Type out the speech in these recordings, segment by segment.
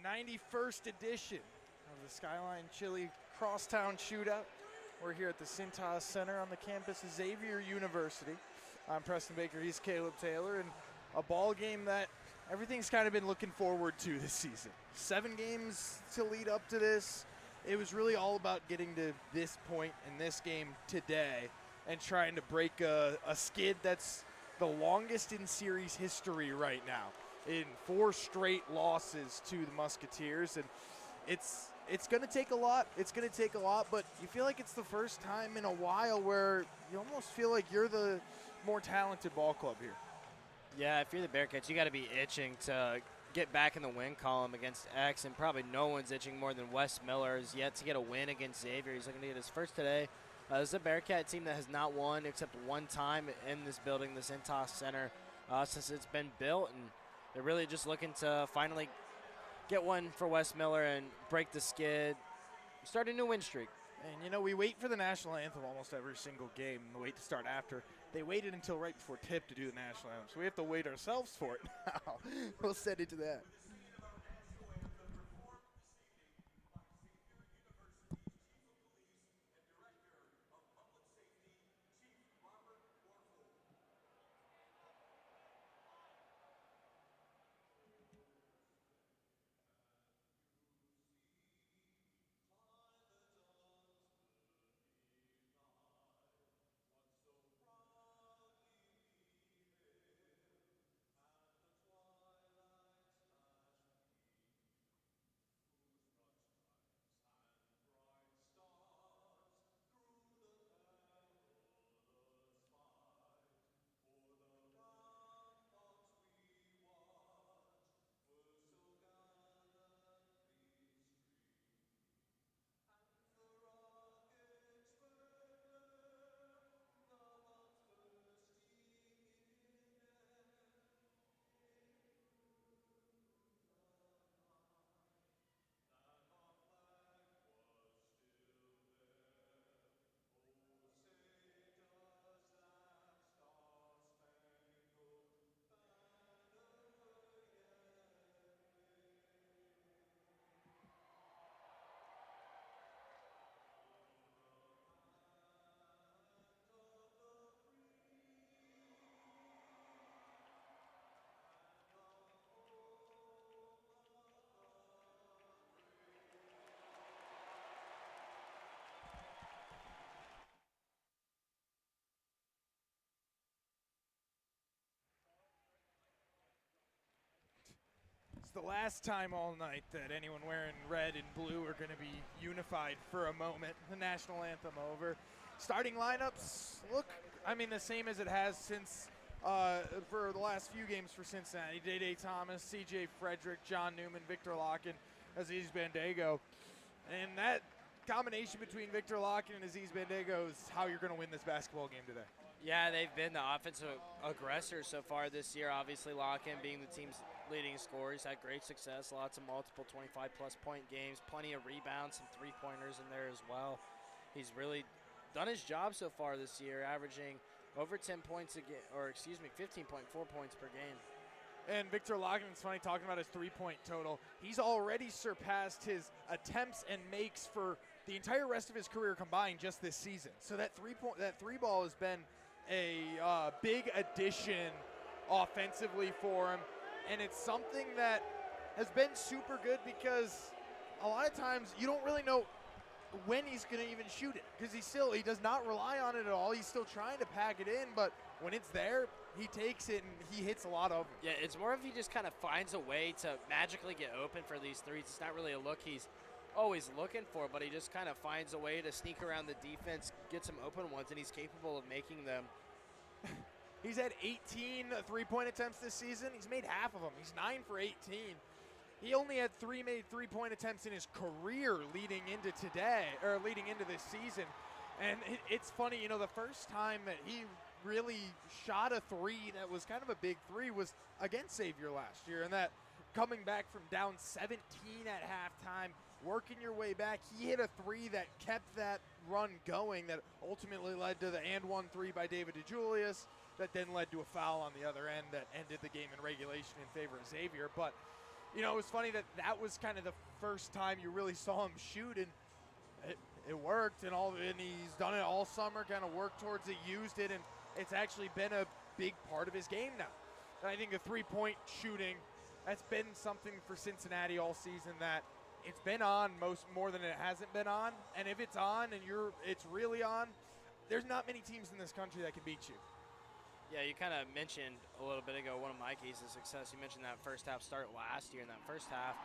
91st edition of the Skyline Chili Crosstown Shootout. We're here at the Cintas Center on the campus of Xavier University. I'm Preston Baker, he's Caleb Taylor, and a ball game that everything's kind of been looking forward to this season. 7 games to lead up to this. It was really all about getting to this point in this game today and trying to break a skid that's the longest in series history right now, in 4 straight losses to the Musketeers. And it's going to take a lot. It's going to take a lot, but you feel like it's the first time in a while where you almost feel like you're the more talented ball club here. Yeah, if you're the Bearcats, you got to be itching to get back in the win column against X, and probably no one's itching more than Wes Miller is yet to get a win against Xavier. He's looking to get his first today. This is a Bearcat team that has not won except one time in this building, the Cintas Center, since it's been built, and they're really just looking to finally get one for Wes Miller and break the skid, start a new win streak. And, you know, we wait for the national anthem almost every single game, and wait to start after. They waited until right before tip to do the national anthem, so we have to wait ourselves for it now. We'll set it to that. It's the last time all night that anyone wearing red and blue are going to be unified for a moment. The national anthem over. Starting lineups look, the same as it has since for the last few games for Cincinnati. Day Thomas, C.J. Frederick, John Newman, Victor Locken, Aziz Bandego. And that combination between Victor Locken and Aziz Bandego is how you're going to win this basketball game today. Yeah, they've been the offensive aggressors so far this year. Obviously, Locken being the team's leading scorer. He's had great success, lots of multiple 25-plus point games, plenty of rebounds, some three-pointers in there as well. He's really done his job so far this year, averaging over 10 points a game, 15.4 points per game. And Victor Locken, it's funny talking about his three-point total. He's already surpassed his attempts and makes for the entire rest of his career combined just this season. So that three ball has been a big addition offensively for him, and it's something that has been super good because a lot of times you don't really know when he's going to even shoot it because he does not rely on it at all. He's still trying to pack it in, but when it's there, he takes it and he hits a lot of them. Yeah, it's more if he just kind of finds a way to magically get open for these threes. It's not really a look he's always looking for, but he just kind of finds a way to sneak around the defense, get some open ones, and he's capable of making them. He's had 18 three-point attempts this season. He's made half of them. He's 9 for 18. He only had 3 made three-point attempts in his career leading into this season. And it's funny, the first time that he really shot a three that was kind of a big three was against Xavier last year, and that coming back from down 17 at halftime, working your way back, he hit a three that kept that run going that ultimately led to the and one three by David DeJulius that then led to a foul on the other end that ended the game in regulation in favor of Xavier. But You know, it was funny that that was kind of the first time you really saw him shoot, and it worked, and he's done it all summer, kind of worked towards it, used it, and it's actually been a big part of his game now. And I think the three-point shooting, that's been something for Cincinnati all season that it's been on more than it hasn't been on, and if it's on and it's really on, there's not many teams in this country that can beat you. Yeah, you kind of mentioned a little bit ago one of my keys to success. You mentioned that first half start last year in that first half.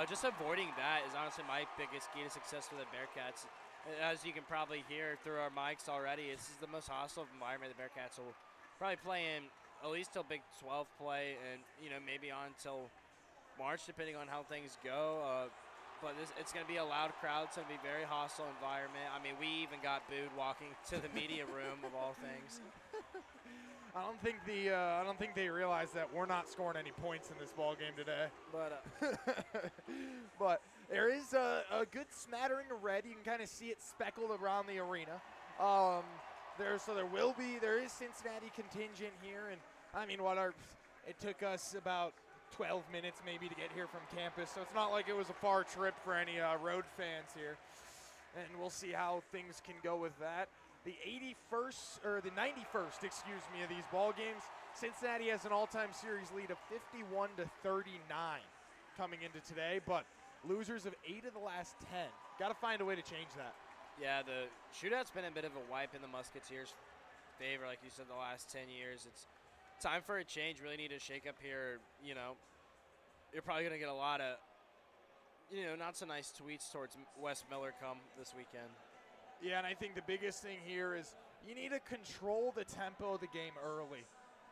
Just avoiding that is honestly my biggest key to success for the Bearcats. As you can probably hear through our mics already, this is the most hostile environment the Bearcats will probably play in at least till Big 12 play, and maybe on until March, depending on how things go. But it's going to be a loud crowd. It's going to be a very hostile environment. I mean, we even got booed walking to the media room of all things. I don't think they realize that we're not scoring any points in this ball game today. But but there is a good smattering of red. You can kind of see it speckled around the arena. There is Cincinnati contingent here, and I mean, it took us about 12 minutes maybe to get here from campus, so it's not like it was a far trip for any road fans here. And we'll see how things can go with that. The 91st, of these ball games. Cincinnati has an all-time series lead of 51-39 coming into today, but losers of 8 of the last 10. Got to find a way to change that. Yeah, the shootout's been a bit of a wipe in the Musketeers' favor, like you said, the last 10 years. It's time for a change. Really need to shake up here. You're probably going to get a lot of, not so nice tweets towards Wes Miller come this weekend. Yeah, and I think the biggest thing here is you need to control the tempo of the game early.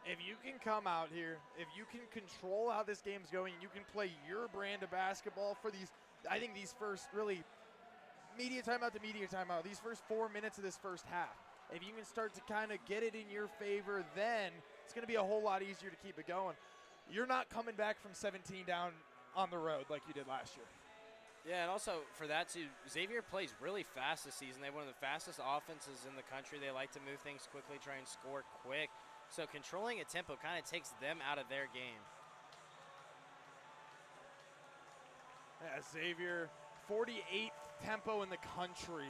If you can come out here, if you can control how this game's going, and you can play your brand of basketball for these first really media timeout to media timeout, these first 4 minutes of this first half. If you can start to kind of get it in your favor, then it's going to be a whole lot easier to keep it going. You're not coming back from 17 down on the road like you did last year. Yeah, and also for that too, Xavier plays really fast this season. They have one of the fastest offenses in the country. They like to move things quickly, try and score quick. So controlling a tempo kind of takes them out of their game. Yeah, Xavier, 48th tempo in the country,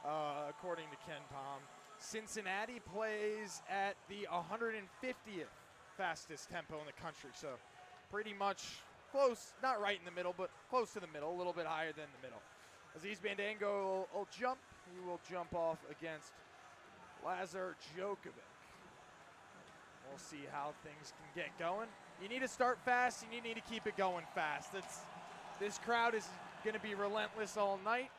according to Ken Palm. Cincinnati plays at the 150th fastest tempo in the country. So pretty much close, not right in the middle, but close to the middle, a little bit higher than the middle. Aziz Bandango will jump. He will jump off against Lazar Djokovic. We'll see how things can get going. You need to start fast, and you need to keep it going fast. This crowd is going to be relentless all night.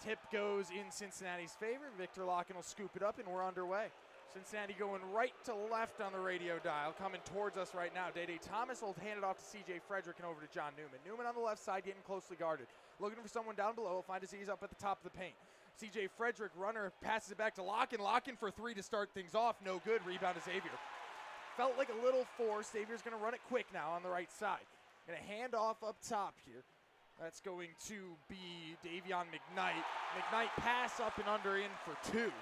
Tip goes in Cincinnati's favor. Victor Locken will scoop it up, and we're underway. Cincinnati going right to left on the radio dial, coming towards us right now. Day Thomas will hand it off to C.J. Frederick and over to John Newman. Newman on the left side getting closely guarded. Looking for someone down below. He'll find Aziz up at the top of the paint. C.J. Frederick, runner, passes it back to Locken. Locken for three to start things off. No good. Rebound to Xavier. Felt like a little force. Xavier's going to run it quick now on the right side. Going to hand off up top here. That's going to be Davion McKnight. McKnight pass up and under in for two.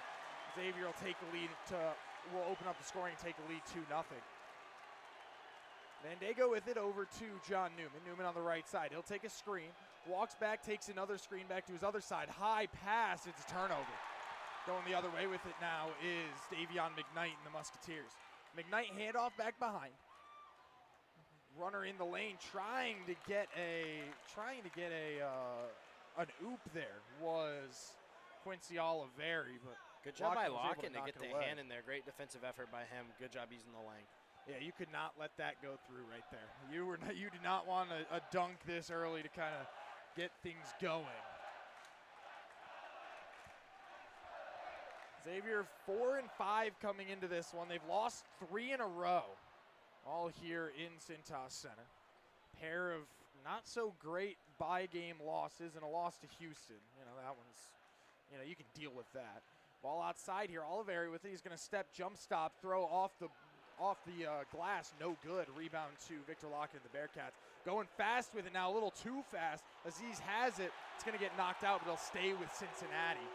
Xavier will take the lead will open up the scoring and take a lead 2-0. Bandango with it over to John Newman. Newman on the right side. He'll take a screen. Walks back, takes another screen back to his other side. High pass. It's a turnover. Going the other way with it now is Davion McKnight and the Musketeers. McKnight handoff back behind. Runner in the lane trying to get an oop there was Quincy Oliveri, but good job by Locken to get the hand in there. Great defensive effort by him. Good job using the lane. Yeah, you could not let that go through right there. You did not want a dunk this early to kind of get things going. Xavier 4-5 coming into this one. They've lost 3 in a row, all here in Cintas Center. Pair of not so great by-game losses and a loss to Houston. That one's, you can deal with that. Ball outside here. Oliveri with it. He's going to step, jump stop, throw off the glass. No good. Rebound to Victor Locken and the Bearcats. Going fast with it now, a little too fast. Aziz has it. It's going to get knocked out, but it'll stay with Cincinnati.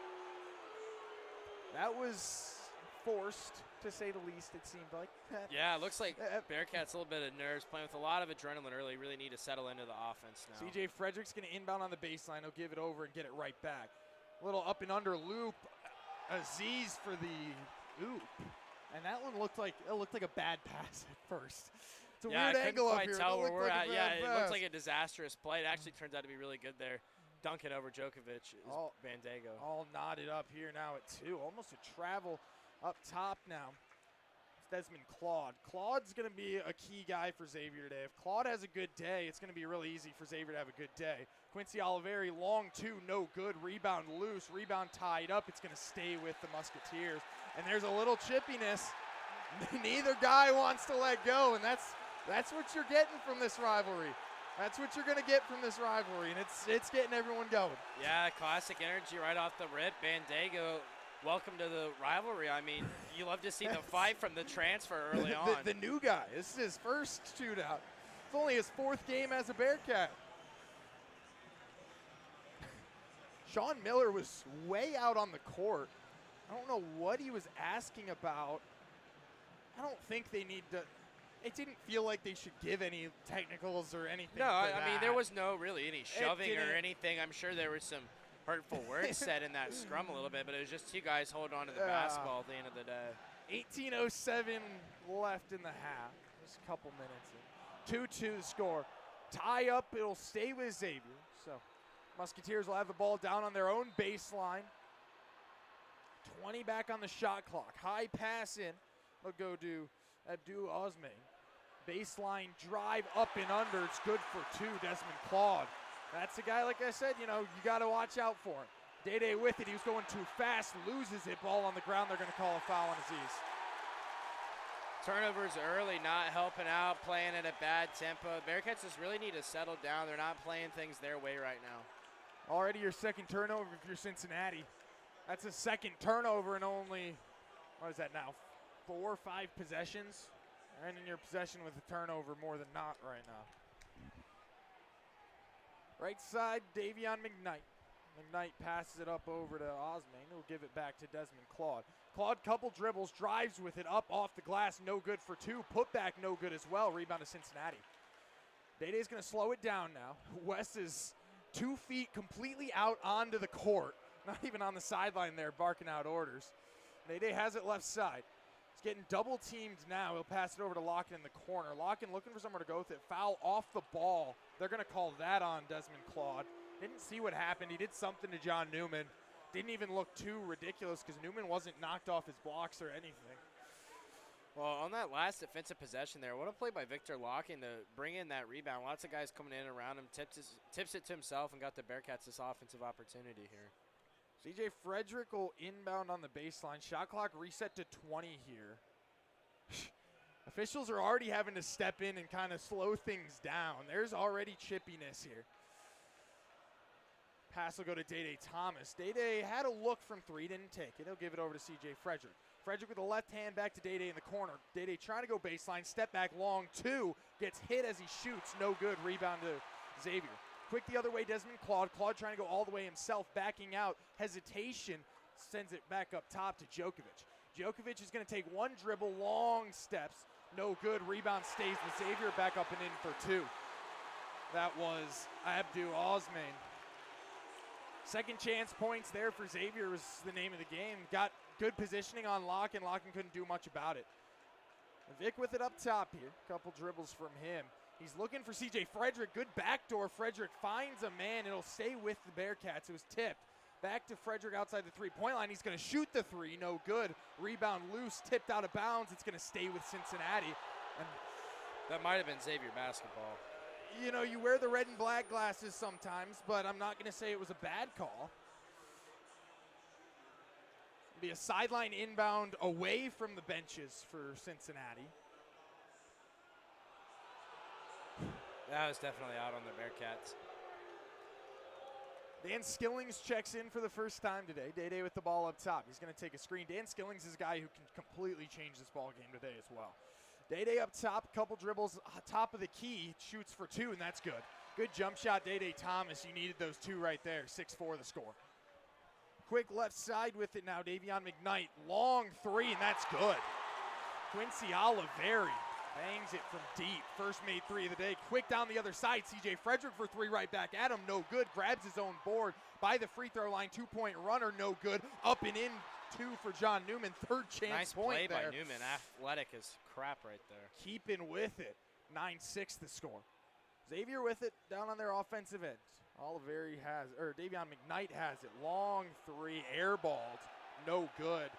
That was forced, to say the least, it seemed like. Yeah, it looks like Bearcats a little bit of nerves, playing with a lot of adrenaline early. Really need to settle into the offense now. C.J. Frederick's going to inbound on the baseline. He'll give it over and get it right back. A little up and under loop. Aziz for the oop. And that one looked like a bad pass at first. It's a weird angle up here. Tell where we're at. Yeah, it looks like a disastrous play. It actually turns out to be really good there. Dunking over Djokovic is Bandego. All knotted up here now at 2. Almost a travel up top now. It's Desmond Claude. Claude's going to be a key guy for Xavier today. If Claude has a good day, it's going to be really easy for Xavier to have a good day. Quincy Oliveri, long 2, no good. Rebound loose. Rebound tied up. It's going to stay with the Musketeers. And there's a little chippiness. Neither guy wants to let go, and that's what you're getting from this rivalry. That's what you're going to get from this rivalry, and it's getting everyone going. Yeah, classic energy right off the rip. Bandego, welcome to the rivalry. I mean, you love to see the fight from the transfer early on. The new guy. This is his first shootout. It's only his 4th game as a Bearcat. Sean Miller was way out on the court. I don't know what he was asking about. I don't think they need to. It didn't feel like they should give any technicals or anything. No, I mean, there was no really any shoving or anything. I'm sure there was some hurtful words said in that scrum a little bit, but it was just 2 guys holding on to the basketball at the end of the day. 18:07 left in the half. Just a couple minutes. 2-2 score. Tie up, it'll stay with Xavier. So Musketeers will have the ball down on their own baseline. 20 back on the shot clock. High pass in. They'll go to Abdul Osme. Baseline drive up and under. It's good for 2. Desmond Claude. That's a guy, like I said, you got to watch out for him. Day with it. He was going too fast. Loses it. Ball on the ground. They're going to call a foul on Aziz. Turnovers early, not helping out, playing at a bad tempo. Bearcats just really need to settle down. They're not playing things their way right now. Already your second turnover if you're Cincinnati. That's a second turnover in only, what is that now, 4 or 5 possessions? And in your possession with a turnover more than not right now. Right side, Davion McKnight. McKnight passes it up over to Osman. He'll give it back to Desmond Claude. Claude, couple dribbles, drives with it up off the glass. No good for 2. Put back, no good as well. Rebound to Cincinnati. Day-Day's going to slow it down now. Wes is 2 feet completely out onto the court. Not even on the sideline there, barking out orders. Day-Day has it left side. He's getting double teamed now. He'll pass it over to Locken in the corner. Locken looking for somewhere to go with it. Foul off the ball. They're going to call that on Desmond Claude. Didn't see what happened. He did something to John Newman. Didn't even look too ridiculous because Newman wasn't knocked off his blocks or anything. Well, on that last defensive possession there, what a play by Victor Locken to bring in that rebound. Lots of guys coming in around him. Tips it to himself and got the Bearcats this offensive opportunity here. C.J. Frederick will inbound on the baseline. Shot clock reset to 20 here. Officials are already having to step in and kind of slow things down. There's already chippiness here. Pass will go to Day Thomas. Day had a look from 3, didn't take it. He'll give it over to C.J. Frederick. Frederick with the left hand back to Day in the corner. Day trying to go baseline, step back long 2. Gets hit as he shoots, no good. Rebound to Xavier. Quick the other way, Desmond Claude. Claude trying to go all the way himself, backing out. Hesitation, sends it back up top to Djokovic. Djokovic is going to take 1 dribble, long steps. No good. Rebound stays with Xavier, back up and in for 2. That was Abdul Osman. Second chance points there for Xavier was the name of the game. Got good positioning on Locken. Locken couldn't do much about it. Vic with it up top here. Couple dribbles from him. He's looking for C.J. Frederick. Good backdoor. Frederick finds a man. It'll stay with the Bearcats. It was tipped. Back to Frederick outside the 3-point line. He's going to shoot the 3. No good. Rebound loose. Tipped out of bounds. It's going to stay with Cincinnati. And that might have been Xavier basketball. You know, you wear the red and black glasses sometimes, but I'm not going to say it was a bad call. It'll be a sideline inbound away from the benches for Cincinnati. That was definitely out on the Bearcats. Dan Skillings checks in for the first time today. Day with the ball up top. He's going to take a screen. Dan Skillings is a guy who can completely change this ball game today as well. Day up top, couple dribbles, top of the key, shoots for 2, and that's good. Good jump shot, Day Thomas. You needed those 2 right there. 6-4 the score. Quick left side with it now. Davion McKnight, long three, and that's good. Quincy Oliveri bangs it from deep. First made three of the day. Quick down the other side. CJ Frederick for three right back at him. No good. Grabs his own board by the free throw line. 2-point runner. No good. Up and in two for John Newman. Third chance nice point play there. by Newman. Athletic as crap right there. Keeping with it. 9-6 the score. Xavier with it down on their offensive end. Oliveri has, or Davion McKnight has it. Long three. Airballed. No good.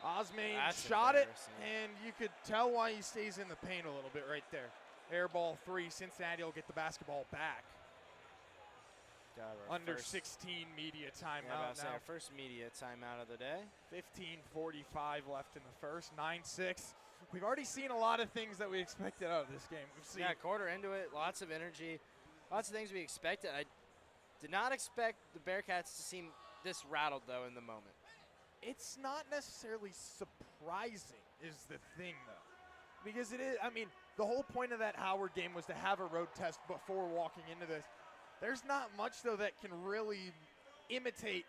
Osmain shot it, and you could tell why he stays in the paint a little bit right there. Airball three. Cincinnati will get the basketball back. Under 16 media timeout now. Our first media timeout of the day. 15:45 left in the first. 9-6. We've already seen a lot of things that we expected out of this game. We've seen quarter into it, lots of energy, lots of things we expected. I did not expect the Bearcats to seem this rattled, though, in the moment. It's not necessarily surprising is the thing, though. Because it is, I mean, the whole point of that Howard game was to have a road test before walking into this. There's not much, though, that can really imitate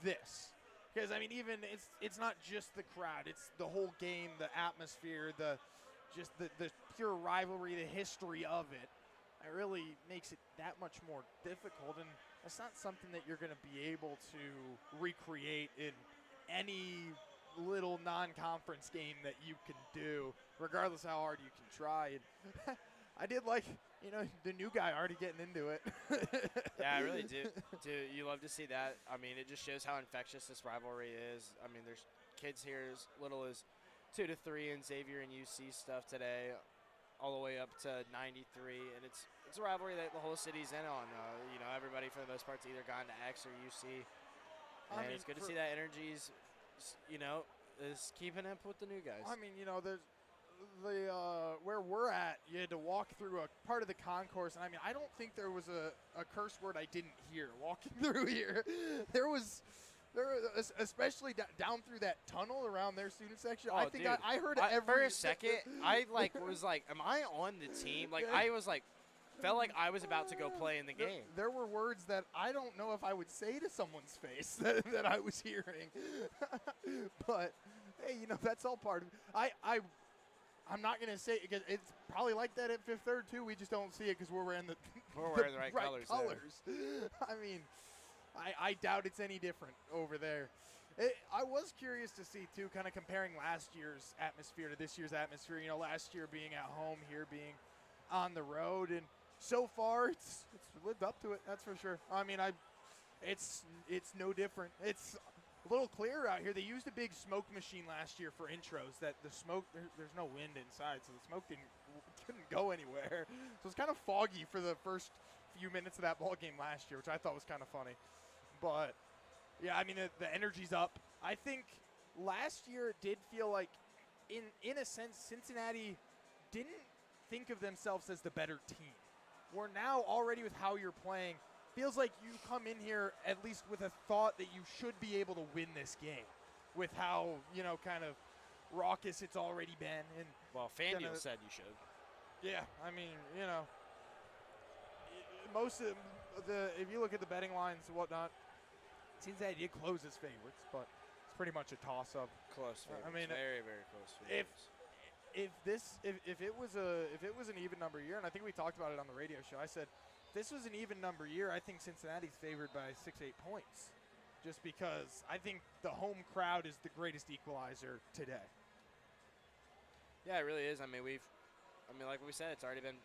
this. Because, I mean, even it's not just the crowd. It's the whole game, the atmosphere, the pure rivalry, the history of it. It really makes it that much more difficult. And that's not something that you're going to be able to recreate in any little non-conference game that you can do, regardless how hard you can try. And I did like, the new guy already getting into it. Yeah, I really do. You love to see that. I mean, it just shows how infectious this rivalry is. I mean, there's kids here as little as 2 to 3 in Xavier and UC stuff today, all the way up to 93, and it's a rivalry that the whole city's in on. Everybody for the most part's either gone to X or UC. And it's good to see that energy's, is keeping up with the new guys. I mean, there's where we're at, you had to walk through a part of the concourse, and I mean, I don't think there was a curse word I didn't hear walking through here. There was especially down through that tunnel around their student section. I think I heard every. For a second, I was like, am I on the team? Like, I was like, felt like I was about to go play in the game. There were words that I don't know if I would say to someone's face that I was hearing. But, hey, that's all part of it. I'm not going to say it because it's probably like that at Fifth Third, too. We just don't see it because we're wearing the right colors. I mean, I doubt it's any different over there. I was curious to see, too, kind of comparing last year's atmosphere to this year's atmosphere. Last year being at home, here being on the road. And so far, it's lived up to it, that's for sure. I mean, it's no different. It's a little clearer out here. They used a big smoke machine last year for intros. That the smoke, there's no wind inside, so the smoke couldn't go anywhere. So it's kind of foggy for the first few minutes of that ball game last year, which I thought was kind of funny. But yeah, I mean the energy's up. I think last year it did feel like, in a sense, Cincinnati didn't think of themselves as the better team. We're now already with how you're playing. Feels like you come in here at least with a thought that you should be able to win this game with how, kind of raucous it's already been. And well, FanDuel said you should. Yeah, I mean, most of if you look at the betting lines and whatnot, Cincinnati did close as favorites, but it's pretty much a toss-up. Close favorites. I mean, very, very close favorites. If it was an even number year, and I think we talked about it on the radio show, I said, this was an even number year, I think Cincinnati's favored by 6-8 points, just because I think the home crowd is the greatest equalizer today. Yeah, it really is. I mean, like we said, it's already been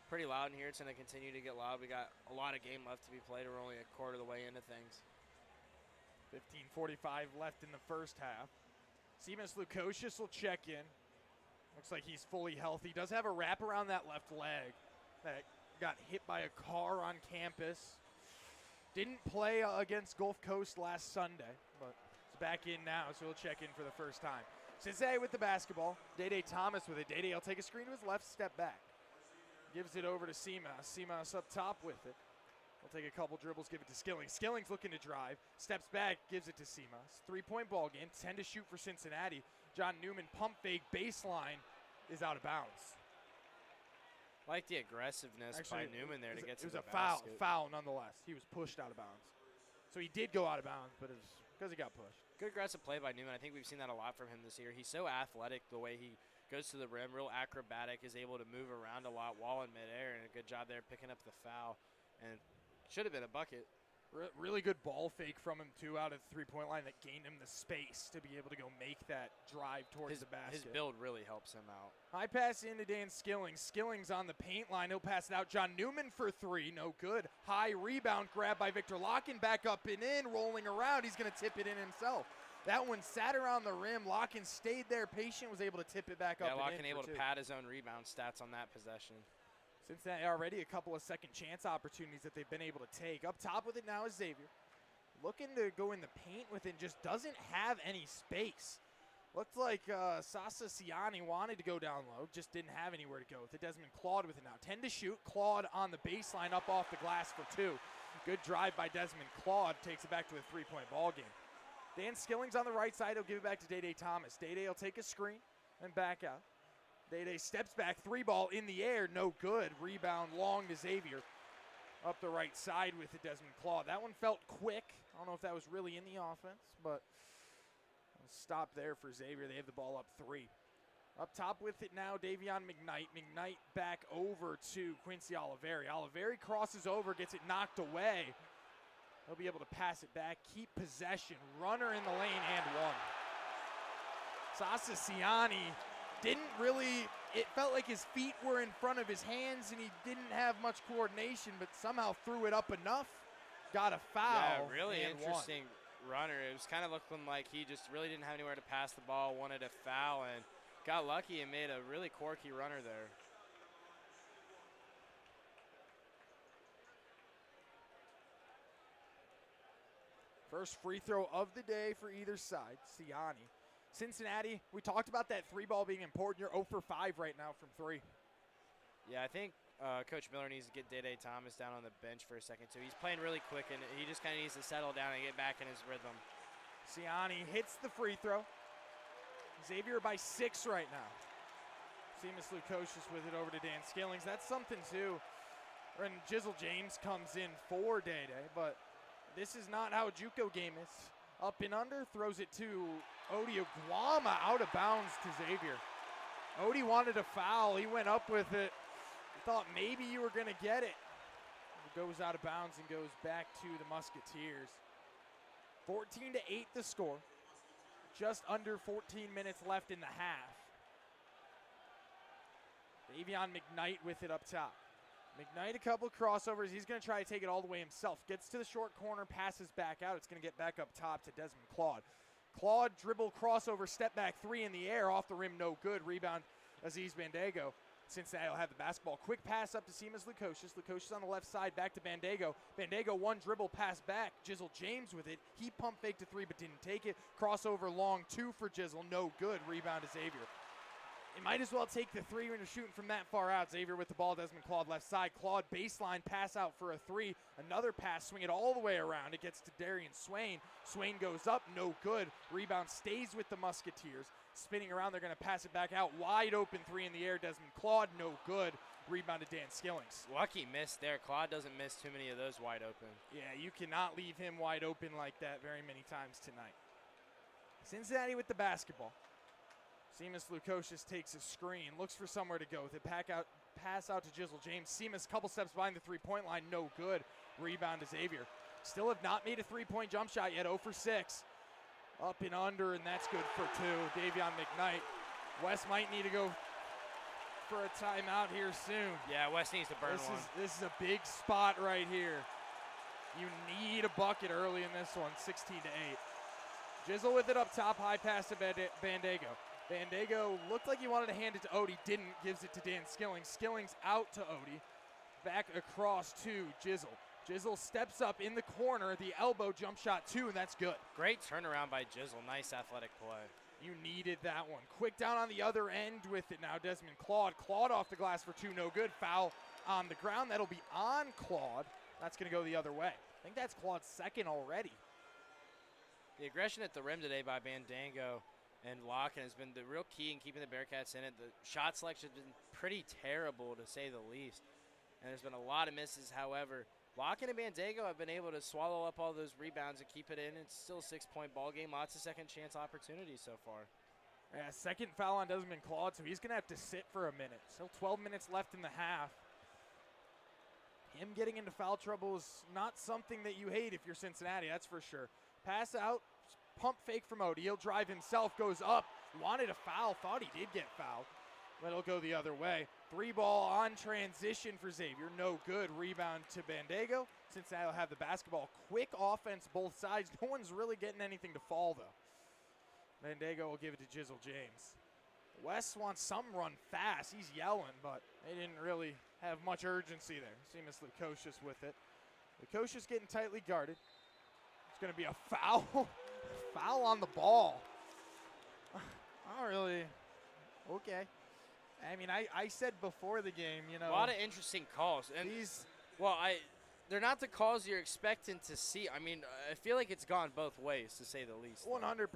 pretty loud in here. It's going to continue to get loud. We got a lot of game left to be played. We're only a quarter of the way into things. 15:45 left in the first half. Seamus Lukosius will check in. Looks like he's fully healthy. Does have a wrap around that left leg that got hit by a car on campus. Didn't play against Gulf Coast last Sunday, but he's back in now, so he'll check in for the first time. Cincinnati with the basketball. Day Thomas with it. Day will take a screen to his left, step back. Gives it over to Seamus. Seamus up top with it. He'll take a couple dribbles, give it to Skilling. Skilling's looking to drive. Steps back, gives it to Seamus. 3-point ball game, 10 to shoot for Cincinnati. John Newman, pump fake, baseline, is out of bounds. I like the aggressiveness by Newman there to get to the basket. It was a foul nonetheless. He was pushed out of bounds. So he did go out of bounds, but it was because he got pushed. Good aggressive play by Newman. I think we've seen that a lot from him this year. He's so athletic the way he goes to the rim, real acrobatic, is able to move around a lot while in midair, and a good job there picking up the foul. And should have been a bucket. Really good ball fake from him, too, out of the three-point line that gained him the space to be able to go make that drive towards the basket. His build really helps him out. High pass into Dan Skillings. Skillings on the paint line. He'll pass it out. John Newman for three. No good. High rebound grab by Victor Locken. Back up and in. Rolling around. He's going to tip it in himself. That one sat around the rim. Locken stayed there. Patient was able to tip it back up and in. Yeah, Locken able to pad his own rebound stats on that possession. Cincinnati already a couple of second chance opportunities that they've been able to take. Up top with it now is Xavier. Looking to go in the paint with it, just doesn't have any space. Looked like Sasa Siani wanted to go down low, just didn't have anywhere to go with it. Desmond Claude with it now. 10 to shoot. Claude on the baseline up off the glass for two. Good drive by Desmond Claude. Takes it back to a three-point ball game. Dan Skillings on the right side. He'll give it back to Day Thomas. Day will take a screen and back out. Day steps back, three ball in the air, no good. Rebound long to Xavier. Up the right side with the Desmond Claude. That one felt quick. I don't know if that was really in the offense, but stop there for Xavier. They have the ball up three. Up top with it now, Davion McKnight. McKnight back over to Quincy Oliveri. Oliveri crosses over, gets it knocked away. He'll be able to pass it back, keep possession. Runner in the lane and one. Sasa Siani didn't really, it felt like his feet were in front of his hands and he didn't have much coordination, but somehow threw it up enough, got a foul. Yeah, really and interesting runner. It was kind of looking like he just really didn't have anywhere to pass the ball, wanted a foul, and got lucky and made a really quirky runner there. First free throw of the day for either side, Siani. Cincinnati, we talked about that three ball being important. You're 0 for 5 right now from three. Yeah, I think Coach Miller needs to get Day Thomas down on the bench for a second, too. He's playing really quick, and he just kind of needs to settle down and get back in his rhythm. Siani hits the free throw. Xavier by 6 right now. Seamus Lukosius with it over to Dan Skillings. That's something, too. And Jizzle James comes in for Day, but this is not how a JUCO game is. Up and under, throws it to Odie Oguama, out of bounds to Xavier. Odie wanted a foul. He went up with it. Thought maybe you were going to get it. It goes out of bounds and goes back to the Musketeers. 14-8 the score. Just under 14 minutes left in the half. Davion McKnight with it up top. McKnight, a couple of crossovers. He's going to try to take it all the way himself. Gets to the short corner, passes back out. It's going to get back up top to Desmond Claude. Claude dribble, crossover, step back three in the air. Off the rim, no good. Rebound, Aziz Bandego. Cincinnati will have the basketball. Quick pass up to Seamus Lukosius. Lukosius on the left side, back to Bandego. Bandego, one dribble, pass back. Jizzle James with it. He pump faked to three, but didn't take it. Crossover long, two for Jizzle. No good. Rebound to Xavier. He might as well take the three when you're shooting from that far out. Xavier with the ball. Desmond Claude left side. Claude baseline pass out for a three. Another pass, swing it all the way around. It gets to Darian Swain. Swain goes up, no good. Rebound stays with the Musketeers. Spinning around, they're going to pass it back out. Wide open three in the air. Desmond Claude, no good. Rebound to Dan Skillings. Lucky miss there. Claude doesn't miss too many of those wide open. Yeah, you cannot leave him wide open like that very many times tonight. Cincinnati with the basketball. Seamus Lukosius takes a screen, looks for somewhere to go with it. Pass out to Jizzle James. Seamus, couple steps behind the three-point line, no good. Rebound to Xavier. Still have not made a three-point jump shot yet, 0 for 6. Up and under, and that's good for two. Davion McKnight. West might need to go for a timeout here soon. Yeah, West needs to burn one. This is a big spot right here. You need a bucket early in this one, 16-8. Jizzle with it up top, high pass to Bandego. Bandego looked like he wanted to hand it to Odie, didn't, gives it to Dan Skillings. Skillings out to Odie, back across to Jizzle. Jizzle steps up in the corner, the elbow jump shot two, and that's good. Great turnaround by Jizzle, nice athletic play. You needed that one. Quick down on the other end with it now, Desmond Claude. Claude off the glass for two, no good. Foul on the ground, that'll be on Claude. That's gonna go the other way. I think that's Claude's second already. The aggression at the rim today by Bandego and Locken has been the real key in keeping the Bearcats in it. The shot selection has been pretty terrible, to say the least. And there's been a lot of misses. However, Locken and Bandego have been able to swallow up all those rebounds and keep it in. It's still a 6-point ball game. Lots of second chance opportunities so far. Yeah, second foul on Desmond Claude, so he's going to have to sit for a minute. Still 12 minutes left in the half. Him getting into foul trouble is not something that you hate if you're Cincinnati, that's for sure. Pass out, pump fake from Odie. He'll drive himself, goes up, wanted a foul, thought he did get fouled, but it'll go the other way. 3-ball on transition for Xavier, no good. Rebound to Bandego. Cincinnati will have the basketball. Quick offense both sides. No one's really getting anything to fall, though. Bandego will give it to Jizzle James. West wants some run fast. He's yelling, but they didn't really have much urgency there. Seamus Lukosius with it. Lukosius getting tightly guarded. It's going to be a foul. Foul on the ball. I don't really. Okay. I mean, I said before the game, you know. A lot of interesting calls. And they're not the calls you're expecting to see. I mean, I feel like it's gone both ways, to say the least. 100%.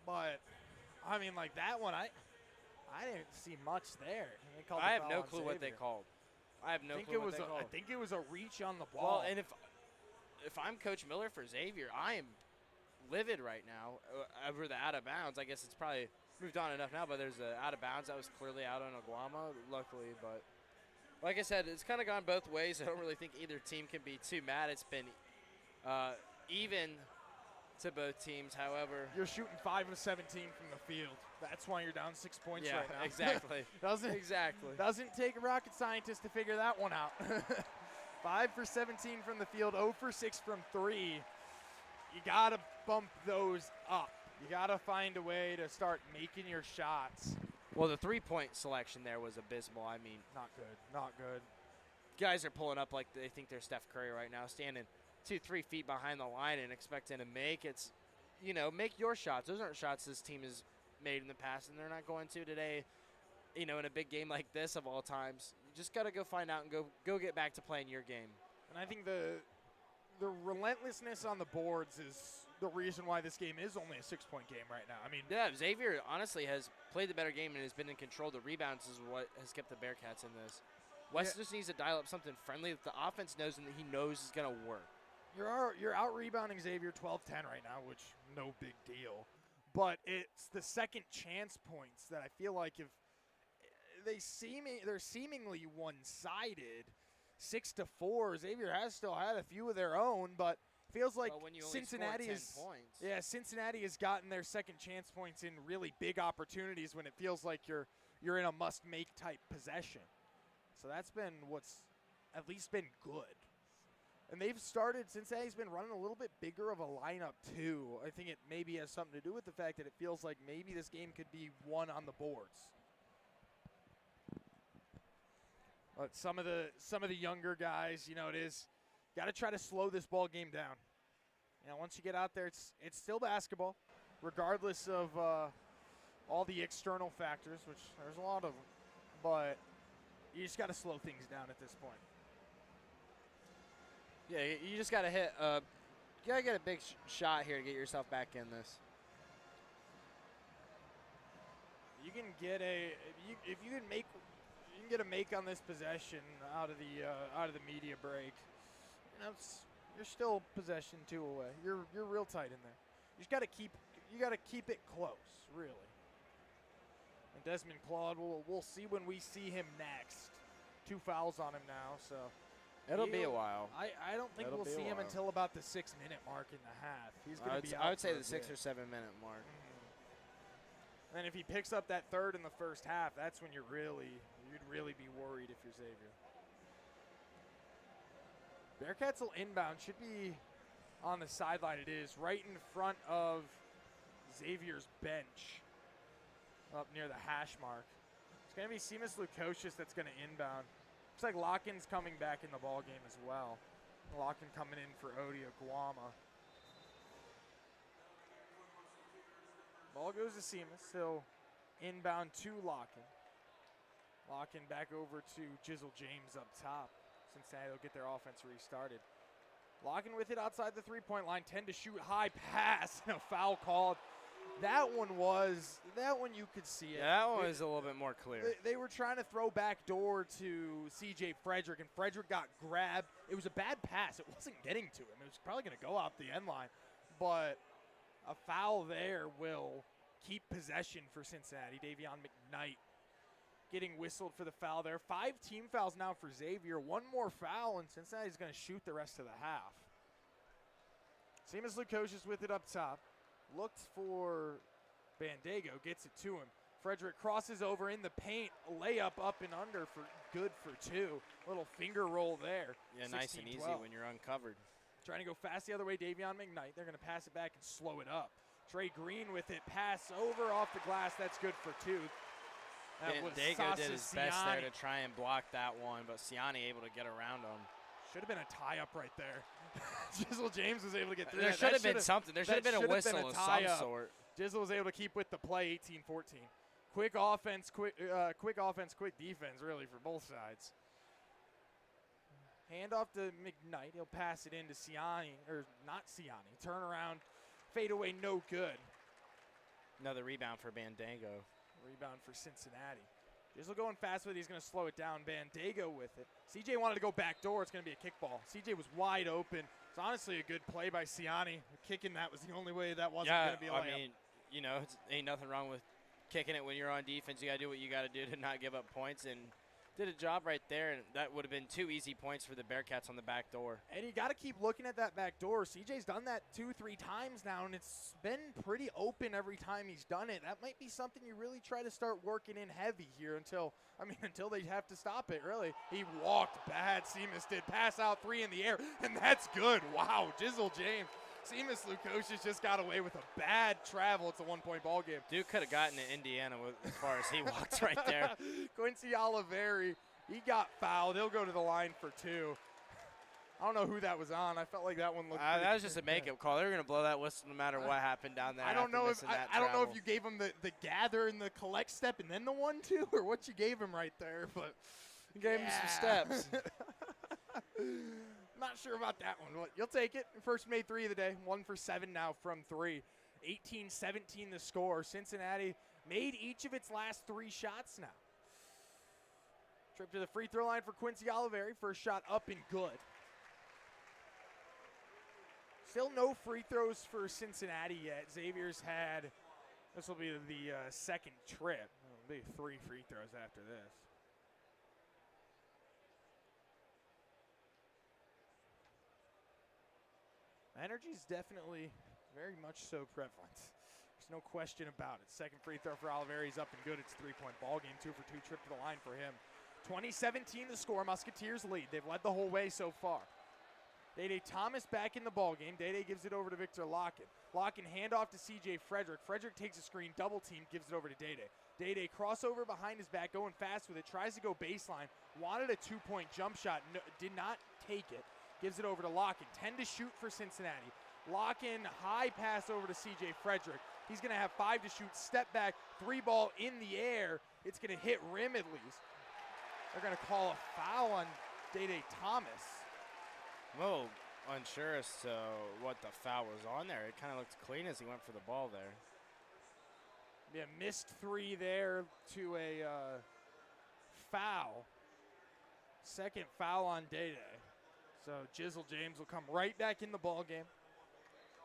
But, I mean, like that one, I didn't see much there. I have no clue what they called. I have no clue what they called. I think it was a reach on the ball. Well, and if I'm Coach Miller for Xavier, I am livid right now over the out of bounds. I guess it's probably moved on enough now, but there's an out of bounds that was clearly out on Aguama, luckily. But like I said, it's kind of gone both ways. I don't really think either team can be too mad. It's been even to both teams. However, you're shooting 5 of 17 from the field. That's why you're down 6 points right now. Exactly. Doesn't take a rocket scientist to figure that one out. 5 for 17 from the field, 0 for 6 from 3. You got to bump those up. You got to find a way to start making your shots. Well, the 3-point selection there was abysmal. I mean, not good. Not good. Guys are pulling up like they think they're Steph Curry right now, standing 2-3 feet behind the line and expecting to make. It's, you know, make your shots. Those aren't shots this team has made in the past, and they're not going to today. You know, in a big game like this of all times, you just got to go find out and go get back to playing your game. And I think the relentlessness on the boards is the reason why this game is only a 6-point game right now. I mean, yeah, Xavier honestly has played the better game and has been in control. The rebounds is what has kept the Bearcats in this. West just needs to dial up something friendly that the offense knows and that he knows is going to work. You're out rebounding Xavier 12-10 right now, which no big deal. But it's the second chance points that I feel like if they're seemingly one-sided. 6-4. Xavier has still had a few of their own, but feels like Cincinnati has gotten their second chance points in really big opportunities when it feels like you're in a must-make type possession. So that's been what's at least been good. And Cincinnati's been running a little bit bigger of a lineup too. I think it maybe has something to do with the fact that it feels like maybe this game could be won on the boards. But some of the younger guys, you know, it is got to try to slow this ball game down. You know, once you get out there, it's still basketball, regardless of all the external factors, which there's a lot of them. But you just got to slow things down at this point. Yeah, you just got to hit. You gotta get a big shot here to get yourself back in this. You can get if you can make. You can get a make on this possession out of the media break. You know, you're still possession 2 away. You're real tight in there. You got to keep it close, really. And Desmond Claude, we'll see when we see him next. 2 fouls on him now, so it'll be a while. I don't think we'll see him until about the 6-minute mark in the half. He's going to be out. I would say the 6 or 7 minute mark. Mm-hmm. And if he picks up that third in the first half, that's when you'd really be worried if you're Xavier. Bearcats will inbound. Should be on the sideline. It is right in front of Xavier's bench up near the hash mark. It's going to be Cincinnati Lukosius that's going to inbound. Looks like Locken's coming back in the ball game as well. Locken coming in for Odie Aguama. Ball goes to Cincinnati. He'll inbound to Locken. Locken back over to Jizzle James up top. Cincinnati will get their offense restarted. Locken with it outside the 3-point line. 10 to shoot. High pass. No foul called. That one you could see it. Yeah, that one was a little bit more clear. They were trying to throw back door to C.J. Frederick, and Frederick got grabbed. It was a bad pass. It wasn't getting to him. It was probably going to go out the end line. But a foul there will keep possession for Cincinnati. Davion McKnight getting whistled for the foul there. 5 team fouls now for Xavier. One more foul, and Cincinnati's going to shoot the rest of the half. Seamus Lukosius with it up top. Looked for Bandego, gets it to him. Frederick crosses over in the paint, layup up and under for good for 2. Little finger roll there. Yeah, 16, nice and easy 12. when you're uncovered. Trying to go fast the other way, Davion McKnight. They're going to pass it back and slow it up. Trey Green with it, pass over off the glass. That's good for 2. Bandego did his best there to try and block that one, but Ciani able to get around him. Should have been a tie-up right there. Jizzle James was able to get through There should have been something. There should have been a whistle of some sort. Jizzle was able to keep with the play, 18-14. Quick offense, quick defense, really, for both sides. Handoff to McKnight. He'll pass it into Ciani, or not Ciani. Turnaround, fade away, no good. Another rebound for Bandego. Rebound for Cincinnati. Jizzle going fast with it. He's going to slow it down. Bandego with it. CJ wanted to go back door. It's going to be a kickball. CJ was wide open. It's honestly a good play by Ciani. Kicking that was the only way that wasn't going to be a layup. I mean, you know, ain't nothing wrong with kicking it when you're on defense. You got to do what you got to do to not give up points, and did a job right there, and that would have been 2 easy points for the Bearcats on the back door. And you got to keep looking at that back door. CJ's done that 2-3 times now, and it's been pretty open every time he's done it. That might be something you really try to start working in heavy here until they have to stop it, really. He walked bad. Seamus did. Pass out 3 in the air, and that's good. Wow, Jizzle James. Seamus Lukosius just got away with a bad travel. It's a 1-point ball game. Dude could have gotten to Indiana as far as he walked right there. Quincy Oliveri, he got fouled. He'll go to the line for 2. I don't know who that was on. I felt like that one looked that was just a makeup call. They were going to blow that whistle no matter what happened down there. I don't know if you gave him the gather and the collect step and then the 1-2 or what you gave him right there, but you gave him some steps. Not sure about that one. Well, you'll take it. First made 3 of the day. 1 for 7 now from 3. 18-17 the score. Cincinnati made each of its last 3 shots now. Trip to the free throw line for Quincy Oliveri. First shot up and good. Still no free throws for Cincinnati yet. Xavier's had, this will be the second trip. It'll be 3 free throws after this. Energy's definitely very much so prevalent. There's no question about it. Second free throw for Oliveri's up and good. It's a 3-point ball game. 2 for 2 trip to the line for him. 20-17 the score. Musketeers lead. They've led the whole way so far. Dede Thomas back in the ball game. Dede gives it over to Victor Locken. Locken handoff to C.J. Frederick. Frederick takes a screen, double team, gives it over to Dede. Dede crossover behind his back, going fast with it. Tries to go baseline. Wanted a 2-point jump shot. No, did not take it. Gives it over to Locken. 10 to shoot for Cincinnati. Locken, high pass over to C.J. Frederick. He's going to have 5 to shoot. Step back, 3 ball in the air. It's going to hit rim at least. They're going to call a foul on Dede Thomas. Well, unsure as to what the foul was on there. It kind of looked clean as he went for the ball there. Yeah, missed 3 there to a foul. Second foul on Dede. So Jizzle James will come right back in the ball game,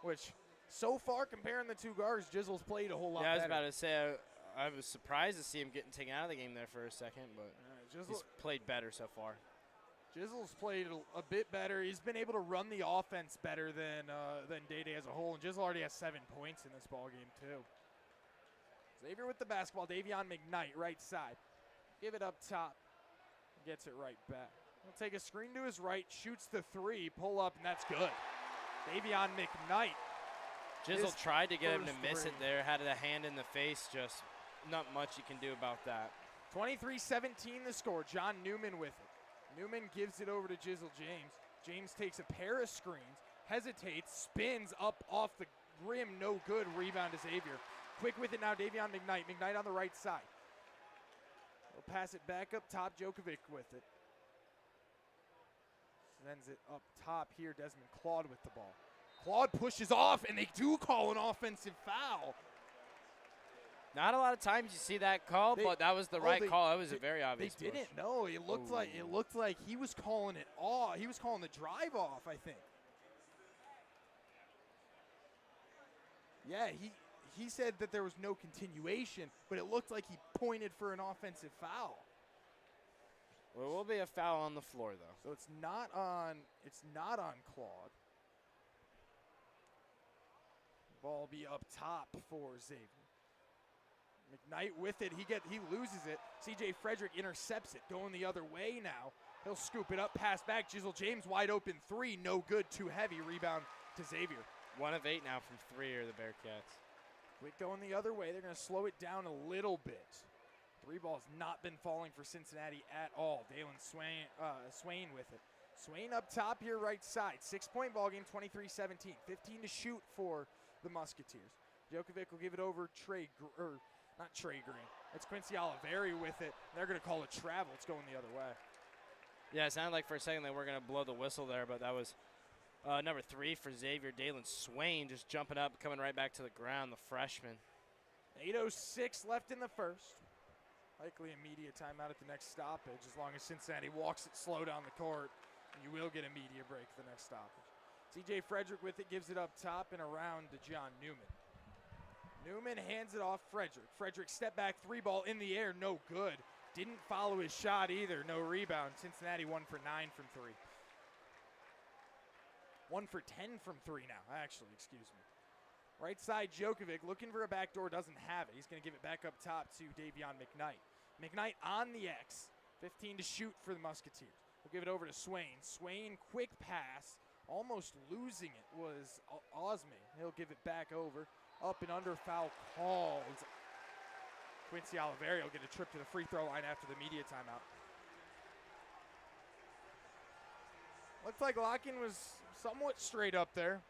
which so far comparing the 2 guards, Jizzle's played a whole lot better. Yeah, I was about to say, I was surprised to see him getting taken out of the game there for a second, but he's played better so far. Jizzle's played a bit better. He's been able to run the offense better than Dede as a whole, and Jizzle already has 7 points in this ball game too. Xavier with the basketball. Davion McKnight, right side. Give it up top. Gets it right back. He'll take a screen to his right, shoots the 3, pull up, and that's good. Davion McKnight. Jizzle tried to get him to miss 3. it there, had a hand in the face, just not much you can do about that. 23-17 the score. John Newman with it. Newman gives it over to Jizzle James. James takes a pair of screens, hesitates, spins up off the rim, no good. Rebound to Xavier. Quick with it now, Davion McKnight. McKnight on the right side. He'll pass it back up top, Djokovic with it. Sends it up top here, Desmond Claude with the ball. Claude pushes off, and they do call an offensive foul. Not a lot of times you see that call, but that was the right call. That was a very obvious They push. didn't. No, it looked like he was calling it off. He was calling the drive off, I think. Yeah, he said that there was no continuation, but it looked like he pointed for an offensive foul. Well, it will be a foul on the floor, though. So it's not on Claude. Ball will be up top for Xavier. McKnight with it. He loses it. C.J. Frederick intercepts it, going the other way now. He'll scoop it up, pass back. Jizzle James wide open three, no good, too heavy. Rebound to Xavier. 1 of 8 now from 3 are the Bearcats. Quick going the other way. They're going to slow it down a little bit. Three ball's not been falling for Cincinnati at all. Dalen Swain with it. Swain up top here, right side. 6-point ball game, 23-17. 15 to shoot for the Musketeers. Djokovic will give it over not Trey Green. It's Quincy Oliveri with it. They're going to call it travel. It's going the other way. Yeah, it sounded like for a second they were going to blow the whistle there, but that was number 3 for Xavier. Dalen Swain just jumping up, coming right back to the ground, the freshman. 8:06 left in the first. Likely a media timeout at the next stoppage. As long as Cincinnati walks it slow down the court, you will get a media break at the next stoppage. C.J. Frederick with it, gives it up top and around to John Newman. Newman hands it off Frederick. Frederick step back, 3 ball in the air, no good. Didn't follow his shot either, no rebound. Cincinnati 1 for 9 from 3. 1 for 10 from 3 now, actually, excuse me. Right side, Djokovic looking for a backdoor, doesn't have it. He's going to give it back up top to Davion McKnight. McKnight on the X, 15 to shoot for the Musketeers. We'll give it over to Swain. Swain, quick pass, almost losing it was Osme. He'll give it back over. Up and under, foul called. Quincy Oliveri will get a trip to the free throw line after the media timeout. Looked like Locken was somewhat straight up there.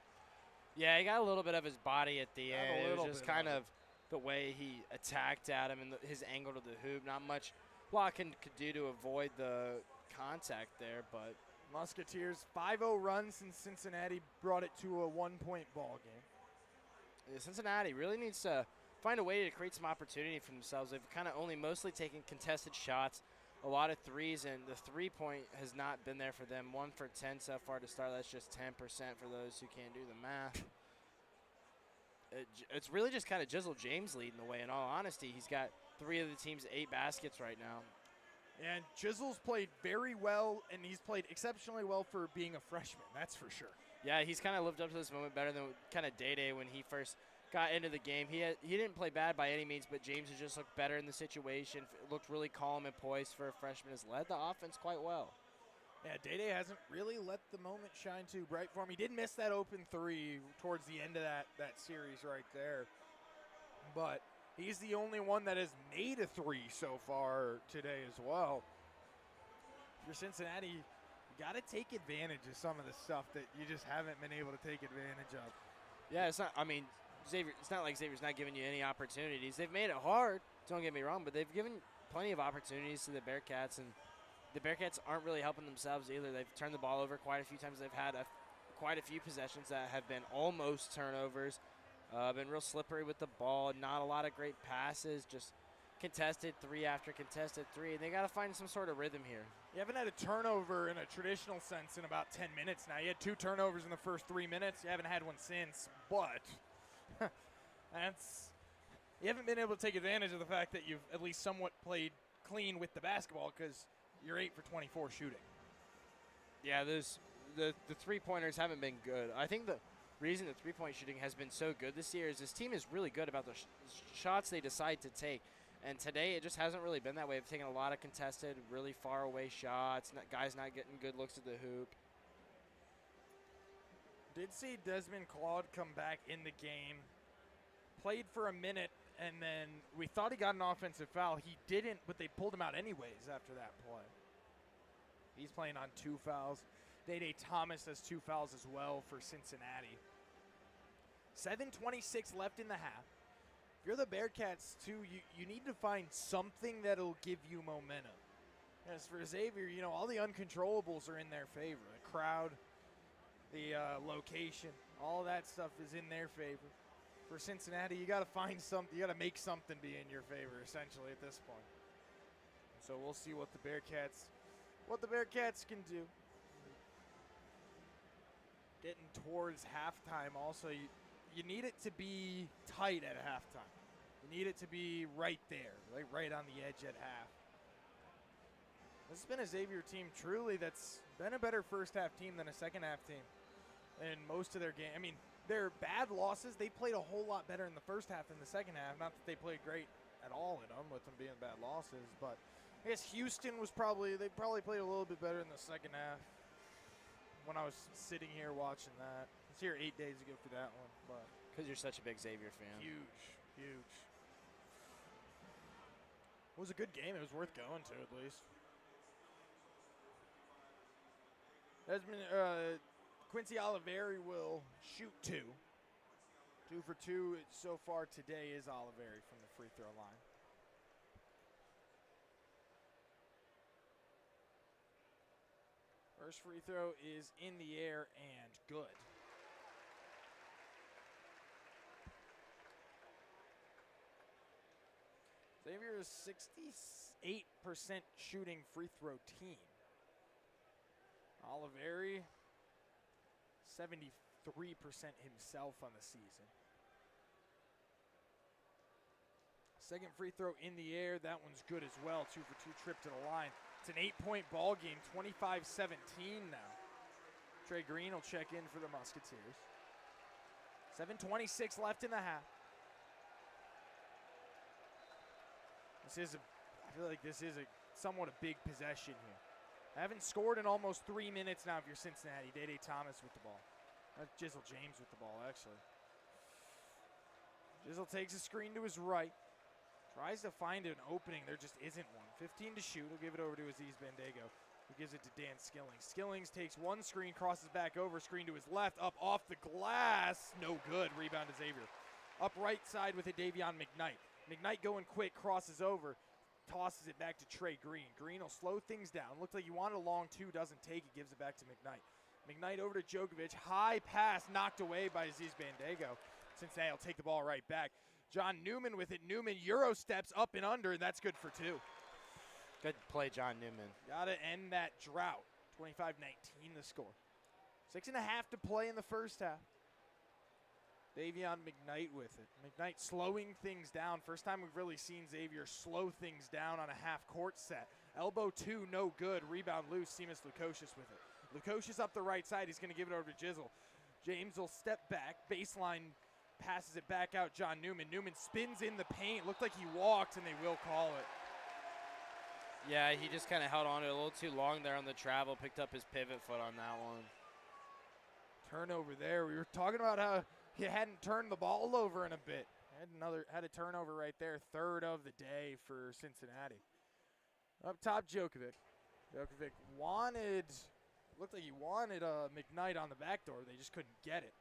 Yeah, he got a little bit of his body at the end. It was just kind of of the way he attacked at him and his angle to the hoop. Not much Locken could do to avoid the contact there, but Musketeers 5-0 run since Cincinnati brought it to a 1-point ball game. Cincinnati really needs to find a way to create some opportunity for themselves. They've kind of only mostly taken contested shots, a lot of threes, and the three-point has not been there for them. 1 for 10 so far to start. That's just 10% for those who can't do the math. It's really just kind of Jizzle James leading the way. In all honesty, he's got 3 of the team's 8 baskets right now. And Jizzle's played very well, and he's played exceptionally well for being a freshman, that's for sure. Yeah, he's kind of lived up to this moment better than kind of Day-Day when he first got into the game. He didn't play bad by any means, but James has just looked better in the situation. Looked really calm and poised for a freshman. Has led the offense quite well. Yeah, Day-Day hasn't really let the moment shine too bright for him. He did miss that open 3 towards the end of that series right there. But he's the only one that has made a 3 so far today as well. If you're Cincinnati, you got to take advantage of some of the stuff that you just haven't been able to take advantage of. Yeah, it's not. I mean, Xavier. It's not like Xavier's not giving you any opportunities. They've made it hard. Don't get me wrong, but they've given plenty of opportunities to the Bearcats, and the Bearcats aren't really helping themselves either. They've turned the ball over quite a few times. They've had quite a few possessions that have been almost turnovers. Been real slippery with the ball. Not a lot of great passes. Just contested 3 after contested 3. And they got to find some sort of rhythm here. You haven't had a turnover in a traditional sense in about 10 minutes now. You had 2 turnovers in the first 3 minutes. You haven't had one since. But you haven't been able to take advantage of the fact that you've at least somewhat played clean with the basketball because you're 8 for 24 shooting. Yeah, the three-pointers haven't been good. I think the reason the three-point shooting has been so good this year is this team is really good about the shots they decide to take. And today it just hasn't really been that way. They've taken a lot of contested, really far away shots. Guys not getting good looks at the hoop. Did see Desmond Claude come back in the game. Played for a minute, and then we thought he got an offensive foul. He didn't, but they pulled him out anyways after that play. He's playing on 2 fouls. Day-Day Thomas has 2 fouls as well for Cincinnati. 7:26 left in the half. If you're the Bearcats, too, you need to find something that'll give you momentum. As for Xavier, all the uncontrollables are in their favor. The crowd, the location, all that stuff is in their favor. for Cincinnati, you got to find something. You got to make something be in your favor, essentially, at this point. So we'll see what the Bearcats can do. Getting towards halftime, also, you need it to be tight at halftime. You need it to be right there, like right on the edge at half. This has been a Xavier team, truly, that's been a better first-half team than a second-half team in most of their game. I mean, their bad losses, they played a whole lot better in the first half than the second half. Not that they played great at all in them, with them being bad losses, but I guess Houston was they probably played a little bit better in the second half when I was sitting here watching that. I was here 8 days ago for that one, but because you're such a big Xavier fan. Huge. It was a good game. It was worth going to, at least. Quincy Oliveri will shoot 2. 2 for 2 so far today is Oliveri from the free throw line. First free throw is in the air and good. Xavier is 68% shooting free throw team. Oliveri, 73% himself on the season. Second free throw in the air, that one's good as well. 2 for 2 trip to the line. It's an 8-point ball game, 25-17 now. Trey Green will check in for the Musketeers. 7:26 left in the half. I feel like this is somewhat a big possession here. I haven't scored in almost 3 minutes now if you're Cincinnati. Day Thomas with the ball. Jizzle James with the ball, actually. Jizzle takes a screen to his right. Tries to find an opening. There just isn't one. 15 to shoot. He'll give it over to Aziz Bandego, who gives it to Dan Skillings. Skillings takes one screen, crosses back over, screen to his left, up off the glass. No good. Rebound to Xavier. Up right side with it, Davion McKnight. McKnight going quick, crosses over, tosses it back to Trey Green. Green will slow things down. Looks like he wanted a long 2, doesn't take it, gives it back to McKnight. McKnight over to Djokovic. High pass knocked away by Aziz Bandego. Cincinnati will take the ball right back. John Newman with it. Newman Euro steps up and under, and that's good for 2. Good play, John Newman. Got to end that drought. 25-19 the score. 6.5 to play in the first half. Davion McKnight with it. McKnight slowing things down. First time we've really seen Xavier slow things down on a half-court set. Elbow 2, no good. Rebound loose. Seamus Lukosius with it. Lukosius up the right side. He's going to give it over to Jizzle. James will step back. Baseline passes it back out. John Newman. Newman spins in the paint. Looked like he walked, and they will call it. Yeah, he just kind of held on to it a little too long there on the travel. Picked up his pivot foot on that one. Turnover there. We were talking about how he hadn't turned the ball over in a bit. Had a turnover right there. 3rd of the day for Cincinnati. Up top, Djokovic. Djokovic looked like he wanted McKnight on the back door. They just couldn't get it.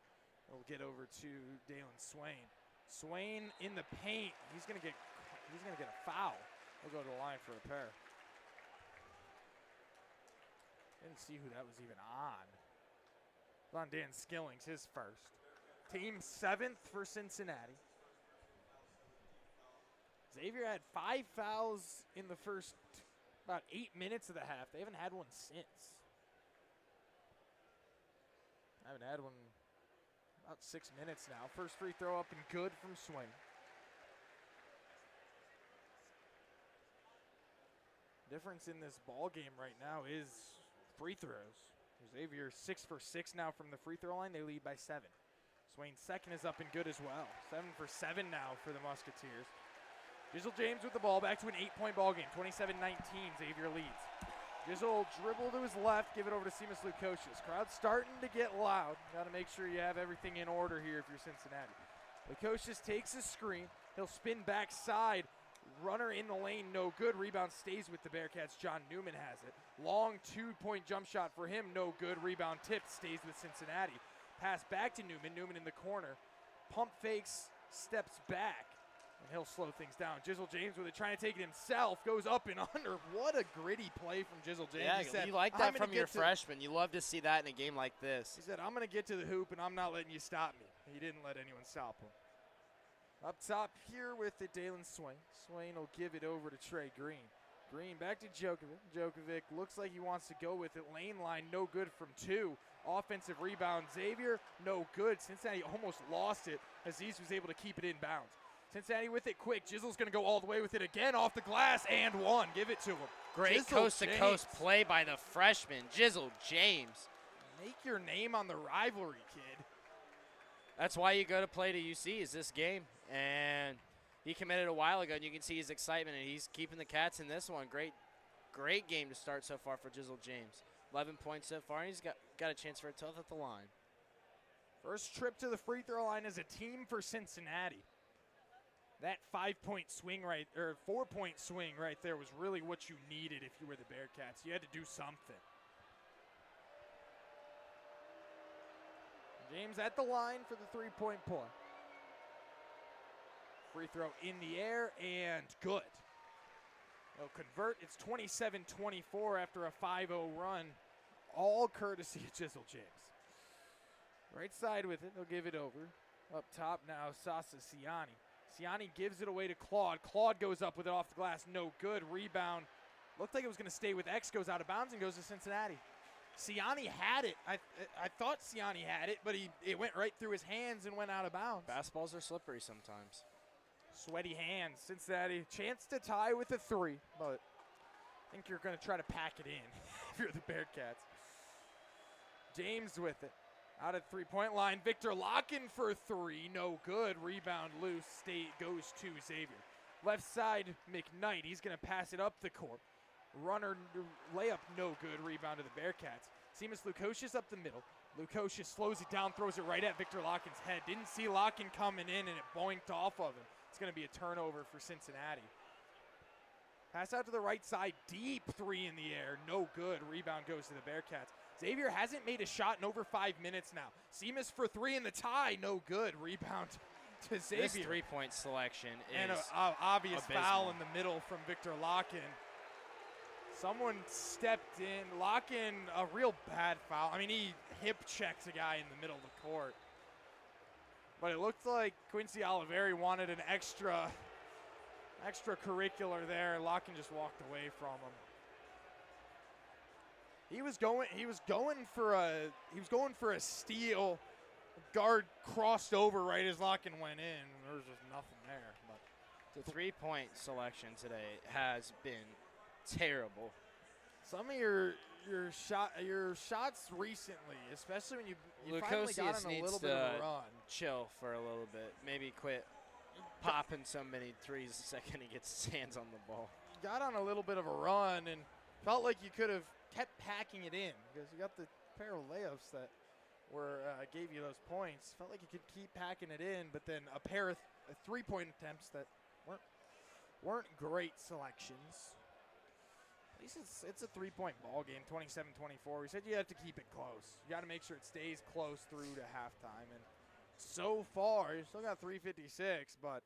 We'll get over to Dalen Swain. Swain in the paint. He's gonna get a foul. He'll go to the line for a pair. Didn't see who that was even on. It was on Dan Skillings, his first. Team 7th for Cincinnati. Xavier had 5 fouls in the first about 8 minutes of the half. They haven't had one since. Haven't had one about 6 minutes now. First free throw up and good from Swain. Difference in this ball game right now is free throws. Xavier 6 for 6 now from the free throw line. They lead by 7. Swain's second is up and good as well. 7 for 7 now for the Musketeers. Jizzle James with the ball, back to an 8-point ball game. 27-19, Xavier leads. Jizzle dribble to his left, give it over to Seamus Lukosius. Crowd's starting to get loud. Got to make sure you have everything in order here if you're Cincinnati. Lukosius takes a screen. He'll spin backside. Runner in the lane, no good. Rebound stays with the Bearcats. John Newman has it. Long 2-point jump shot for him, no good. Rebound tipped, stays with Cincinnati. Pass back to Newman. Newman in the corner. Pump fakes, steps back, and he'll slow things down. Jizzle James with it, trying to take it himself. Goes up and under. What a gritty play from Jizzle James. Yeah, he said, you like that from your freshman. You love to see that in a game like this. He said, I'm going to get to the hoop, and I'm not letting you stop me. He didn't let anyone stop him. Up top here with it, Dalen Swain. Swain will give it over to Trey Green. Green back to Djokovic. Djokovic looks like he wants to go with it. Lane line, no good from 2. Offensive rebound, Xavier, no good. Cincinnati almost lost it. Aziz was able to keep it in bounds. Cincinnati with it quick. Jizzle's going to go all the way with it again off the glass and 1. Give it to him. Great coast-to-coast play by the freshman, Jizzle James. Make your name on the rivalry, kid. That's why you go to play to UC is this game. And he committed a while ago, and you can see his excitement, and he's keeping the Cats in this one. Great game to start so far for Jizzle James. 11 points so far, and he's got a chance for a 12th at the line. First trip to the free throw line as a team for Cincinnati. That 5-point swing or 4-point swing right there was really what you needed if you were the Bearcats. You had to do something. James at the line for the 3-point play. Free throw in the air and good. They'll convert. It's 27-24 after a 5-0 run, all courtesy of Jizzle James. Right side with it. They'll give it over. Up top now, Sasa Siani. Siani gives it away to Claude. Claude goes up with it off the glass. No good. Rebound. Looked like it was going to stay with X. Goes out of bounds and goes to Cincinnati. Siani had it. I thought Siani had it, but it went right through his hands and went out of bounds. Basketballs are slippery sometimes. Sweaty hands. Cincinnati, chance to tie with a 3, but I think you're going to try to pack it in if you're the Bearcats. James with it. Out at 3-point line. Victor Locken for 3. No good. Rebound loose. Goes to Xavier. Left side, McKnight. He's going to pass it up the court. Runner layup, no good. Rebound to the Bearcats. Seamus Lukosius up the middle. Lukosius slows it down, throws it right at Victor Locken's head. Didn't see Locken coming in, and it boinked off of him. It's going to be a turnover for Cincinnati. Pass out to the right side, deep 3 in the air, no good. Rebound goes to the Bearcats. Xavier hasn't made a shot in over 5 minutes now. Seamus for 3 in the tie, no good. Rebound to Xavier. This 3-point selection is and an obvious abysmal. Foul in the middle from Victor Locken. Someone stepped in. Locken, a real bad foul. I mean, he hip checks a guy in the middle of the court. But it looked like Quincy Oliveri wanted an extracurricular there. Locken just walked away from him. He was going for a steal. Guard crossed over right as Locken went in. There was just nothing there. But the 3-point selection today has been terrible. Some of your shots recently, especially when you finally got on a little bit of a run. Chill for a little bit. Maybe quit popping so many threes the second he gets his hands on the ball. Got on a little bit of a run and felt like you could have kept packing it in because you got the pair of layups that gave you those points. Felt like you could keep packing it in, but then a pair of 3-point attempts that weren't great selections. At least it's a 3-point ball game, 27-24. We said you have to keep it close. You got to make sure it stays close through to halftime. And so far, you still got 3:56, but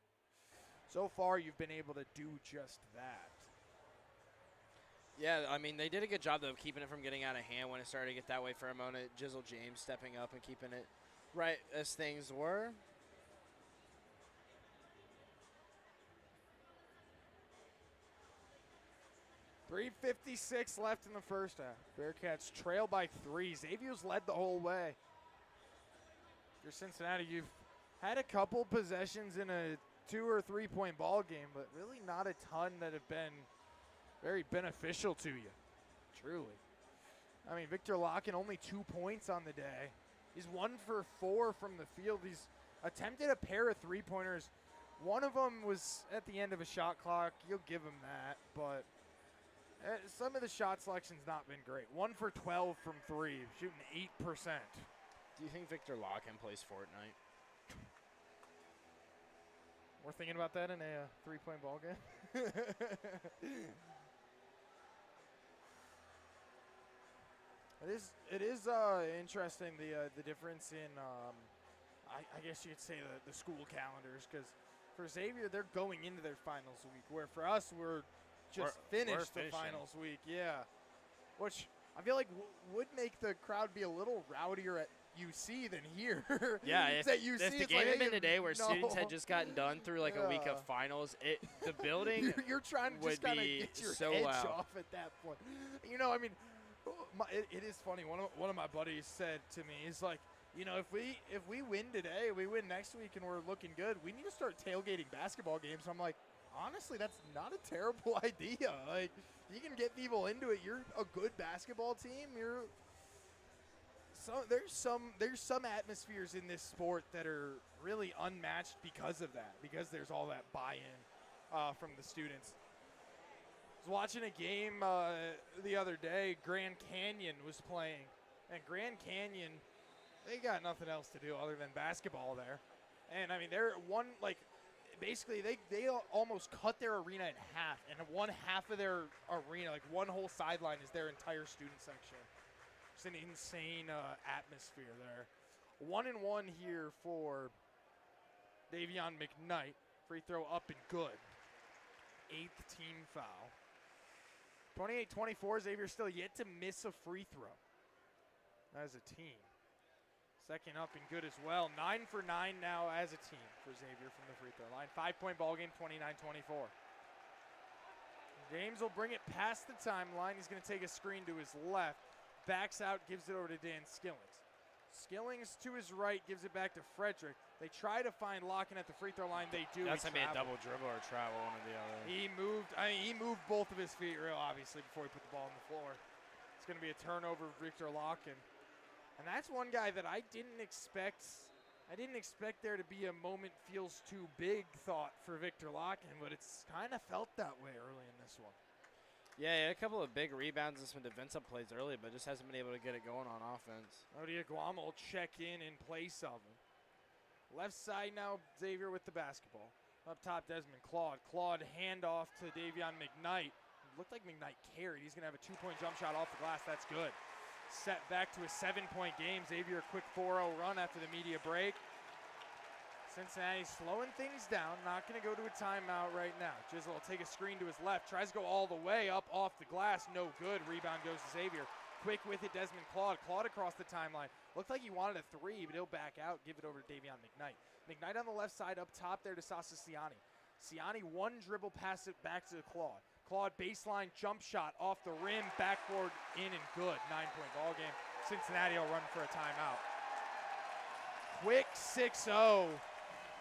so far you've been able to do just that. Yeah, I mean, they did a good job, though, of keeping it from getting out of hand when it started to get that way for a moment. Jizzle James stepping up and keeping it right as things were. .356 left in the first half. Bearcats trail by 3. Xavier's led the whole way. If you're Cincinnati, you've had a couple possessions in a 2 or 3-point ball game, but really not a ton that have been very beneficial to you, truly. I mean, Victor Locken, only 2 points on the day. He's 1 for 4 from the field. He's attempted a pair of 3-pointers. One of them was at the end of a shot clock. You'll give him that, but some of the shot selection's not been great. 1 for 12 from 3, shooting 8%. Do you think Victor Locken plays Fortnite? We're thinking about that in a 3-point ball game. It is interesting the difference in I guess you could say the school calendars, because for Xavier they're going into their finals week, where for us we're finished the finals week, yeah. Which I feel like would make the crowd be a little rowdier at UC than here. Yeah, It's if, at UC, if the it's game like, had hey, been today where no. students had just gotten done through like a week of finals, the building you're trying to just would kind of be get your so edge loud. off at that point. You know, I mean, it is funny. One of my buddies said to me, he's like, you know, if we win today, we win next week, and we're looking good, we need to start tailgating basketball games. I'm like, honestly, that's not a terrible idea. Like, you can get people into it. You're a good basketball team. There's some atmospheres in this sport that are really unmatched because of that, because there's all that buy-in from the students. I was watching a game the other day. Grand Canyon was playing, and Grand Canyon, they got nothing else to do other than basketball there. And I mean, basically they almost cut their arena in half, and one half of their arena, like one whole sideline, is their entire student section. It's an insane atmosphere there. 1-1 here for Davion McKnight. Free throw up and good. 8th team foul. 28-24, Xavier still yet to miss a free throw as a team. Second up and good as well. 9 for 9 now as a team for Xavier from the free throw line. 5-point ball game, 29-24. James will bring it past the timeline. He's going to take a screen to his left. Backs out, gives it over to Dan Skillings. Skillings to his right, gives it back to Frederick. They try to find Locken at the free throw line. They do. That's going to be a double dribble or travel, one or the other. He moved both of his feet real obviously before he put the ball on the floor. It's going to be a turnover for Victor Locken. And that's one guy that I didn't expect there to be a moment feels too big thought for Victor Locken, but it's kind of felt that way early in this one. Yeah, he had a couple of big rebounds and some defensive plays early, but just hasn't been able to get it going on offense. Odiaguama will check in place of him. Left side now, Xavier with the basketball. Up top, Desmond Claude. Claude handoff to Davion McKnight. Looked like McKnight carried. He's going to have a 2-point jump shot off the glass. That's good. Set back to a 7-point game. Xavier a quick 4-0 run after the media break. Cincinnati slowing things down. Not going to go to a timeout right now. Jizzle will take a screen to his left. Tries to go all the way up off the glass. No good. Rebound goes to Xavier. Quick with it, Desmond Claude. Claude across the timeline. Looked like he wanted a three, but he'll back out. Give it over to Davion McKnight. McKnight on the left side up top there to Sasa Siani. Siani one dribble, pass it back to Claude. Claude baseline jump shot off the rim. Backboard in and good. 9-point ball game. Cincinnati will run for a timeout. Quick 6-0.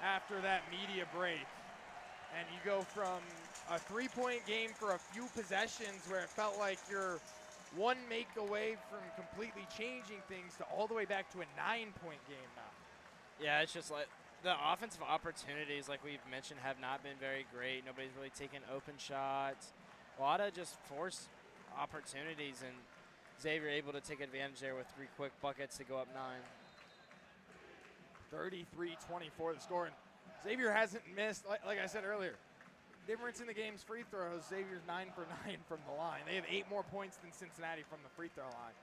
After that media break. And you go from a 3-point game for a few possessions where it felt like you're one make away from completely changing things to all the way back to a 9-point game now. Yeah, it's just like the offensive opportunities, like we've mentioned, have not been very great. Nobody's really taken open shots. A lot of just forced opportunities, and Xavier able to take advantage there with 3 quick buckets to go up 9. 33-24 the score. And Xavier hasn't missed, like I said earlier, difference in the game's free throws. Xavier's 9 for 9 from the line. They have 8 more points than Cincinnati from the free throw line.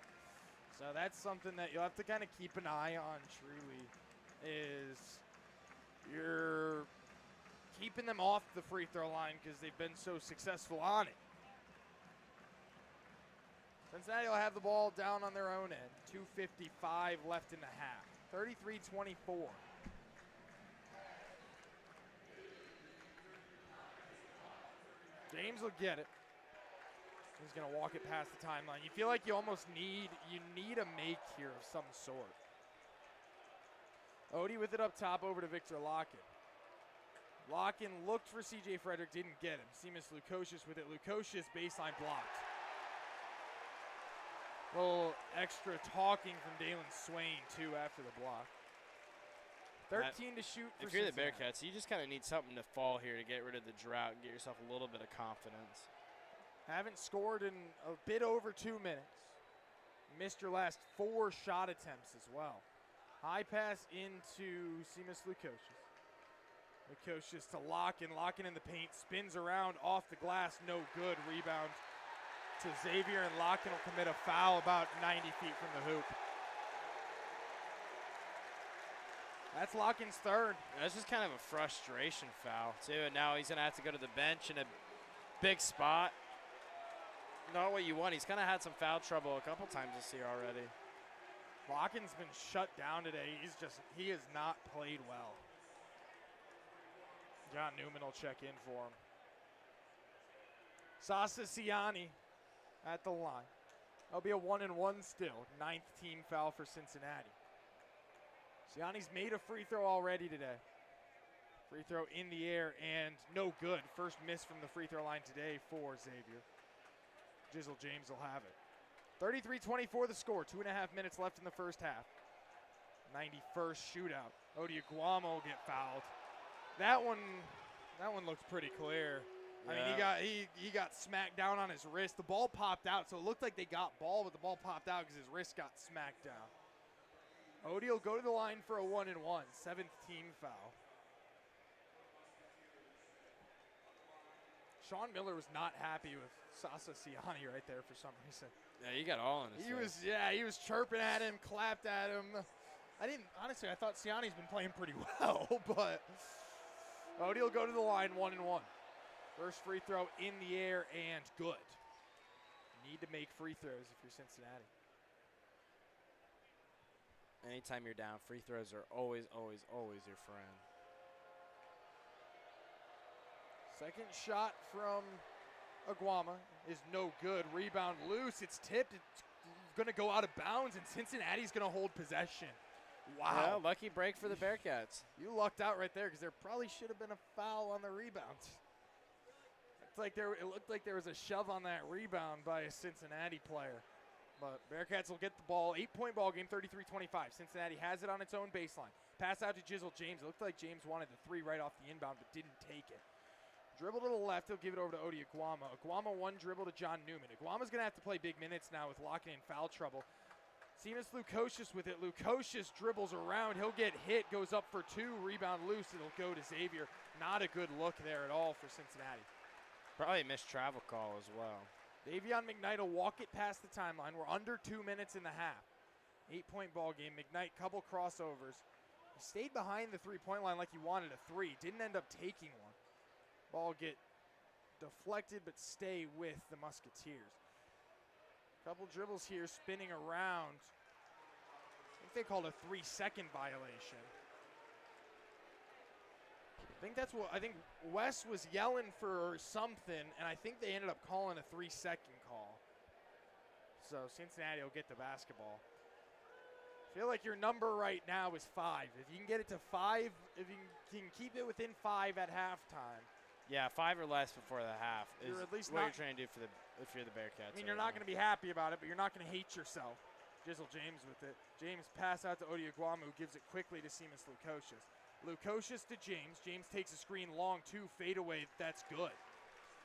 So that's something that you'll have to kind of keep an eye on truly, is you're keeping them off the free throw line because they've been so successful on it. Cincinnati will have the ball down on their own end. 2:55 left in the half. 33-24. James will get it. He's going to walk it past the timeline. You feel like you almost need a make here of some sort. Odie with it up top over to Victor Locken. Locken looked for C.J. Frederick, didn't get him. Seamus Lukosius with it. Lukosius baseline blocked. A little extra talking from Dalen Swain, too, after the block. 13 to shoot for If you're the Cincinnati. Bearcats, you just kind of need something to fall here to get rid of the drought and get yourself a little bit of confidence. Haven't scored in a bit over 2 minutes. Missed your last 4 shot attempts as well. High pass into Seamus Lukosius. Lukosius to Locken. Locken in the paint. Spins around off the glass. No good. Rebound to Xavier, and Locken will commit a foul about 90 feet from the hoop. That's Locken's third. That's just kind of a frustration foul, too. And now he's going to have to go to the bench in a big spot. Not what you want. He's kind of had some foul trouble a couple times this year already. Locken's been shut down today. He has not played well. John Newman will check in for him. Sasa Ciani at the line. That'll be a 1-and-1 still. 9th team foul for Cincinnati. Ciani's made a free throw already today. Free throw in the air and no good. First miss from the free throw line today for Xavier. Jizzle James will have it. 33-24 the score. 2.5 minutes left in the first half. 91st shootout. Odiaguama will get fouled. That one looked pretty clear. Yeah. I mean, he got smacked down on his wrist. The ball popped out, so it looked like they got ball, but the ball popped out because his wrist got smacked down. Odie will go to the line for a 1-and-1. 7th team foul. Sean Miller was not happy with Sasa Ciani right there for some reason. Yeah, he got all in his face. He was chirping at him, clapped at him. I thought Ciani's been playing pretty well, but Odie will go to the line 1-and-1. First free throw in the air and good. Need to make free throws if you're Cincinnati. Anytime you're down, free throws are always, always, always your friend. Second shot from Aguama is no good. Rebound loose. It's tipped. It's going to go out of bounds, and Cincinnati's going to hold possession. Wow. Yeah, lucky break for the Bearcats. You lucked out right there because there probably should have been a foul on the rebound. It looked like there was a shove on that rebound by a Cincinnati player. But Bearcats will get the ball. 8-point ball game, 33-25. Cincinnati has it on its own baseline. Pass out to Jizzle James. It looked like James wanted the three right off the inbound but didn't take it. Dribble to the left. He'll give it over to Odie Aguama. Aguama one dribble to John Newman. Aguama's going to have to play big minutes now with locking in foul trouble. Seamus Lukosius with it. Lukosius dribbles around. He'll get hit. Goes up for two. Rebound loose. It'll go to Xavier. Not a good look there at all for Cincinnati. Probably a missed travel call as well. Davion McKnight will walk it past the timeline. We're under 2 minutes in the half. 8-point ball game. McKnight, couple crossovers. He stayed behind the three-point line like he wanted a three. Didn't end up taking one. Ball get deflected but stay with the Musketeers. Couple dribbles here, spinning around. I think they called a 3-second violation. I think Wes was yelling for something, and I think they ended up calling a 3-second call. So Cincinnati will get the basketball. I feel like your number right now is 5. If you can get it to 5, if you can keep it within 5 at halftime. Yeah, 5 or less before the half is You're at least what not, you're trying to do if you're the Bearcats. I mean, you're not going to be happy about it, but you're not going to hate yourself. Jizzle James with it. James pass out to Odie Aguama, who gives it quickly to Seamus Lukosius. Lukosius to James. James takes a screen long, too. Fadeaway, that's good.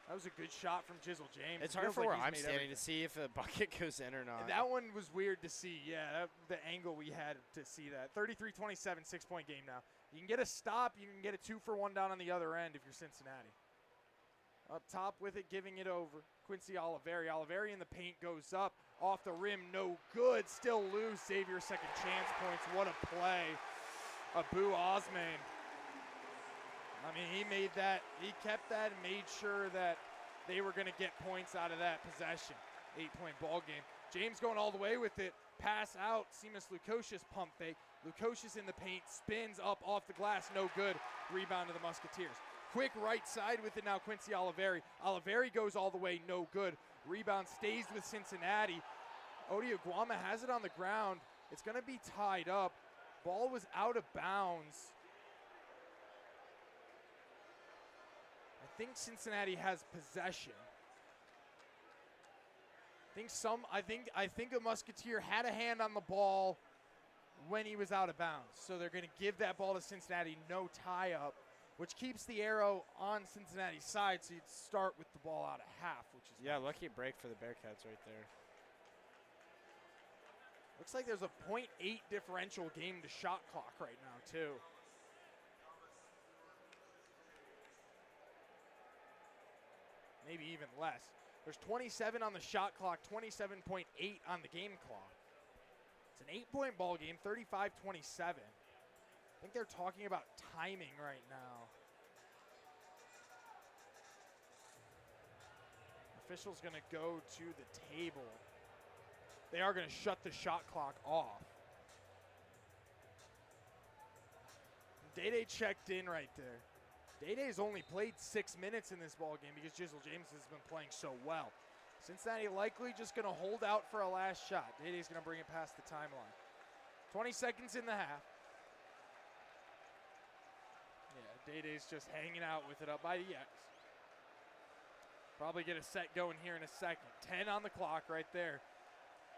That was a good shot from Jizzle James. It's hard for where I'm standing to see if a bucket goes in or not. That one was weird to see. Yeah, the angle we had to see that. 33-27, 6-point game now. You can get a stop. You can get a 2-for-1 down on the other end if you're Cincinnati. Up top with it, giving it over. Quincy Oliveri. Oliveri in the paint goes up. Off the rim, no good. Still loose. Xavier second chance points. What a play. Abu Osman. I mean, he made that. He kept that and made sure that they were going to get points out of that possession. 8-point ball game. James going all the way with it. Pass out. Seamus Lukosius pump fake. Lukosius in the paint. Spins up off the glass. No good. Rebound to the Musketeers. Quick right side with it now, Quincy Oliveri. Oliveri goes all the way, no good. Rebound stays with Cincinnati. Odie Aguama has it on the ground. It's going to be tied up. Ball was out of bounds. I think Cincinnati has possession. I think a Musketeer had a hand on the ball when he was out of bounds. So they're going to give that ball to Cincinnati, no tie-up, which keeps the arrow on Cincinnati's side, so you'd start with the ball out of half, which is nice. Lucky break for the Bearcats right there. Looks like there's a 0.8 differential game to shot clock right now, too. Maybe even less. There's 27 on the shot clock, 27.8 on the game clock. It's an 8-point ball game, 35-27. I think they're talking about timing right now. Official's going to go to the table. They are going to shut the shot clock off. Day checked in right there. Day-Day's only played 6 minutes in this ball game because Jizzle James has been playing so well. Cincinnati likely just going to hold out for a last shot. Day-Day's going to bring it past the timeline. 20 seconds in the half. Yeah, Day-Day's just hanging out with it up by the X. Probably get a set going here in a second. 10 on the clock right there.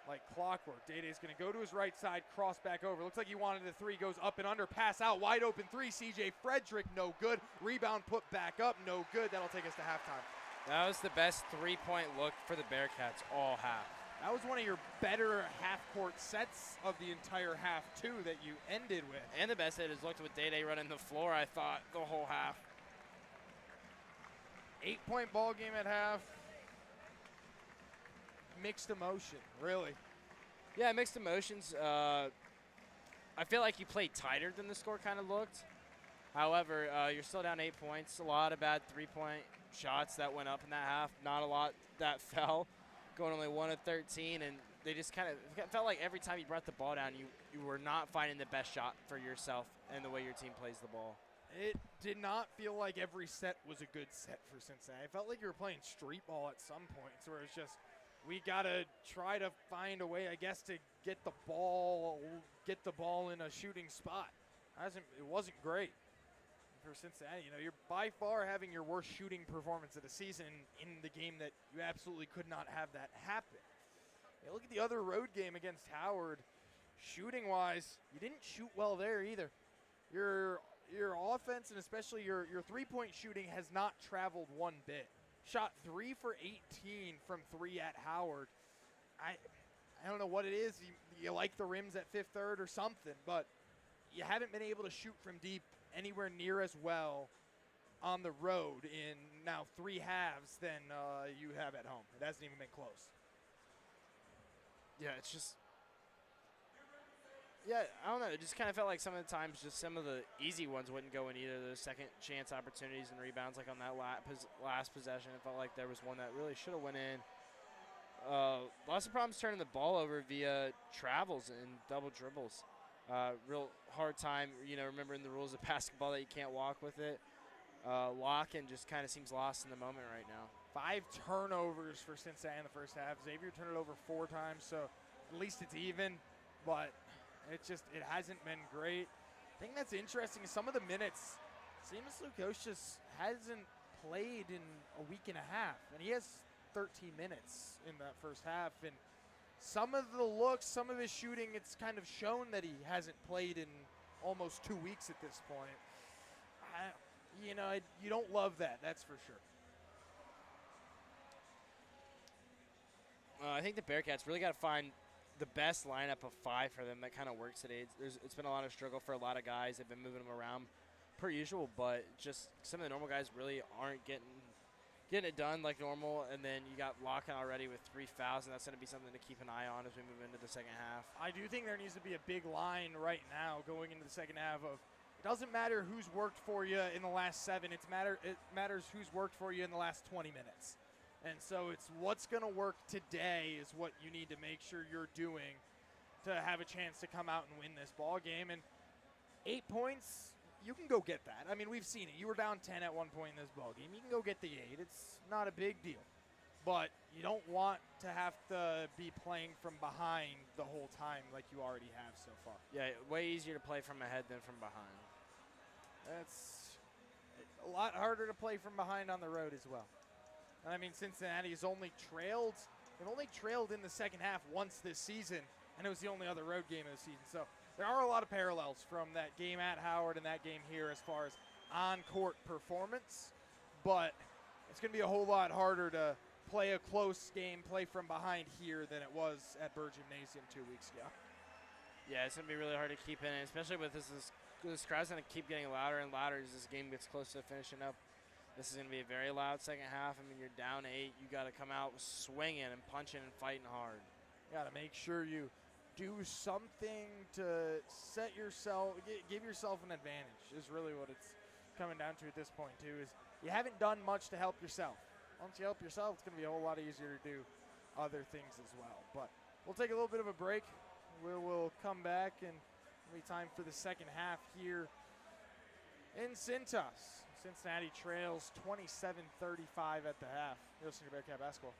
Like clockwork. Day-Day's going to go to his right side, cross back over. Looks like he wanted the three, goes up and under, pass out, wide open three. CJ Frederick, no good. Rebound put back up, no good. That'll take us to halftime. That was the best three-point look for the Bearcats all half. That was one of your better half-court sets of the entire half, too, that you ended with. And the best it has looked with Day-Day running the floor, I thought, the whole half. 8-point ball game at half. Mixed emotion, really. Yeah, mixed emotions. I feel like you played tighter than the score kind of looked. However, you're still down 8 points. A lot of bad three-point shots that went up in that half. Not a lot that fell. Going only 1 of 13, and they just kind of felt like every time you brought the ball down, you were not finding the best shot for yourself and the way your team plays the ball. It did not feel like every set was a good set for Cincinnati. It felt like you were playing street ball at some points where it's just, we got to try to find a way, I guess, to get the ball in a shooting spot. It wasn't great for Cincinnati. You know, you're by far having your worst shooting performance of the season in the game that you absolutely could not have that happen. You look at the other road game against Howard. Shooting-wise, you didn't shoot well there either. Your offense and especially your three-point shooting has not traveled one bit. Shot 3 for 18 from 3 at Howard. I don't know what it is. You like the rims at Fifth Third or something, but you haven't been able to shoot from deep anywhere near as well on the road in now 3 halves than you have at home. It hasn't even been close. Yeah, it's just, yeah, I don't know. It just kind of felt like some of the times just some of the easy ones wouldn't go in either. The second chance opportunities and rebounds, like on that last possession, it felt like there was one that really should have went in. Lots of problems turning the ball over via travels and double dribbles. Real hard time, remembering the rules of basketball that you can't walk with it. Lock-in just kind of seems lost in the moment right now. 5 turnovers for Cincinnati in the first half. Xavier turned it over 4 times, so at least it's even, but it hasn't been great. I think that's interesting. Some of the minutes, Seamus Lukosius hasn't played in a week and a half, and he has 13 minutes in that first half. And some of the looks, some of his shooting, it's kind of shown that he hasn't played in almost 2 weeks at this point. You don't love that, that's for sure. I think the Bearcats really got to find the best lineup of 5 for them that kind of works today. It's been a lot of struggle for a lot of guys. They've been moving them around per usual, but just some of the normal guys really aren't getting it done like normal. And then you got Lock-in already with 3 fouls, and that's going to be something to keep an eye on as we move into the second half. I do think there needs to be a big line right now going into the second half of, it doesn't matter who's worked for you in the last 7. It matters who's worked for you in the last 20 minutes. And so it's what's going to work today is what you need to make sure you're doing to have a chance to come out and win this ball game. And 8 points, you can go get that. I mean, we've seen it. You were down 10 at one point in this ball game. You can go get the 8. It's not a big deal. But you don't want to have to be playing from behind the whole time like you already have so far. Yeah, way easier to play from ahead than from behind. That's a lot harder to play from behind on the road as well. I mean, Cincinnati's only trailed in the second half once this season, and it was the only other road game of the season. So there are a lot of parallels from that game at Howard and that game here as far as on-court performance, but it's going to be a whole lot harder to play a close game, play from behind here than it was at Burr Gymnasium 2 weeks ago. Yeah, it's going to be really hard to keep in it, especially with this crowd's going to keep getting louder and louder as this game gets close to finishing up. This is going to be a very loud second half. I mean, you're down 8. You got to come out swinging and punching and fighting hard. You got to make sure you do something to give yourself an advantage is really what it's coming down to at this point, too, is you haven't done much to help yourself. Once you help yourself, it's going to be a whole lot easier to do other things as well. But we'll take a little bit of a break. We'll come back, and it'll be time for the second half here in Cintas. Cincinnati trails 27-35 at the half. You're listening to Bearcat Basketball.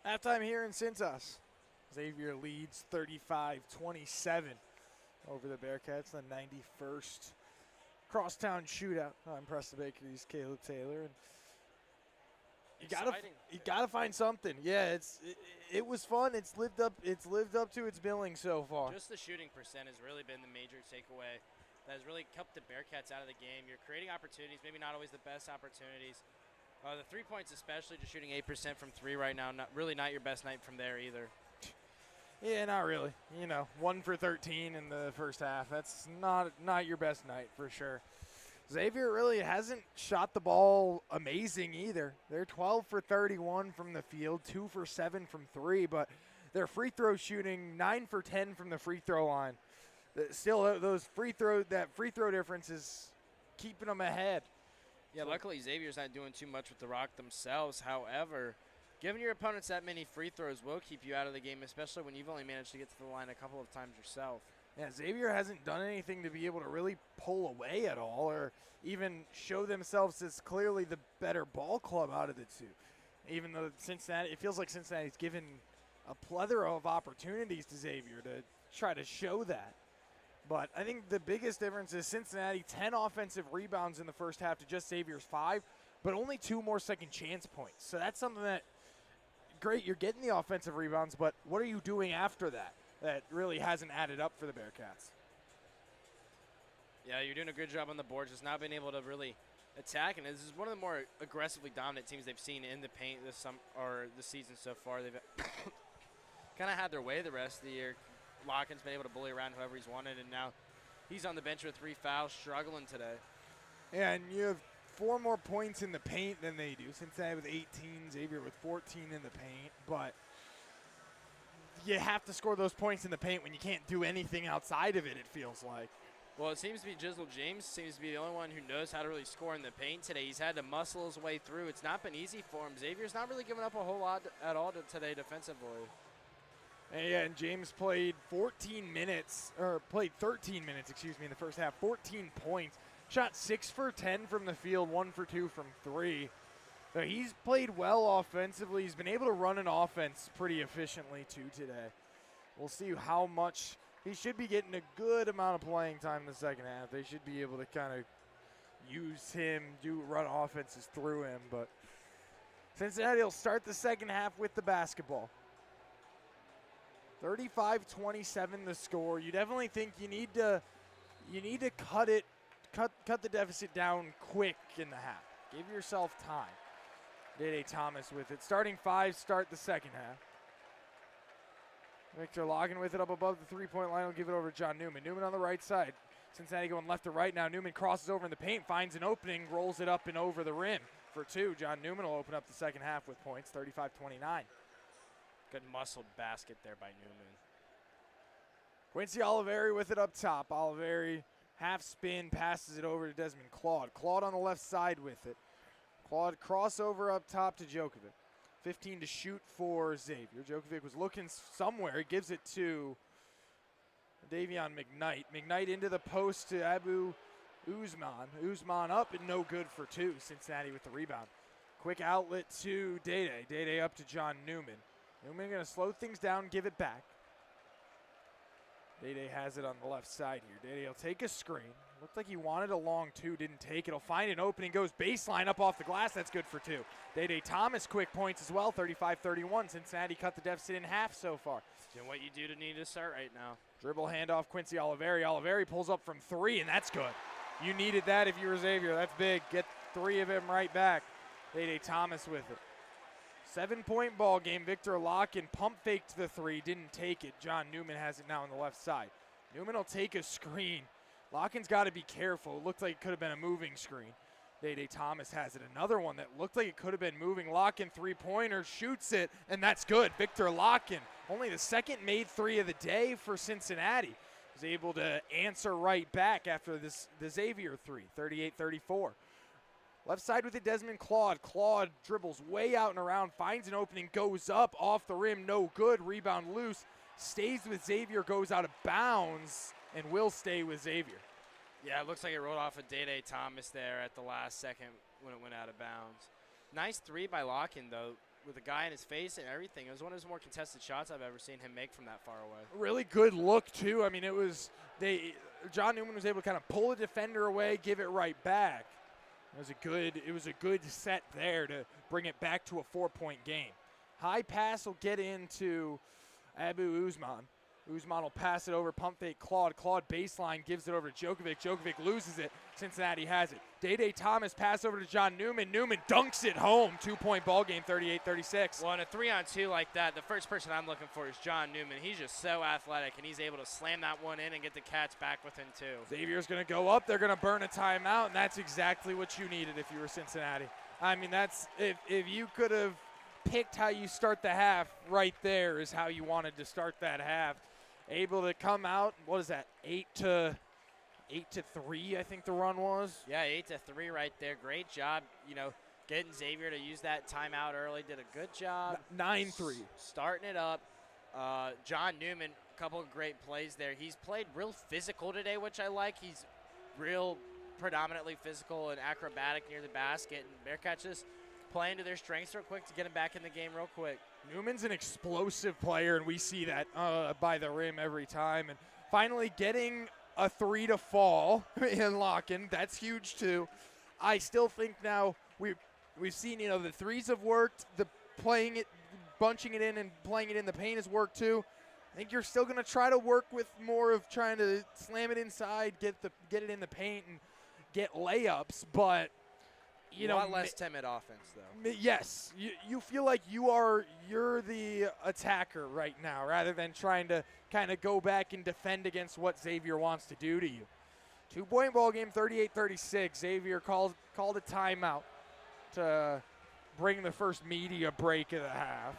Halftime here in Cintas. Xavier leads 35-27 over the Bearcats, the 91st crosstown shootout. I'm Preston Baker, he's Caleb Taylor, and you gotta find something. Yeah, it was fun. It's lived up to its billing so far. Just the shooting percent has really been the major takeaway that has really kept the Bearcats out of the game. You're creating opportunities, maybe not always the best opportunities. The 3 points especially, just shooting 8% from 3 right now, not your best night from there either. Yeah, not really. 1 for 13 in the first half. That's not your best night for sure. Xavier really hasn't shot the ball amazing either. They're 12 for 31 from the field, 2 for 7 from 3, but their free throw shooting 9 for 10 from the free throw line. Still, that free throw difference is keeping them ahead. Yeah, luckily Xavier's not doing too much with the rock themselves. However, giving your opponents that many free throws will keep you out of the game, especially when you've only managed to get to the line a couple of times yourself. Yeah, Xavier hasn't done anything to be able to really pull away at all or even show themselves as clearly the better ball club out of the two. Even though it feels like Cincinnati's given a plethora of opportunities to Xavier to try to show that. But I think the biggest difference is Cincinnati, 10 offensive rebounds in the first half to just Xavier's 5, but only 2 more second chance points. So that's something that, great, you're getting the offensive rebounds, but what are you doing after that? That really hasn't added up for the Bearcats. Yeah, you're doing a good job on the boards, just not being able to really attack. And this is one of the more aggressively dominant teams they've seen in the paint this season so far. They've kind of had their way the rest of the year. Larkin's been able to bully around whoever he's wanted, and now he's on the bench with 3 fouls, struggling today. Yeah, and you have 4 more points in the paint than they do. Cincinnati with 18, Xavier with 14 in the paint, but you have to score those points in the paint when you can't do anything outside of it, it feels like. Well, it seems to be Jizzle James seems to be the only one who knows how to really score in the paint today. He's had to muscle his way through. It's not been easy for him. Xavier's not really giving up a whole lot at all today defensively. And James played 13 minutes in the first half, 14 points. Shot 6 for 10 from the field, 1 for 2 from 3. So he's played well offensively. He's been able to run an offense pretty efficiently too today. We'll see how much. He should be getting a good amount of playing time in the second half. They should be able to kind of use him, run offenses through him. But Cincinnati will start the second half with the basketball. 35-27 the score. You definitely think you need to cut the deficit down quick in the half. Give yourself time. Dede Thomas with it. Starting 5, start the second half. Victor Logan with it up above the three-point line. Will give it over to John Newman. Newman on the right side. Cincinnati going left to right now. Newman crosses over in the paint, finds an opening, rolls it up and over the rim for 2. John Newman will open up the second half with points, 35-29. Good muscled basket there by Newman. Quincy Oliveri with it up top. Oliveri half spin, passes it over to Desmond Claude. Claude on the left side with it. Claude crossover up top to Djokovic. 15 to shoot for Xavier. Djokovic was looking somewhere. He gives it to Davion McKnight. McKnight into the post to Abu Usman. Usman up and no good for 2. Cincinnati with the rebound. Quick outlet to Dede. Dede up to John Newman. Newman going to slow things down, give it back. Dede has it on the left side here. Dede will take a screen. Looked like he wanted a long 2, didn't take it. He'll find an opening, goes baseline up off the glass. That's good for 2. Dede Thomas quick points as well, 35-31. Cincinnati cut the deficit in half so far. Doing what you do to need to start right now. Dribble handoff, Quincy Oliveri. Oliveri pulls up from 3, and that's good. You needed that if you were Xavier. That's big. Get 3 of them right back. Dede Thomas with it. 7-point ball game. Victor Locken pump faked the 3, didn't take it. John Newman has it now on the left side. Newman will take a screen. Locken's got to be careful. It looked like it could have been a moving screen. Dede Thomas has it. Another one that looked like it could have been moving. Locken three-pointer, shoots it, and that's good. Victor Locken, only the second made 3 of the day for Cincinnati, was able to answer right back after the Xavier 3, 38-34. Left side with it, Desmond Claude. Claude dribbles way out and around, finds an opening, goes up, off the rim, no good. Rebound loose, stays with Xavier, goes out of bounds, and will stay with Xavier. Yeah, it looks like it rolled off of Dede Thomas there at the last second when it went out of bounds. Nice 3 by Locken, though. with a guy in his face and everything. It was one of his more contested shots I've ever seen him make from that far away. Really good look, too. I mean, John Newman was able to kind of pull a defender away, give it right back. It was a good set there to bring it back to a 4-point game. High pass will get into Abu Usman. Usman will pass it over, pump fake Claude. Claude baseline, gives it over to Djokovic. Djokovic loses it. Cincinnati has it. Day Thomas pass over to John Newman. Newman dunks it home. 2-point ball game, 38-36. Well, in a 3-on-2 like that, the first person I'm looking for is John Newman. He's just so athletic, and he's able to slam that one in and get the Cats back within 2. Xavier's going to go up. They're going to burn a timeout, and that's exactly what you needed if you were Cincinnati. I mean, that's if you could have picked how you start the half, right there is how you wanted to start that half. Able to come out, what is that, 8-3, I think the run was. Yeah, 8-3 right there. Great job, getting Xavier to use that timeout early. Did a good job. 9-3. Starting it up. John Newman, a couple of great plays there. He's played real physical today, which I like. He's real predominantly physical and acrobatic near the basket. And Bearcats just playing to their strengths real quick to get him back in the game real quick. Newman's an explosive player, and we see that by the rim every time. And finally getting a 3 to fall in locking, that's huge too. I still think now we've seen, the threes have worked, the playing it, bunching it in and playing it in the paint has worked too. I think you're still going to try to work with more of trying to slam it inside, get it in the paint and get layups, but a lot less timid offense, though. Yes, you feel like you're the attacker right now, rather than trying to kind of go back and defend against what Xavier wants to do to you. 2-point ball game, 38-36. Xavier called a timeout to bring the first media break of the half.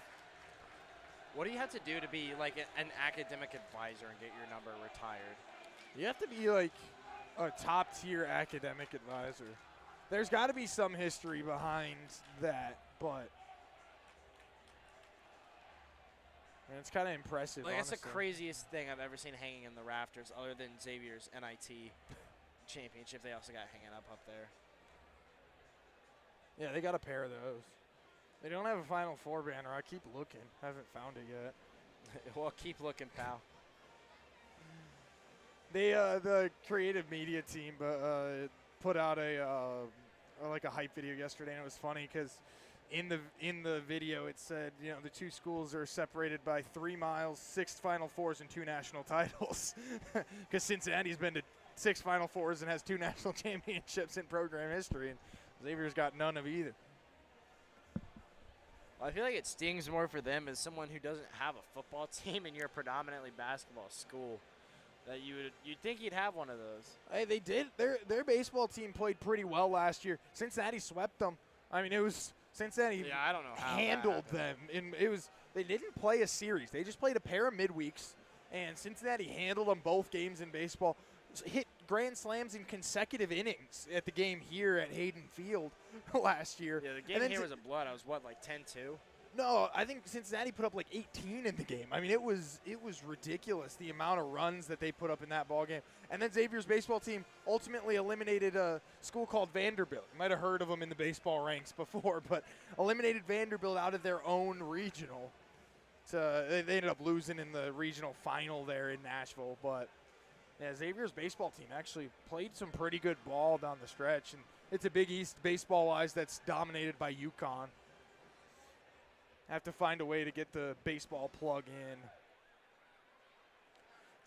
What do you have to do to be like an academic advisor and get your number retired? You have to be like a top-tier academic advisor. There's got to be some history behind that, but it's kind of impressive. Like, it's the honestly. craziest thing I've ever seen hanging in the rafters, other than Xavier's NIT championship. They also got hanging up there. Yeah, they got a pair of those. They don't have a Final Four banner. I keep looking. Haven't found it yet. Well, keep looking, pal. The creative media team put out a hype video yesterday, and it was funny because in the video it said, the two schools are separated by 3 miles, 6 Final Fours, and 2 national titles. Because Cincinnati's been to 6 Final Fours and has 2 national championships in program history, and Xavier's got none of either. Well, I feel like it stings more for them as someone who doesn't have a football team and you're a predominantly basketball school. That you'd think you'd have one of those. Hey, they did. Their baseball team played pretty well last year. Cincinnati swept them. I mean, it was Cincinnati. Yeah, I don't know how handled them. And they didn't play a series. They just played a pair of midweeks, and Cincinnati handled them both games in baseball. Hit grand slams in consecutive innings at the game here at Hayden Field last year. Yeah, the game here was a blood. I was like 10-2. No, I think Cincinnati put up like 18 in the game. I mean, it was ridiculous, the amount of runs that they put up in that ball game. And then Xavier's baseball team ultimately eliminated a school called Vanderbilt. You might have heard of them in the baseball ranks before, but eliminated Vanderbilt out of their own regional. They ended up losing in the regional final there in Nashville. But yeah, Xavier's baseball team actually played some pretty good ball down the stretch. And it's a Big East baseball-wise that's dominated by UConn. Have to find a way to get the baseball plug in.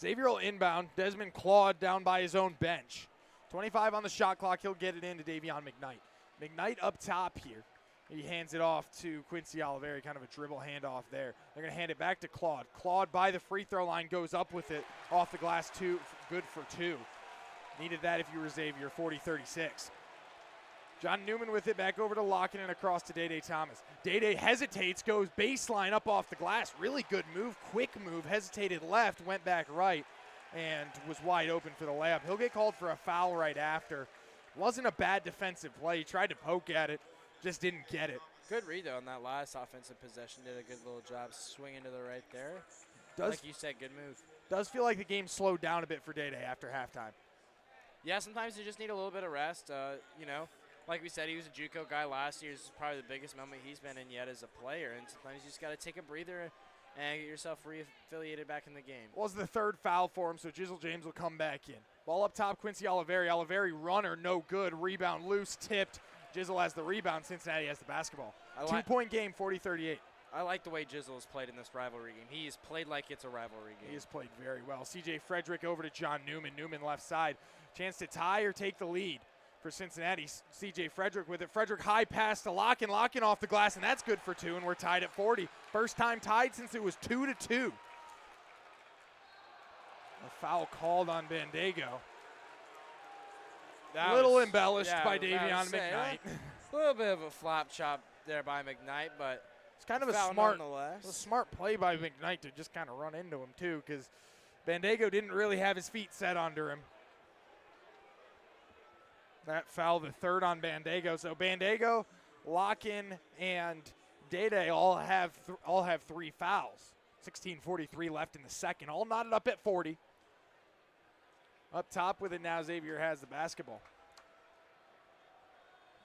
Xavier will inbound. Desmond Claude down by his own bench. 25 on the shot clock. He'll get it into Davion McKnight. McKnight up top here. He hands it off to Quincy Oliveri, kind of a dribble handoff there. They're going to hand it back to Claude. Claude by the free throw line goes up with it. Off the glass, good for 2. Needed that if you were Xavier, 40-36. John Newman with it back over to Locken and across to Day Thomas. Day hesitates, goes baseline up off the glass. Really good move, quick move. Hesitated left, went back right, and was wide open for the layup. He'll get called for a foul right after. Wasn't a bad defensive play. He tried to poke at it, just didn't get it. Good read, though, on that last offensive possession. Did a good little job swinging to the right there. Like you said, good move. Does feel like the game slowed down a bit for Day after halftime. Yeah, sometimes you just need a little bit of rest. like we said, he was a JUCO guy last year. This is probably the biggest moment he's been in yet as a player. And sometimes you just got to take a breather and get yourself reaffiliated back in the game. Was the third foul for him, so Jizzle James will come back in. Ball up top, Quincy Oliveri. Oliveri runner, no good. Rebound loose, tipped. Jizzle has the rebound. Cincinnati has the basketball. 2-point game, 40-38. I like the way Jizzle has played in this rivalry game. He has played like it's a rivalry game. He has played very well. C.J. Frederick over to John Newman. Newman left side. Chance to tie or take the lead for Cincinnati. C.J. Frederick with it. Frederick high pass to Locken. Locken off the glass, and that's good for 2, and we're tied at 40. First time tied since it was 2-2. A foul called on Bandego. A little embellished by Davion McKnight. A little bit of a flop chop there by McKnight, but it's kind of a smart play by McKnight to just kind of run into him too, because Bandego didn't really have his feet set under him. That foul, the third on Bandego. So Bandego, Locken, and Dede all have 3 fouls. 16:43 left in the second. All knotted up at 40. Up top with it now, Xavier has the basketball.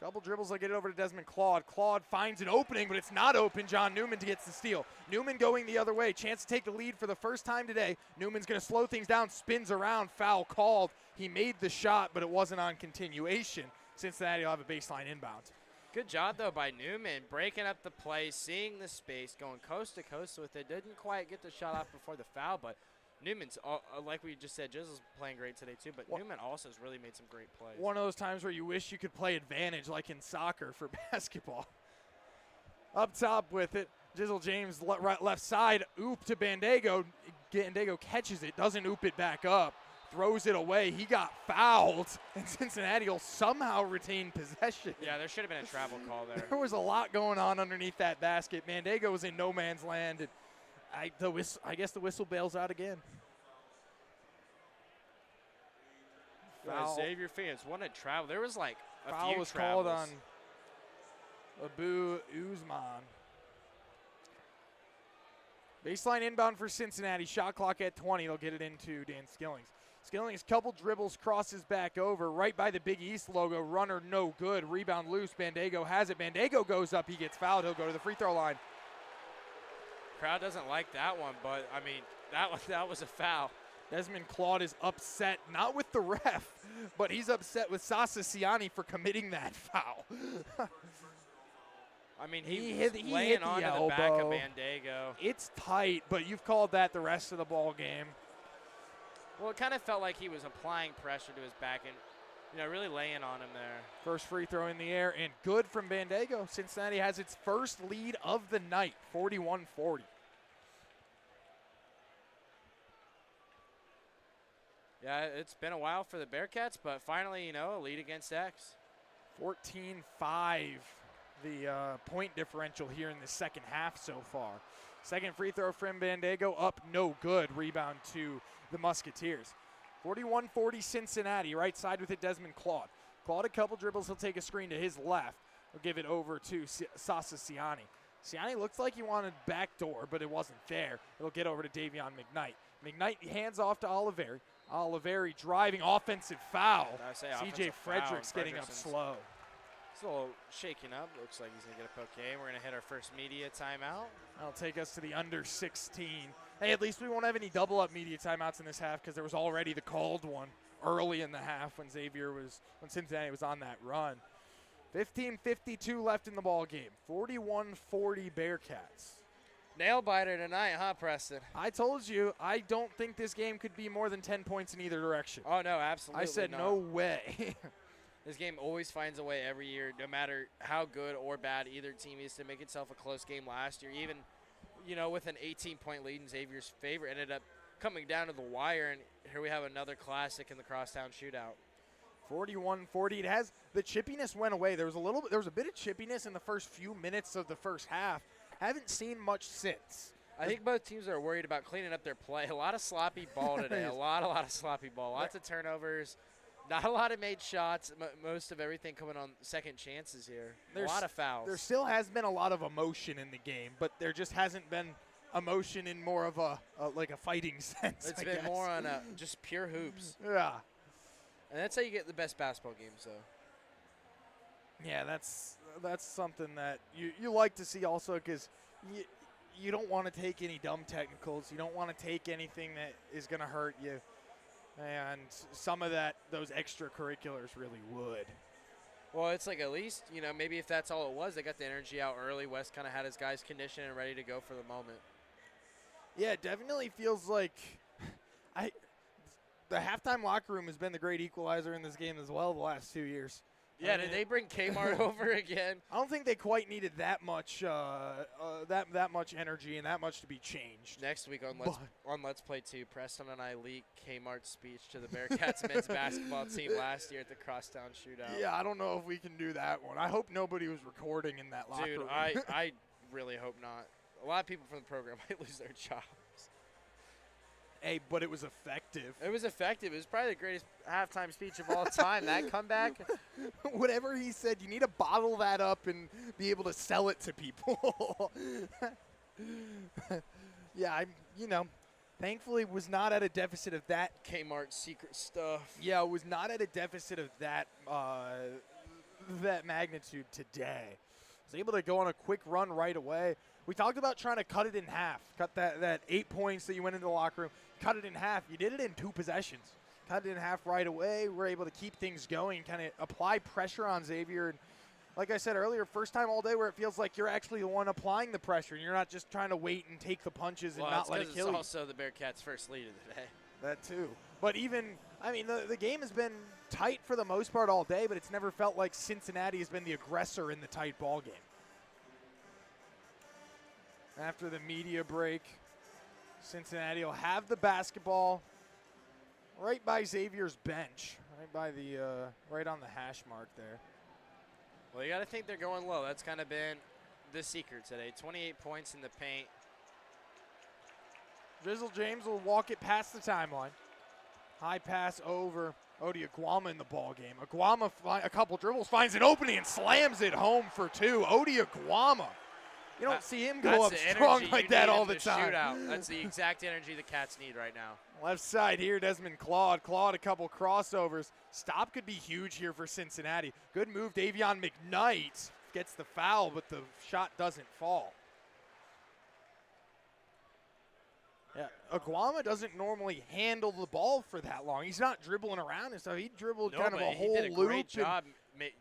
Couple dribbles, they'll get it over to Desmond Claude. Claude finds an opening, but it's not open. John Newman gets the steal. Newman going the other way. Chance to take the lead for the first time today. Newman's going to slow things down, spins around, foul called. He made the shot, but it wasn't on continuation. Cincinnati will have a baseline inbound. Good job, though, by Newman, breaking up the play, seeing the space, going coast to coast with it. Didn't quite get the shot off before the foul, but Newman's, like we just said, Jizzle's playing great today too, but Newman also has really made some great plays. One of those times where you wish you could play advantage like in soccer for basketball. Up top with it, Jizzle James left side, oop to Bandego. Bandego catches it, doesn't oop it back up, throws it away. He got fouled, and Cincinnati will somehow retain possession. Yeah, there should have been a travel call there. There was a lot going on underneath that basket. Bandego was in no man's land, and I guess the whistle bails out again. Foul. Xavier fans wanted travel. There was like a foul few was travels. called on Abu Usman. Baseline inbound for Cincinnati. Shot clock at 20. They'll get it into Dan Skillings. Skillings, couple dribbles, crosses back over, right by the Big East logo. Runner no good. Rebound loose. Bandego has it. Bandego goes up. He gets fouled. He'll go to the free throw line. Crowd doesn't like that one, but I mean that was a foul. Desmond Claude is upset, not with the ref, but he's upset with Sasa Siani for committing that foul. I mean, he hit laying onto the back of Bandego. It's tight, but you've called that the rest of the ball game. Well, it kind of felt like he was applying pressure to his back and, really laying on him there. First free throw in the air, and good from Bandego. Cincinnati has its first lead of the night, 41-40. Yeah, it's been a while for the Bearcats, but finally, a lead against X. 14-5, the point differential here in the second half so far. Second free throw from Bandego, up no good. Rebound to the Musketeers. 41-40 Cincinnati, right side with it, Desmond Claude. Claude a couple dribbles, he'll take a screen to his left. He'll give it over to Sasa Siani. Siani looks like he wanted backdoor, but it wasn't there. It'll get over to Davion McKnight. McKnight hands off to Oliveri. Oliveri driving, offensive foul. C.J. Frederick's getting up slow. It's a little shaking up. Looks like he's going to get a poke. We're going to hit our first media timeout. That'll take us to the under 16. Hey, at least we won't have any double-up media timeouts in this half because there was already the called one early in the half when Cincinnati was on that run. 15:52 left in the ball game. 41-40 Bearcats. Nail biter tonight, huh, Preston? I told you, I don't think this game could be more than 10 points in either direction. Oh, no, absolutely I said not. No way. This game always finds a way every year, no matter how good or bad either team is, to make itself a close game last year. Even, with an 18-point lead in Xavier's favor, ended up coming down to the wire, and here we have another classic in the crosstown shootout. 41-40. It has the chippiness went away. There was a bit of chippiness in the first few minutes of the first half. Haven't seen much since. I think both teams are worried about cleaning up their play. A lot of sloppy ball today. A lot of sloppy ball. Lots of turnovers. Not a lot of made shots. Most of everything coming on second chances here. A lot of fouls. There still has been a lot of emotion in the game, but there just hasn't been emotion in more of a fighting sense. It's been more on just pure hoops. Yeah. And that's how you get the best basketball games, though. Yeah, that's something that you like to see also, because you don't want to take any dumb technicals. You don't want to take anything that is going to hurt you. And some of those extracurriculars really would. Well, it's like, at least, maybe if that's all it was, they got the energy out early. West kind of had his guys conditioned and ready to go for the moment. Yeah, it definitely feels like the halftime locker room has been the great equalizer in this game as well the last 2 years. Yeah, did they bring Kmart over again? I don't think they quite needed that much that much energy and that much to be changed. Next week on Let's Play 2, Preston and I leak Kmart's speech to the Bearcats men's basketball team last year at the Crosstown Shootout. Yeah, I don't know if we can do that one. I hope nobody was recording in that locker room. Dude, I really hope not. A lot of people from the program might lose their jobs. Hey, but it was effective. It was effective. It was probably the greatest halftime speech of all time. That comeback. Whatever he said, you need to bottle that up and be able to sell it to people. Yeah, thankfully was not at a deficit of that. Kmart secret stuff. Yeah, was not at a deficit of that that magnitude today. Was able to go on a quick run right away. We talked about trying to cut it in half. Cut that 8 points that you went into the locker room. Cut it in half. You did it in 2 possessions. Cut it in half right away. We're able to keep things going, kind of apply pressure on Xavier. And like I said earlier, first time all day where it feels like you're actually the one applying the pressure. And you're not just trying to wait and take the punches and not let it kill you. It's also the Bearcats' first lead of the day. That too. But the game has been tight for the most part all day, but it's never felt like Cincinnati has been the aggressor in the tight ball game. After the media break, Cincinnati will have the basketball right by Xavier's bench, right on the hash mark there. Well, you got to think they're going low. That's kind of been the secret today. 28 points in the paint. Jizzle James will walk it past the timeline. High pass over Odi Aguama in the ball game. Aguama, a couple dribbles, finds an opening and slams it home for 2. Odi Aguama. You don't see him go up strong like that all the time. Shootout. That's the exact energy the Cats need right now. Left side here, Desmond Claude. Claude, a couple crossovers. Stop could be huge here for Cincinnati. Good move, Davion McKnight gets the foul, but the shot doesn't fall. Yeah, Aguama doesn't normally handle the ball for that long. He's not dribbling around and stuff. He dribbled kind of a whole loop. He did a great job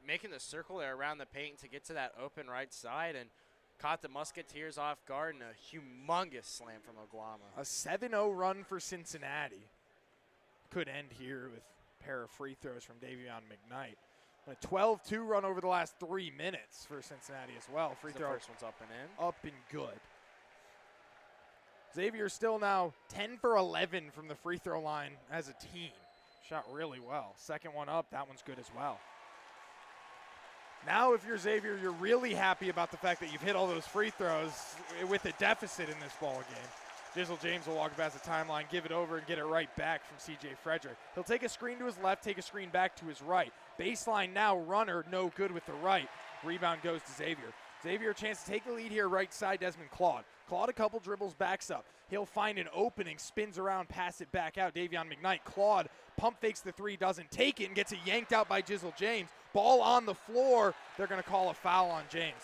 making the circle there around the paint to get to that open right side and caught the Musketeers off guard and a humongous slam from Aguama. A 7-0 run for Cincinnati. Could end here with a pair of free throws from Davion McKnight. A 12-2 run over the last 3 minutes for Cincinnati as well. Free throw. The first one's up and in. Up and good. Xavier still now 10 for 11 from the free throw line as a team. Shot really well. Second one up, that one's good as well. Now if you're Xavier, you're really happy about the fact that you've hit all those free throws with a deficit in this ball game. Jizzle James will walk past the timeline, give it over, and get it right back from C.J. Frederick. He'll take a screen to his left, take a screen back to his right. Baseline now, runner, no good with the right. Rebound goes to Xavier. Xavier a chance to take the lead here, right side, Desmond Claude. Claude a couple dribbles, backs up. He'll find an opening, spins around, pass it back out. Davion McKnight. Claude pump fakes the 3, doesn't take it, and gets it yanked out by Jizzle James. Ball on the floor. They're going to call a foul on James.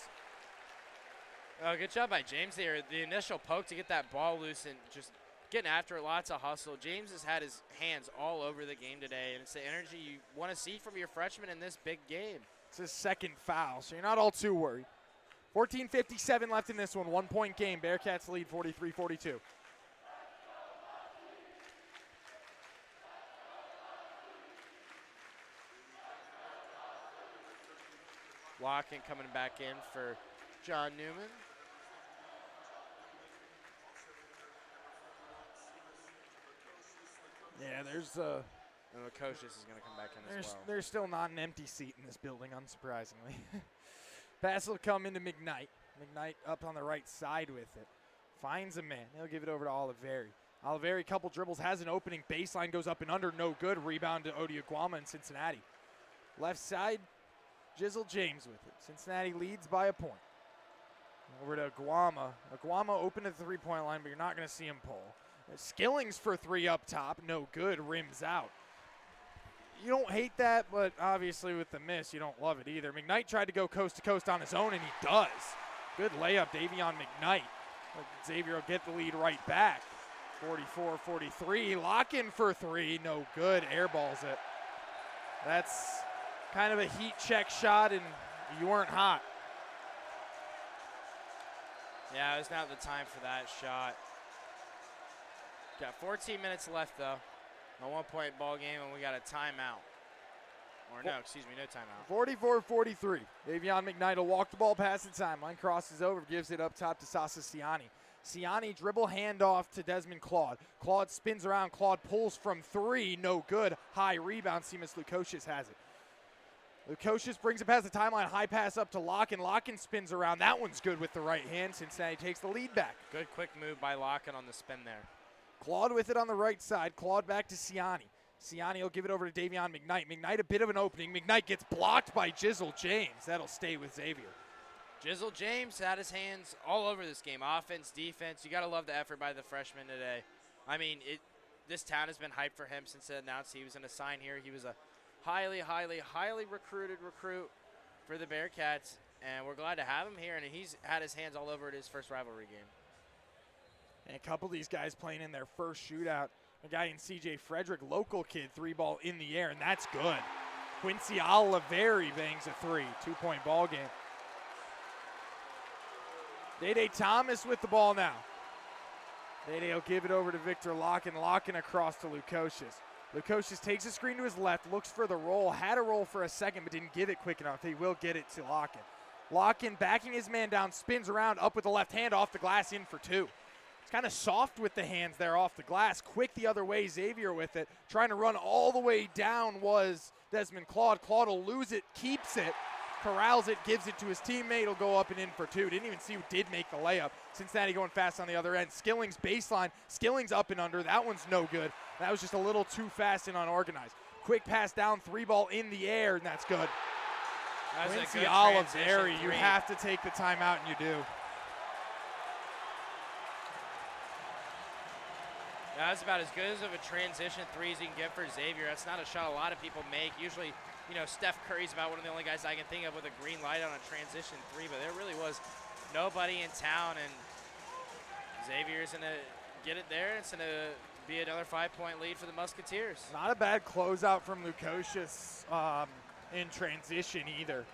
Oh, good job by James there. The initial poke to get that ball loose and just getting after it, lots of hustle. James has had his hands all over the game today, and it's the energy you want to see from your freshman in this big game. It's his second foul, so you're not all too worried. 14:57 left in this one. 1 point game. Bearcats lead 43-42. Walking coming back in for John Newman. Yeah, there's and the coach is going to come back in as well. There's still not an empty seat in this building, unsurprisingly. Pass will come into McKnight. McKnight up on the right side with it. Finds a man. He'll give it over to Oliveri. Oliveri, couple dribbles, has an opening. Baseline goes up and under. No good. Rebound to Odi Aguama in Cincinnati. Left side, Jizzle James with it. Cincinnati leads by a point. Over to Aguama. Aguama open at the three-point line, but you're not going to see him pull. Skillings for 3 up top. No good. Rims out. you don't hate that, but obviously with the miss, you don't love it either. McKnight tried to go coast to coast on his own, and he does. Good layup, Davion McKnight. Xavier will get the lead right back. 44-43, lock in for three, no good, airballs it. That's kind of a heat check shot, and you weren't hot. Yeah, it was not the time for that shot. Got 14 minutes left, though. A one-point ball game, and we got a timeout. Or no, excuse me, no timeout. 44-43. Davion McKnight will walk the ball past the timeline, crosses over, gives it up top to Sasa Siani. Siani dribble handoff to Desmond Claude. Claude spins around. Claude pulls from three. No good. High rebound. Seamus Lukosius has it. Lukosius brings it past the timeline. High pass up to Locken. Locken spins around. That one's good with the right hand. Cincinnati takes the lead back. Good quick move by Locken on the spin there. Claude with it on the right side. Claude back to Siani. Siani will give it over to Davion McKnight. McKnight a bit of an opening. McKnight gets blocked by Jizzle James. That'll stay with Xavier. Jizzle James had his hands all over this game. Offense, defense. You got to love the effort by the freshman today. I mean, this town has been hyped for him since it announced he was going to sign here. He was a highly, highly, highly recruited recruit for the Bearcats, and we're glad to have him here, and he's had his hands all over it his first rivalry game. And a couple of these guys playing in their first shootout. A guy in CJ Frederick, local kid, three ball in the air, and that's good. Quincy Oliveri bangs a three, 2-point ball game. Day Thomas with the ball now. Day will give it over to Victor Locken. Locken across to Lukosius. Lukosius takes a screen to his left, looks for the roll, had a roll for a second, but didn't give it quick enough. He will get it to Locken. Locken backing his man down, spins around, up with the left hand, off the glass, in for two. It's kind of soft with the hands there off the glass. Quick the other way, Xavier with it. Trying to run all the way down was Desmond Claude. Claude will lose it, keeps it, corrals it, gives it to his teammate. He'll go up and in for two. Didn't even see who did make the layup. Cincinnati going fast on the other end. Skilling's baseline. Skilling's up and under. That one's no good. That was just a little too fast and unorganized. Quick pass down, three ball in the air, and that's good. Quincy Oliveri, you have to take the timeout, and you do. That's about as good as of a transition three as you can get for Xavier. That's not a shot a lot of people make. Usually, you know, Steph Curry's about one of the only guys I can think of with a green light on a transition three, but there really was nobody in town, and Xavier's going to get it there. It's going to be another 5-point lead for the Musketeers. Not a bad closeout from Lukosius in transition either.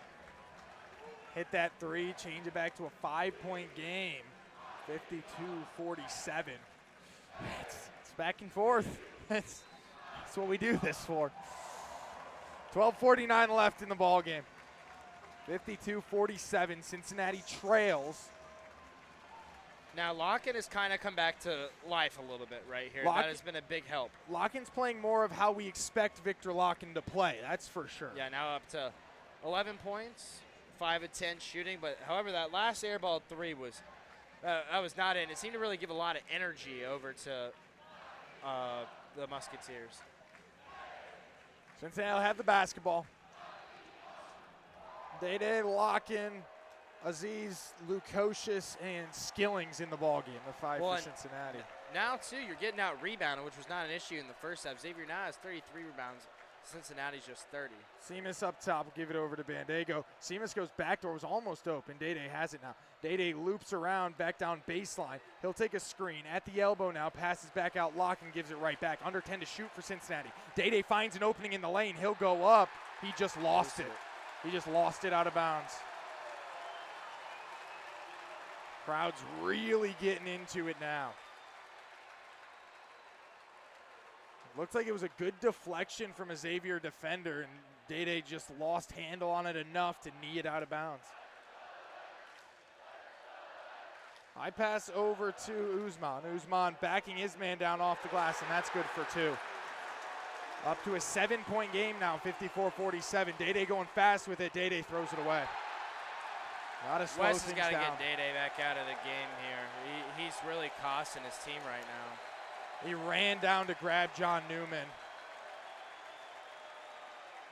Hit that three, change it back to a 5-point game, 52-47. It's back and forth. That's what we do this for. 12:49 left in the ball game. 52-47. Cincinnati trails. Now Locken has kind of come back to life a little bit right here. That has been a big help. Locken's playing more of how we expect Victor Locken to play. That's for sure. Yeah, now up to 11 points, 5 of 10 shooting. But however, that last airball three was. I was not in. It seemed to really give a lot of energy over to the Musketeers. Cincinnati will have the basketball. Day Locken, Aziz, Lukosius, and Skillings in the ballgame. The five for Cincinnati. Now, too, you're getting out rebounded, which was not an issue in the first half. Xavier now has 33 rebounds. Cincinnati's just 30. Seamus up top will give it over to Bandego. Seamus goes backdoor, was almost open. Day has it now. Day loops around, back down baseline. He'll take a screen at the elbow now, passes back out, Locken gives it right back. Under 10 to shoot for Cincinnati. Day finds an opening in the lane. He'll go up. He just lost it. He just lost it out of bounds. Crowd's really getting into it now. Looks like it was a good deflection from a Xavier defender, and Day just lost handle on it enough to knee it out of bounds. High pass over to Usman. Usman backing his man down off the glass, and that's good for two. Up to a 7-point game now, 54-47. Day going fast with it. Day throws it away. Got to slow Wes things has got to down. get Day back out of the game here. He's really costing his team right now. He ran down to grab John Newman.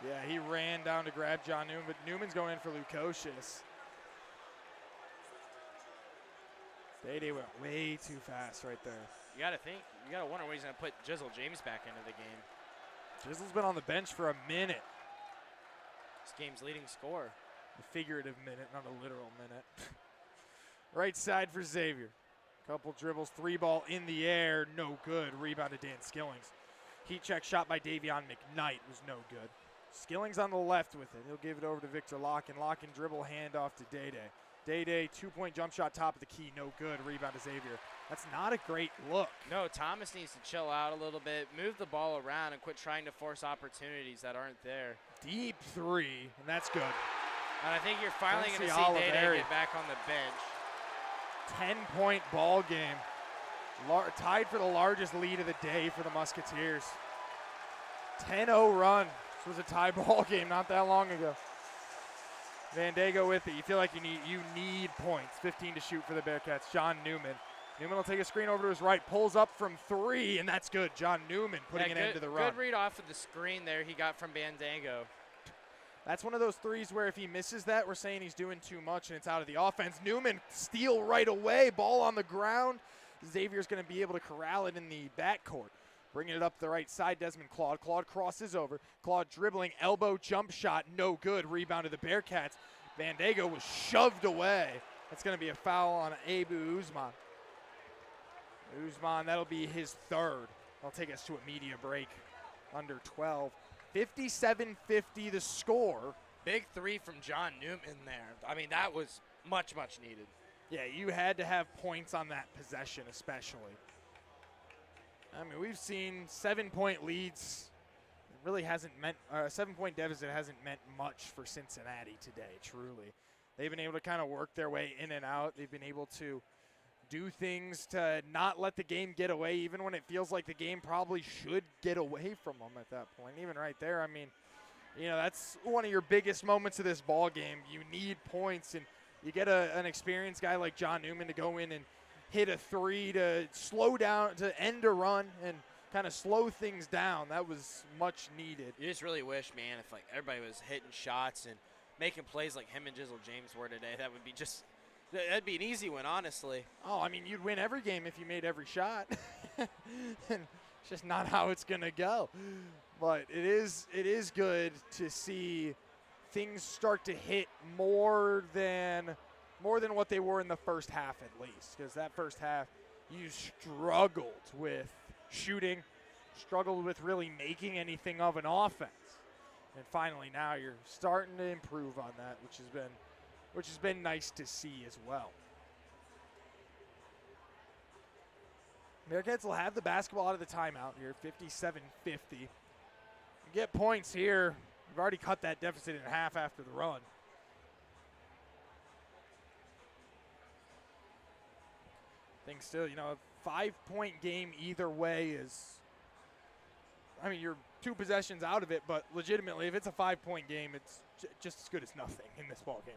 Yeah, he ran down to grab John Newman, but Newman's going in for Lukosius. Day went way too fast right there. You got to wonder when he's going to put Jizzle James back into the game. Jizzle's been on the bench for a minute. This game's leading scorer. A figurative minute, not a literal minute. Right side for Xavier. Couple dribbles, 3-ball in the air, no good. Rebound to Dan Skillings. Heat check shot by Davion McKnight was no good. Skillings on the left with it. He'll give it over to Victor Locken. Locken dribble handoff to Day-Day. Day-Day, 2-point jump shot, top of the key, no good. Rebound to Xavier. That's not a great look. No, Thomas needs to chill out a little bit, move the ball around, and quit trying to force opportunities that aren't there. Deep three, and that's good. And I think you're finally going to see Day-Day get back on the bench. 10-point ball game. Tied for the largest lead of the day for the Musketeers. 10-0 run. This was a tie ball game not that long ago. Van Dago with it. You feel like you need points. 15 to shoot for the Bearcats. John Newman. Newman will take a screen over to his right. Pulls up from 3, and that's good. John Newman putting an end to the run. Good read off of the screen there he got from Van Dago. That's one of those threes where if he misses that, we're saying he's doing too much and it's out of the offense. Newman steal right away. Ball on the ground. Xavier's going to be able to corral it in the backcourt. Bringing it up the right side, Desmond Claude. Claude crosses over. Claude dribbling, elbow jump shot, no good. Rebound to the Bearcats. Van Dago was shoved away. That's going to be a foul on Abu Usman. Usman, that'll be his 3rd. That'll take us to a media break. Under 12. 57-50 the score. Big 3 from John Newman there. I mean, that was much, much needed. Yeah, you had to have points on that possession especially. I mean, we've seen 7-point leads. It really hasn't meant, a 7-point deficit hasn't meant much for Cincinnati today, truly. They've been able to kind of work their way in and out. They've been able to do things to not let the game get away, even when it feels like the game probably should get away from them at that point. Even right there, I mean, you know, that's one of your biggest moments of this ball game. You need points, and you get an experienced guy like John Newman to go in and hit a 3 to slow down, to end a run and kind of slow things down. That was much needed. You just really wish, man, if like everybody was hitting shots and making plays like him and Jizzle James were today, that would be just – that'd be an easy win, honestly. Oh, I mean, you'd win every game if you made every shot. And it's just not how it's going to go. But it is good to see things start to hit more than what they were in the first half at least. Because that first half, you struggled with shooting, struggled with really making anything of an offense. And finally now you're starting to improve on that, which has been nice to see as well. Bearcats will have the basketball out of the timeout here, 57-50. You get points here. We've already cut that deficit in half after the run. I think still, you know, a 5-point game either way is, I mean, you're 2 possessions out of it, but legitimately, if it's a 5-point game, it's just as good as nothing in this ball game.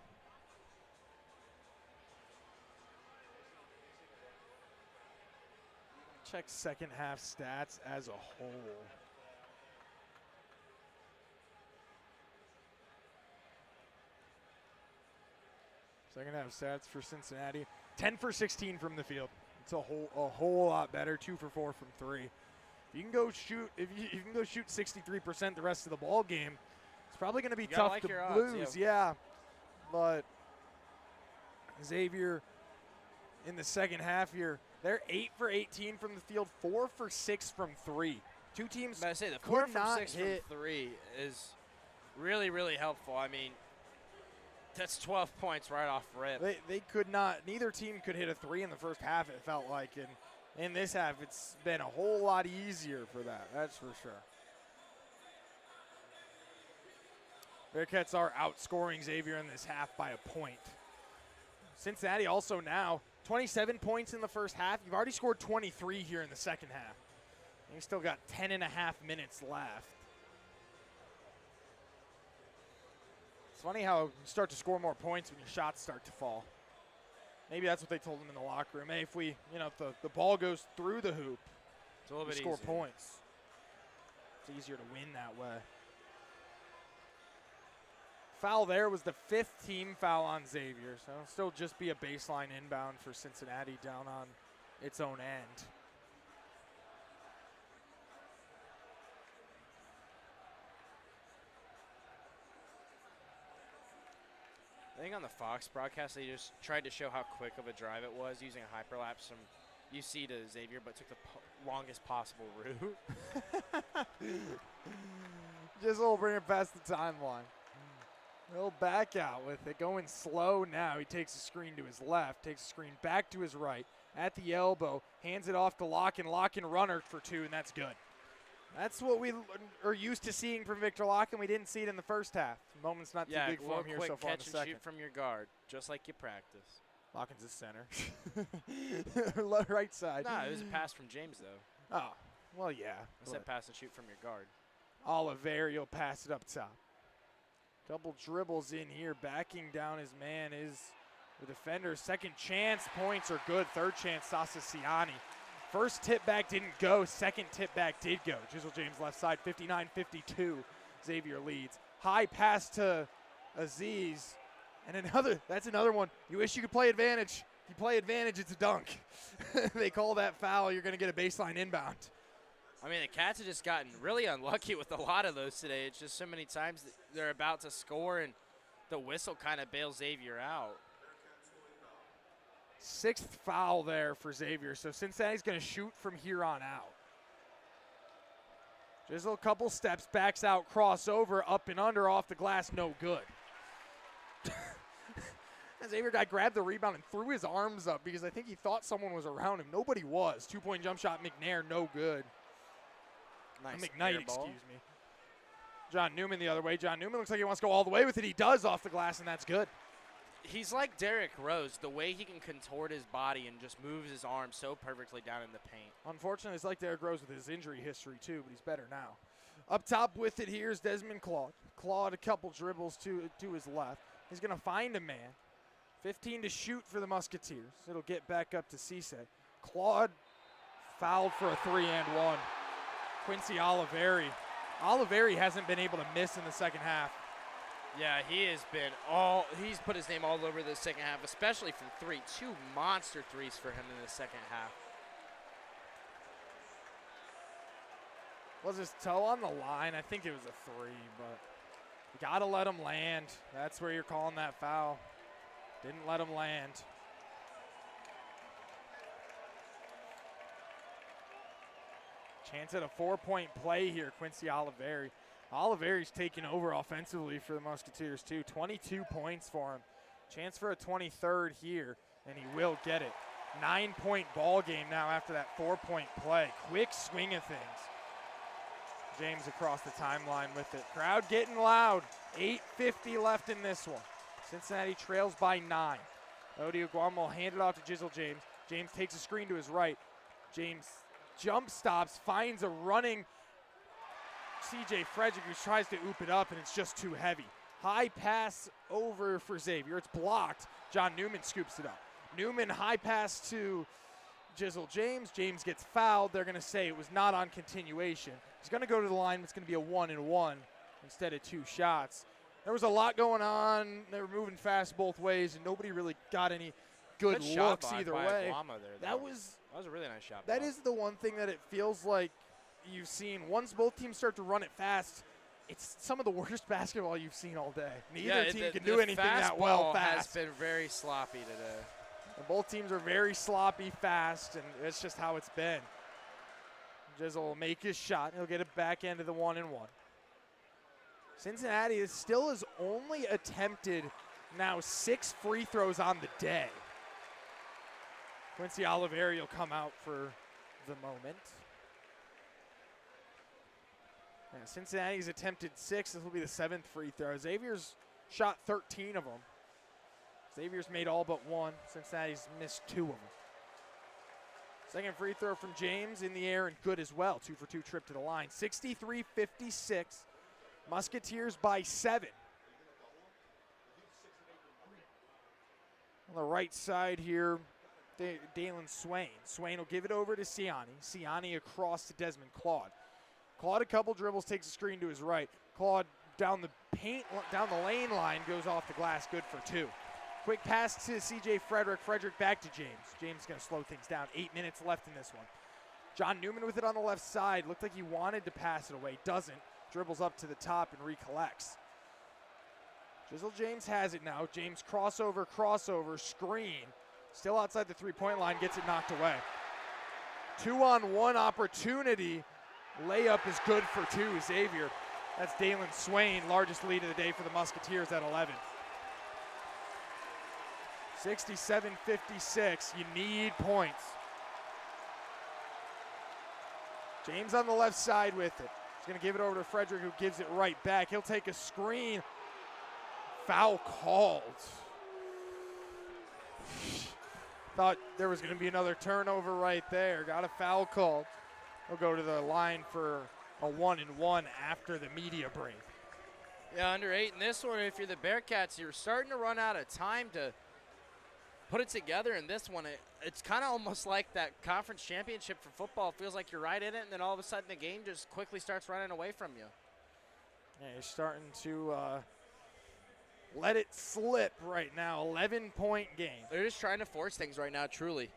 Check second half stats as a whole. Second half stats for Cincinnati: 10 for 16 from the field. It's a whole lot better. 2 for 4 from 3. If you can go shoot 63% the rest of the ball game, it's probably going to be tough to lose. Yeah, but Xavier in the second half here, they're 8 for 18 from the field, 4 for 6 from 3. Two teams. But I say the 4 from 6 from 3 is really, really helpful. I mean, that's 12 points right off rip. They could not. Neither team could hit a 3 in the first half, it felt like. And in this half, it's been a whole lot easier for that. That's for sure. Bearcats are outscoring Xavier in this half by a point. Cincinnati also now 27 points in the first half. You've already scored 23 here in the second half. And you still got 10 and a half minutes left. It's funny how you start to score more points when your shots start to fall. Maybe that's what they told him in the locker room. Hey, if the ball goes through the hoop, it's a little bit score easier. Points. It's easier to win that way. Foul there was the 5th team foul on Xavier, so it'll still just be a baseline inbound for Cincinnati down on its own end. I think on the Fox broadcast, they just tried to show how quick of a drive it was using a hyperlapse from UC to Xavier, but took the longest possible route. Jizzle bring it past the timeline. He'll back out with it, going slow now. He takes a screen to his left, takes a screen back to his right, at the elbow, hands it off to Locken runner for 2, and that's good. That's what we are used to seeing from Victor Locken. We didn't see it in the first half. The moment's not too big for him here so far in the second. Catch and shoot from your guard, just like you practice. Locken's a center. Right side. Nah, it was a pass from James, though. Oh, well, yeah. I said pass and shoot from your guard. Oliver, you'll pass it up top. Couple dribbles in here. Backing down his man is the defender. Second chance points are good. Third chance, Sasa Siani. First tip back didn't go. Second tip back did go. Jizzle James left side, 59-52. Xavier leads. High pass to Aziz. And that's another one. You wish you could play advantage. If you play advantage, it's a dunk. They call that foul. You're going to get a baseline inbound. I mean, the Cats have just gotten really unlucky with a lot of those today. It's just so many times that they're about to score, and the whistle kind of bails Xavier out. 6th foul there for Xavier, so Cincinnati's going to shoot from here on out. Jizzle, a couple steps, backs out, crossover, up and under, off the glass, no good. Xavier guy grabbed the rebound and threw his arms up because I think he thought someone was around him. Nobody was. 2-point jump shot, McNair, no good. Nice McKnight, excuse me. John Newman the other way. John Newman looks like he wants to go all the way with it. He does off the glass, and that's good. He's like Derrick Rose, the way he can contort his body and just moves his arms so perfectly down in the paint. Unfortunately, it's like Derrick Rose with his injury history, too, but he's better now. Up top with it, here's Desmond Claude. Claude, a couple dribbles to his left. He's going to find a man. 15 to shoot for the Musketeers. It'll get back up to Cisse. Claude fouled for a 3-and-1. Quincy Oliveri. Oliveri hasn't been able to miss in the second half. Yeah, he's put his name all over the second half, especially from 3. 2 monster threes for him in the second half. Was his toe on the line? I think it was a 3, but you got to let him land. That's where you're calling that foul. Didn't let him land. Chance at a 4-point play here, Quincy Oliveri. Oliveri's taking over offensively for the Musketeers, too. 22 points for him. Chance for a 23rd here, and he will get it. 9-point ball game now after that 4-point play. Quick swing of things. James across the timeline with it. Crowd getting loud. 8:50 left in this one. Cincinnati trails by 9. Odio Guam will hand it off to Jizzle James. James takes a screen to his right. James jump stops, finds a running CJ Frederick who tries to oop it up, and it's just too heavy. High pass over for Xavier. It's blocked. John Newman scoops it up. Newman high pass to Jizzle James. James gets fouled. They're going to say it was not on continuation. He's going to go to the line. It's going to be a 1-and-1 instead of 2 shots. There was a lot going on. They were moving fast both ways, and nobody really got any good looks either way. That was a really nice shot. That is the one thing that it feels like you've seen. Once both teams start to run it fast, it's some of the worst basketball you've seen all day. Neither team can do anything that well fast. Has been very sloppy today. And both teams are very sloppy fast, and it's just how it's been. Jizzle will make his shot. He'll get it back into the 1-and-1. Cincinnati still has only attempted now 6 free throws on the day. Quincy Oliveri will come out for the moment. Yeah, Cincinnati's attempted 6. This will be the 7th free throw. Xavier's shot 13 of them. Xavier's made all but 1. Cincinnati's missed 2 of them. Second free throw from James in the air and good as well. 2 for 2 trip to the line. 63-56. Musketeers by 7. On the right side here, Dalen Swain. Swain will give it over to Siani. Siani across to Desmond Claude. Claude a couple dribbles, takes a screen to his right. Claude down the lane line, goes off the glass, good for 2. Quick pass to CJ Frederick. Frederick back to James. James is going to slow things down. 8 minutes left in this one. John Newman with it on the left side. Looked like he wanted to pass it away. Doesn't. Dribbles up to the top and recollects. Jizzle James has it now. James crossover, screen. Still outside the three-point line, gets it knocked away. 2-on-1 opportunity. Layup is good for two, Xavier. That's Dalen Swain, largest lead of the day for the Musketeers at 11. 67-56, you need points. James on the left side with it. He's gonna give it over to Frederick, who gives it right back. He'll take a screen. Foul called. Thought there was gonna be another turnover right there. Got a foul called. He'll go to the line for a 1-and-1 after the media break. Yeah, under 8 in this one. If you're the Bearcats, you're starting to run out of time to put it together in this one. It's kind of almost like that conference championship for football. It feels like you're right in it, and then all of a sudden the game just quickly starts running away from you. Yeah, you're starting to let it slip right now. 11-point game. They're just trying to force things right now, truly.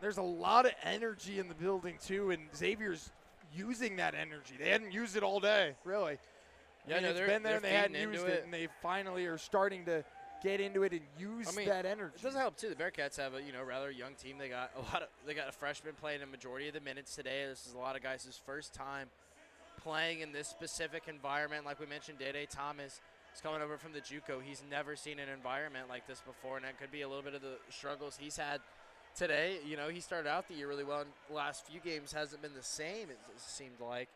There's a lot of energy in the building, too, and Xavier's using that energy. They hadn't used it all day, really. Yeah, I mean, no, it's been there and they hadn't feeding used into it, and they finally are starting to get into it and use that energy. It doesn't help too. The Bearcats have a rather young team. They got a freshman playing a majority of the minutes today. This is a lot of guys' first time playing in this specific environment. Like we mentioned, Day Thomas is coming over from the JUCO. He's never seen an environment like this before, and that could be a little bit of the struggles he's had today. You know, he started out the year really well, and the last few games hasn't been the same, it seemed like.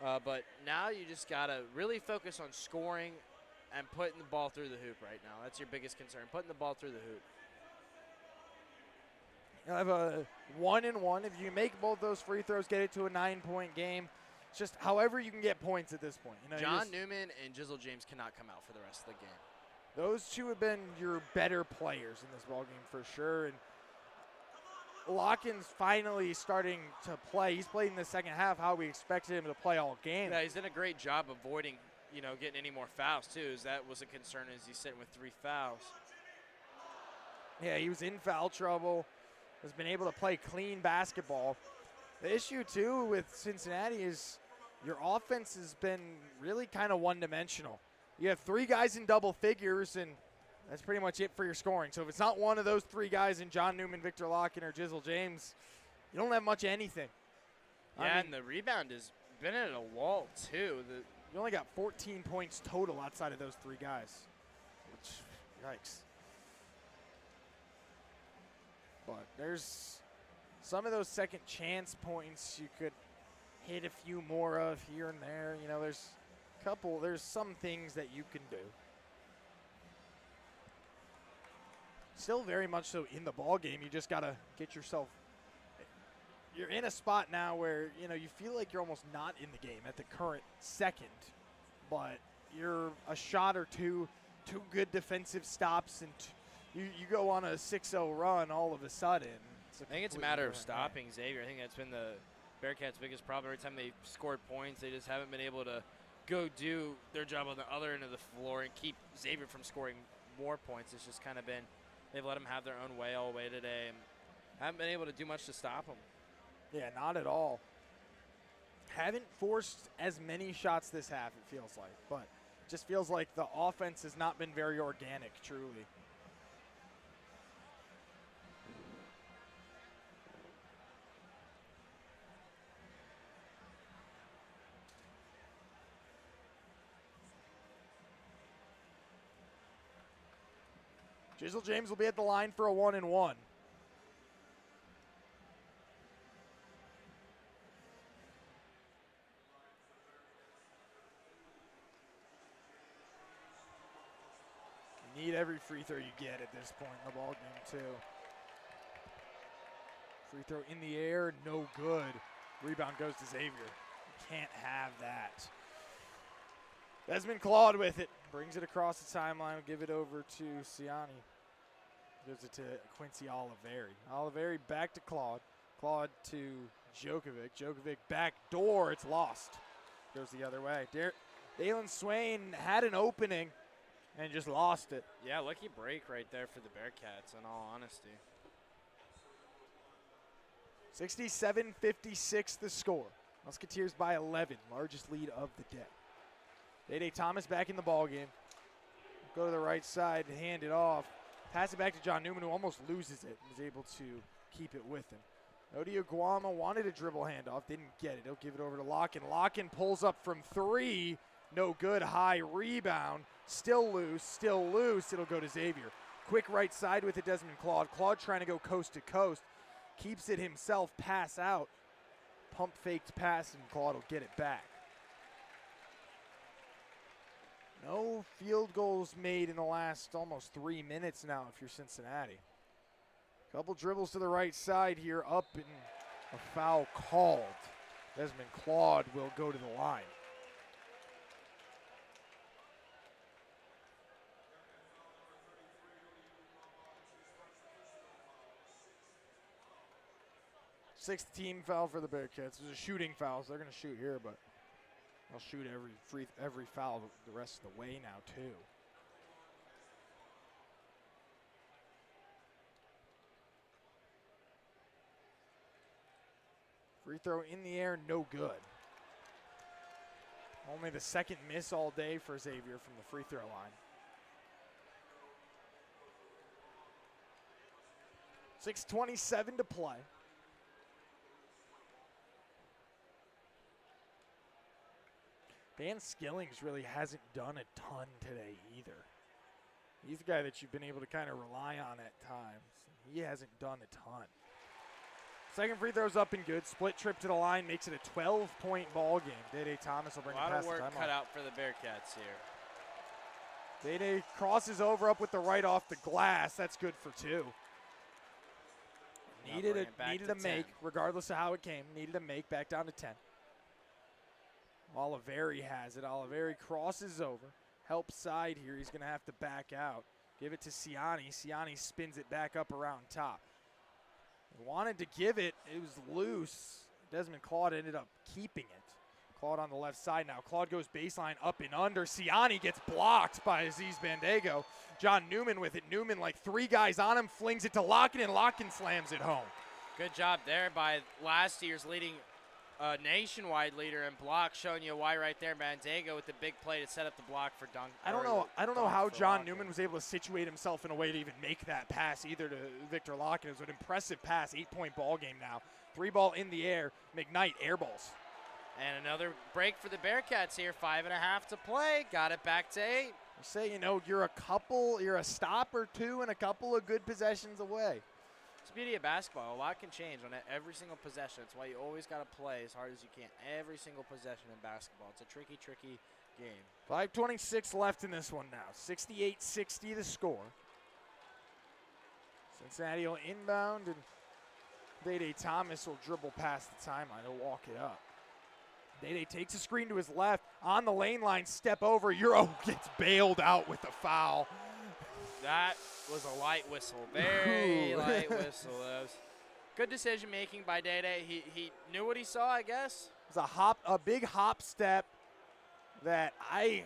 But now you just got to really focus on scoring and putting the ball through the hoop right now. That's your biggest concern, putting the ball through the hoop. You'll have a 1-and-1. If you make both those free throws, get it to a 9-point game. It's just however you can get points at this point. You know, John Newman and Jizzle James cannot come out for the rest of the game. Those two have been your better players in this ballgame for sure. And Locken's finally starting to play. He's played in the second half how we expected him to play all game. Yeah, he's done a great job avoiding, getting any more fouls too. As that was a concern as he's sitting with 3 fouls. Yeah, he was in foul trouble. Has been able to play clean basketball. The issue too with Cincinnati is your offense has been really kind of one-dimensional. You have 3 guys in double figures, and that's pretty much it for your scoring. So if it's not one of those 3 guys in John Newman, Victor Locken, or Jizzle James, you don't have much of anything. Yeah, and the rebound has been at a wall too. You only got 14 points total outside of those 3 guys. Which, yikes. But there's some of those second chance points you could hit a few more of here and there. You know, there's some things that you can do. Still very much so in the ball game. You just got to get yourself – you're in a spot now where, you feel like you're almost not in the game at the current second. But you're a shot or two good defensive stops, and you go on a 6-0 run all of a sudden. I think it's a matter of stopping Xavier. I think that's been the Bearcats' biggest problem. Every time they've scored points, they just haven't been able to go do their job on the other end of the floor and keep Xavier from scoring more points. It's just kind of been – they've let them have their own way all the way today and haven't been able to do much to stop them. Yeah, not at all. Haven't forced as many shots this half, it feels like. But it just feels like the offense has not been very organic, truly. Jizzle James will be at the line for a 1-and-1. You need every free throw you get at this point in the ballgame, too. Free throw in the air, no good. Rebound goes to Xavier. You can't have that. Desmond Claude with it. Brings it across the timeline. Give it over to Ciani. Gives it to Quincy Oliveri. Oliveri back to Claude. Claude to Djokovic. Djokovic back door. It's lost. Goes the other way. Dalen Swain had an opening and just lost it. Yeah, lucky break right there for the Bearcats, in all honesty. 67-56 the score. Musketeers by 11. Largest lead of the day. Day Thomas back in the ball game. Go to the right side and hand it off. Pass it back to John Newman, who almost loses it and is able to keep it with him. Odi Aguama wanted a dribble handoff, didn't get it. He'll give it over to Locken. Locken pulls up from 3. No good. High rebound. Still loose, still loose. It'll go to Xavier. Quick right side with it, Desmond Claude. Claude trying to go coast to coast. Keeps it himself, pass out. Pump faked pass, and Claude will get it back. No field goals made in the last almost 3 minutes now if you're Cincinnati. Couple dribbles to the right side here, up and a foul called. Desmond Claude will go to the line. Sixth team foul for the Bearcats. It was a shooting foul, so they're going to shoot here, but they'll shoot every foul the rest of the way now, too. Free throw in the air, no good. Only the second miss all day for Xavier from the free throw line. 6:27 to play. Dan Skillings really hasn't done a ton today either. He's the guy that you've been able to kind of rely on at times. He hasn't done a ton. Second free throw's up and good. Split trip to the line makes it a 12-point ball game. Day Thomas will bring it past the timeline. A lot of work cut out for the Bearcats here. Day crosses over up with the right off the glass. That's good for 2. Needed a make, regardless of how it came. Needed a make, back down to 10. Oliveri has it. Oliveri crosses over. Help side here. He's going to have to back out. Give it to Ciani. Ciani spins it back up around top. Wanted to give it. It was loose. Desmond Claude ended up keeping it. Claude on the left side now. Claude goes baseline up and under. Ciani gets blocked by Aziz Bandego. John Newman with it. Newman, like 3 guys on him, flings it to Locken, and Locken slams it home. Good job there by last year's leading nationwide leader in blocks, showing you why right there. Bandego with the big play to set up the block for dunk. I don't know how John Newman was able to situate himself in a way to even make that pass either to Victor Locken. It was an impressive pass, 8-point ball game now. 3 ball in the air. McKnight airballs. And another break for the Bearcats here. 5.5 to play. Got it back to 8. You say, you're a stop or 2 and a couple of good possessions away. It's the beauty of basketball. A lot can change on every single possession. That's why you always got to play as hard as you can every single possession in basketball. It's a tricky, tricky game. 5:26 left in this one now. 68-60 the score. Cincinnati will inbound, and Day Thomas will dribble past the timeline. He'll walk it up. Day takes a screen to his left. On the lane line, step over. Euro gets bailed out with the foul. That was a light whistle. Very light whistle. That was good decision making by Day. He knew what he saw, I guess. It was a big hop step that I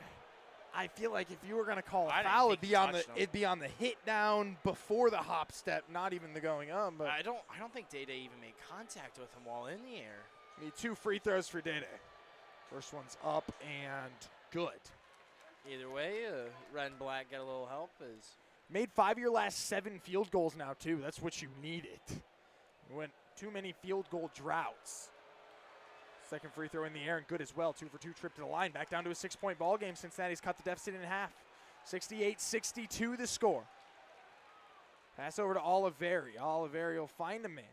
feel like if you were going to call a foul, it'd be on the hit down before the hop step, not even the going on. But I don't think Day even made contact with him while in the air. Need 2 free throws for Day. First one's up and good. Either way, Red and Black get a little help. Made 5 of your last 7 field goals now, too. That's what you needed. You went too many field goal droughts. Second free throw in the air and good as well. 2 for 2 trip to the line. Back down to a 6-point ball game. Cincinnati's cut the deficit in half. 68-62 the score. Pass over to Oliveri. Oliveri will find a man.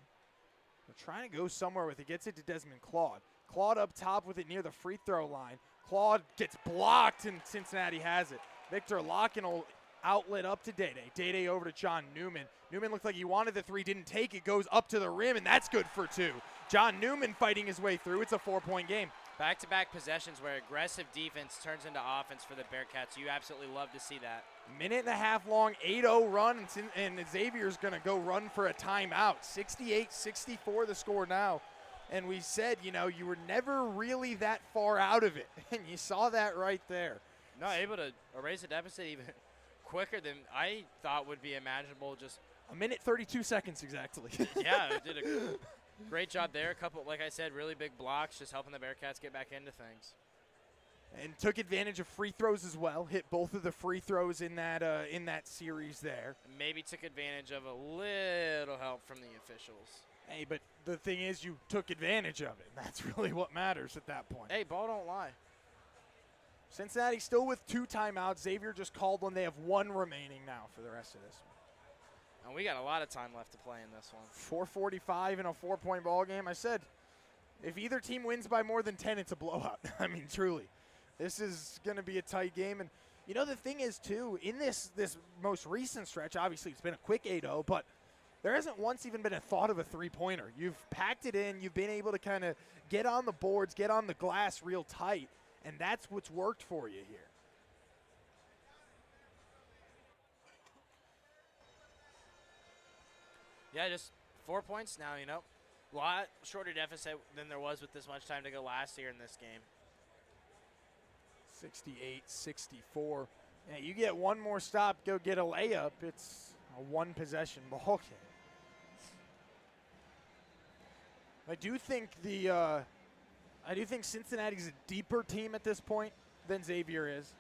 They're trying to go somewhere with it. Gets it to Desmond Claude. Claude up top with it near the free throw line. Claude gets blocked, and Cincinnati has it. Victor Locken will outlet up to Day. Day over to John Newman. Newman looked like he wanted the 3, didn't take it, goes up to the rim, and that's good for 2. John Newman fighting his way through. It's a 4-point game. Back-to-back possessions where aggressive defense turns into offense for the Bearcats. You absolutely love to see that. Minute and a half long, 8-0 run, and Xavier's going to go run for a timeout. 68-64 the score now. And we said, you were never really that far out of it, and you saw that right there. No, able to erase the deficit even quicker than I thought would be imaginable. Just a minute, 32 seconds exactly. Yeah, it did a great job there. A couple, like I said, really big blocks, just helping the Bearcats get back into things. and took advantage of free throws as well. Hit both of the free throws in that series there. Maybe took advantage of a little help from the officials. Hey, but the thing is, you took advantage of it. That's really what matters at that point. Hey, ball don't lie. Cincinnati still with 2 timeouts. Xavier just called one. They have 1 remaining now for the rest of this one. And we got a lot of time left to play in this one. 4:45 in a 4-point ball game. I said, if either team wins by more than 10, it's a blowout. I mean, truly. This is going to be a tight game. And, you know, the thing is, too, in this most recent stretch, obviously it's been a quick 8-0, but there hasn't once even been a thought of a three-pointer. You've packed it in. You've been able to kind of get on the boards, get on the glass real tight, and that's what's worked for you here. Yeah, just 4 points now, you know. A lot shorter deficit than there was with this much time to go last year in this game. 68-64. Yeah, you get one more stop, go get a layup. It's a one-possession ball game. I do think Cincinnati's a deeper team at this point than Xavier is.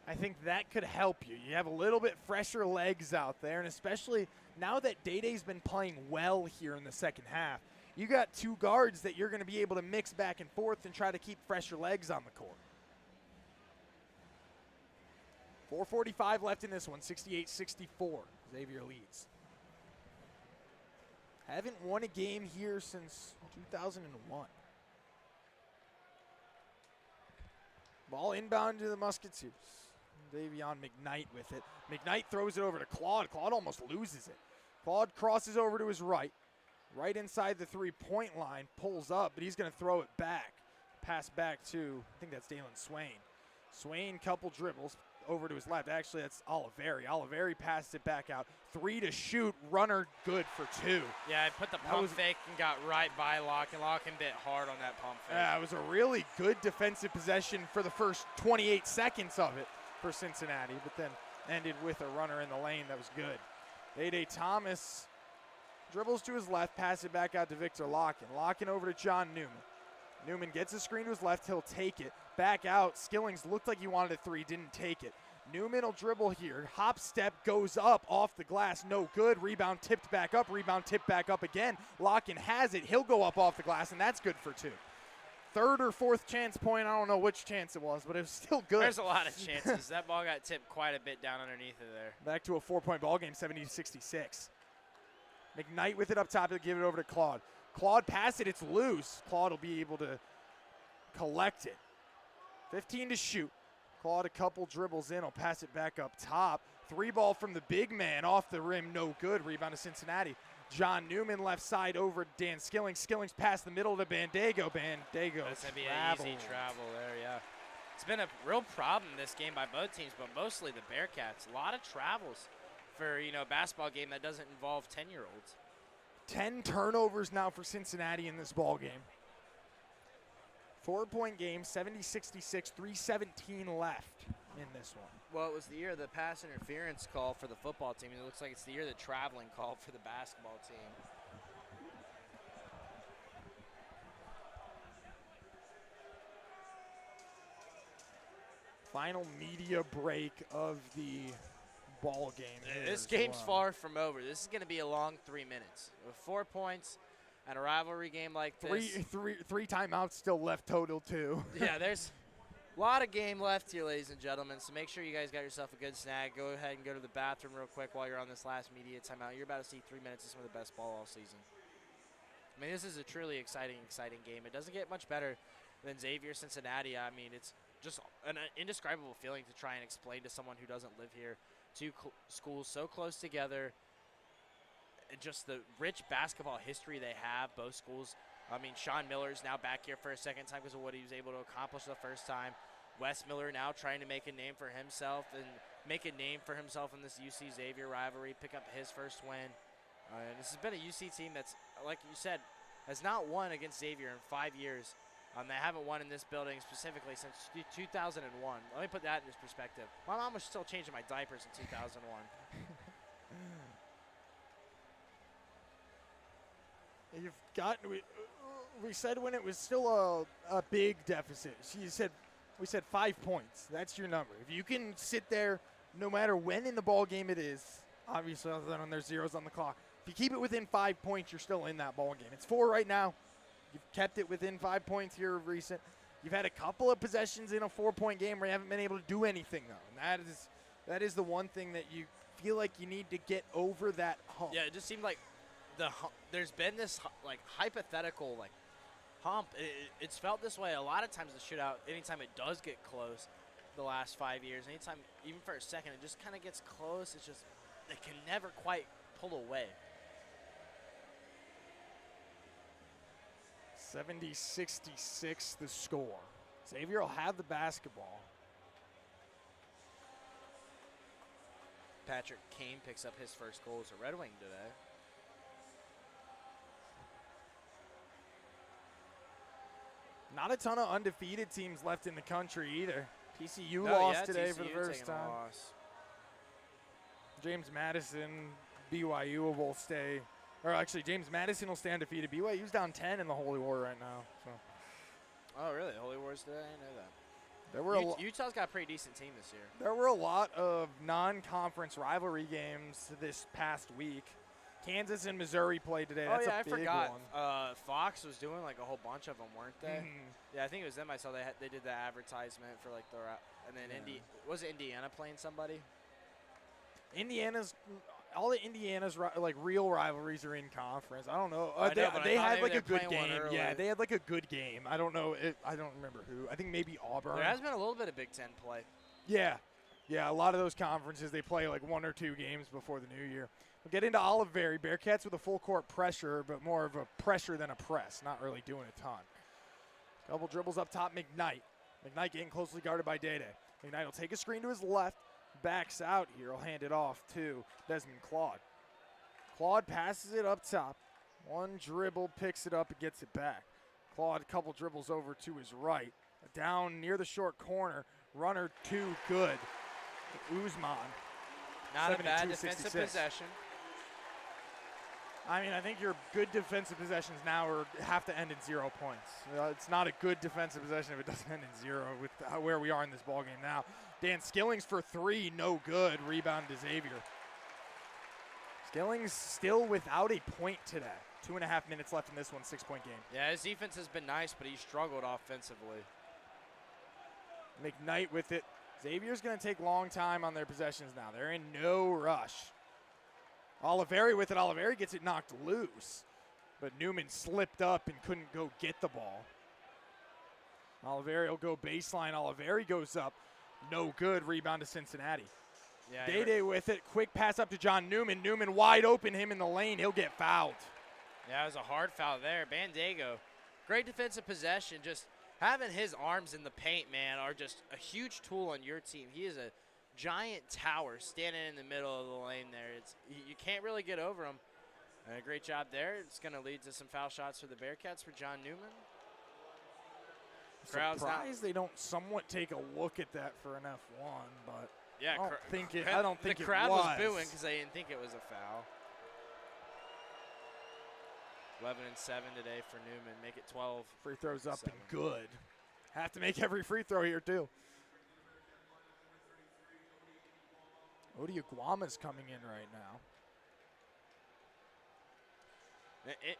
I think that could help you. You have a little bit fresher legs out there, and especially now that Day-Day's been playing well here in the second half, you got 2 guards that you're going to be able to mix back and forth and try to keep fresher legs on the court. 4:45 left in this one, 68-64. Xavier leads. Haven't won a game here since 2001. Ball inbound to the Musketeers. Davion McKnight with it. McKnight throws it over to Claude. Claude almost loses it. Claude crosses over to his right. Right inside the 3-point line. Pulls up, but he's going to throw it back. Pass back to, I think that's Dalen Swain. Swain, couple dribbles over to his left. Actually, that's Oliveri. Oliveri passed it back out. 3 to shoot. Runner good for 2. Yeah, I put the pump fake and got right by Locke, and Locke bit hard on that pump fake. Yeah, it was a really good defensive possession for the first 28 seconds of it for Cincinnati, but then ended with a runner in the lane that was good. Day-Day Thomas dribbles to his left, pass it back out to Victor Locken. Locken over to John Newman. Newman gets a screen to his left. He'll take it. Back out. Skillings looked like he wanted a 3, didn't take it. Newman will dribble here. Hop step goes up off the glass. No good. Rebound tipped back up. Rebound tipped back up again. Locken has it. He'll go up off the glass, and that's good for 2. Third or fourth chance point. I don't know which chance it was, but it was still good. There's a lot of chances. That ball got tipped quite a bit down underneath of there. Back to a 4-point ball game, 70-66. McKnight with it up top. He'll give it over to Claude. Claude pass it. It's loose. Claude will be able to collect it. 15 to shoot. Claude a couple dribbles in. He'll pass it back up top. 3 ball from the big man off the rim. No good. Rebound to Cincinnati. John Newman left side over Dan Skillings. Skillings past the middle to Bandego. Bandego That's going to be an easy travel there, yeah. It's been a real problem this game by both teams, but mostly the Bearcats. A lot of travels for, you know, a basketball game that doesn't involve 10-year-olds. 10 turnovers now for Cincinnati in this ball game. 4-point game, 70-66, 3:17 left in this one. Well, it was the year of the pass interference call for the football team. It looks like it's the year of the traveling call for the basketball team. Final media break of the ball game. This game's far from over. This is going to be a long 3 minutes. With 4 points and a rivalry game like this. Three timeouts still left total, too. Yeah, there's a lot of game left here, ladies and gentlemen, so make sure you guys got yourself a good snack. Go ahead and go to the bathroom real quick while you're on this last media timeout. You're about to see 3 minutes of some of the best ball all season. I mean, this is a truly exciting game. It doesn't get much better than Xavier Cincinnati. I mean, it's just an indescribable feeling to try and explain to someone who doesn't live here. 2 schools so close together, and just the rich basketball history they have, both schools. I mean, Sean Miller's now back here for a second time because of what he was able to accomplish the first time. Wes Miller now trying to make a name for himself and make a name for himself in this UC Xavier rivalry, pick up his first win. And this has been a UC team that's, like you said, has not won against Xavier in 5 years. They haven't won in this building specifically since 2001. Let me put that in perspective. My mom was still changing my diapers in 2001. You've got, we said when it was still a big deficit. She said We said 5 points. That's your number. If you can sit there no matter when in the ball game it is, obviously other than when there's zeros on the clock, if you keep it within 5 points, you're still in that ball game. It's 4 right now. You've kept it within 5 points here recent. You've had a couple of possessions in a 4-point game where you haven't been able to do anything, though. And that is the one thing that you feel like you need to get over that hump. Yeah, it just seemed like there's been this like hypothetical like hump. It's felt this way a lot of times. The shootout, anytime it does get close, the last 5 years, anytime even for a second, it just kind of gets close. It's just they can never quite pull away. 70-66 the score. Xavier will have the basketball. Patrick Kane picks up his first goal as a Red Wing today. Not a ton of undefeated teams left in the country either. TCU lost today for the first time. James Madison, BYU will both stay. Or actually, James Madison will stay undefeated. BYU's down 10 in the Holy War right now. So. Oh, really? Holy War's today? I didn't know that. There were Utah's got a pretty decent team this year. There were a lot of non-conference rivalry games this past week. Kansas and Missouri played today. That's I a big forgot. one. Fox was doing like a whole bunch of them, weren't they? Mm-hmm. Yeah, I think it was them. I saw they did the advertisement for like the and then was it Indiana playing somebody? All the Indiana's like real rivalries are in conference. I don't know. They had like a good game. Yeah, they had like a good game. I don't know. I don't remember who. I think maybe Auburn. There has been a little bit of Big Ten play. Yeah. A lot of those conferences they play like 1 or 2 games before the new year. We'll get into Olive-Berry. Bearcats with a full court pressure, but more of a pressure than a press. Not really doing a ton. Couple dribbles up top. McKnight getting closely guarded by Day. McKnight will take a screen to his left. Backs out here. He'll hand it off to Desmond Claude. Claude passes it up top. One dribble, picks it up, and gets it back. Claude, a couple dribbles over to his right. Down near the short corner. Runner too good. Usman. Not a bad defensive possession. I mean, I think your good defensive possessions now have to end in 0 points. It's not a good defensive possession if it doesn't end in 0 with where we are in this ballgame now. Dan Skillings for 3, no good. Rebound to Xavier. Skillings still without a point today. 2.5 minutes left in this one, 6-point game. Yeah, his defense has been nice, but he struggled offensively. McKnight with it. Xavier's going to take long time on their possessions now. They're in no rush. Olive-Berry with it. Olive-Berry gets it knocked loose. But Newman slipped up and couldn't go get the ball. Olive-Berry will go baseline. Olive-Berry goes up. No good. Rebound to Cincinnati. Yeah, Day with it. Quick pass up to John Newman. Newman wide open. Him in the lane. He'll get fouled. Yeah, it was a hard foul there. Bandego. Great defensive possession. Just having his arms in the paint, man, are just a huge tool on your team. He is a giant tower standing in the middle of the lane there. You can't really get over him. And a great job there. It's going to lead to some foul shots for the Bearcats for John Newman. Surprised they don't somewhat take a look at that for an F1, but yeah, I don't think the crowd was booing because they didn't think it was a foul. 11 and 7 today for Newman. Make it 12. Free throws up and good. Have to make every free throw here too. Odi Aguama's coming in right now.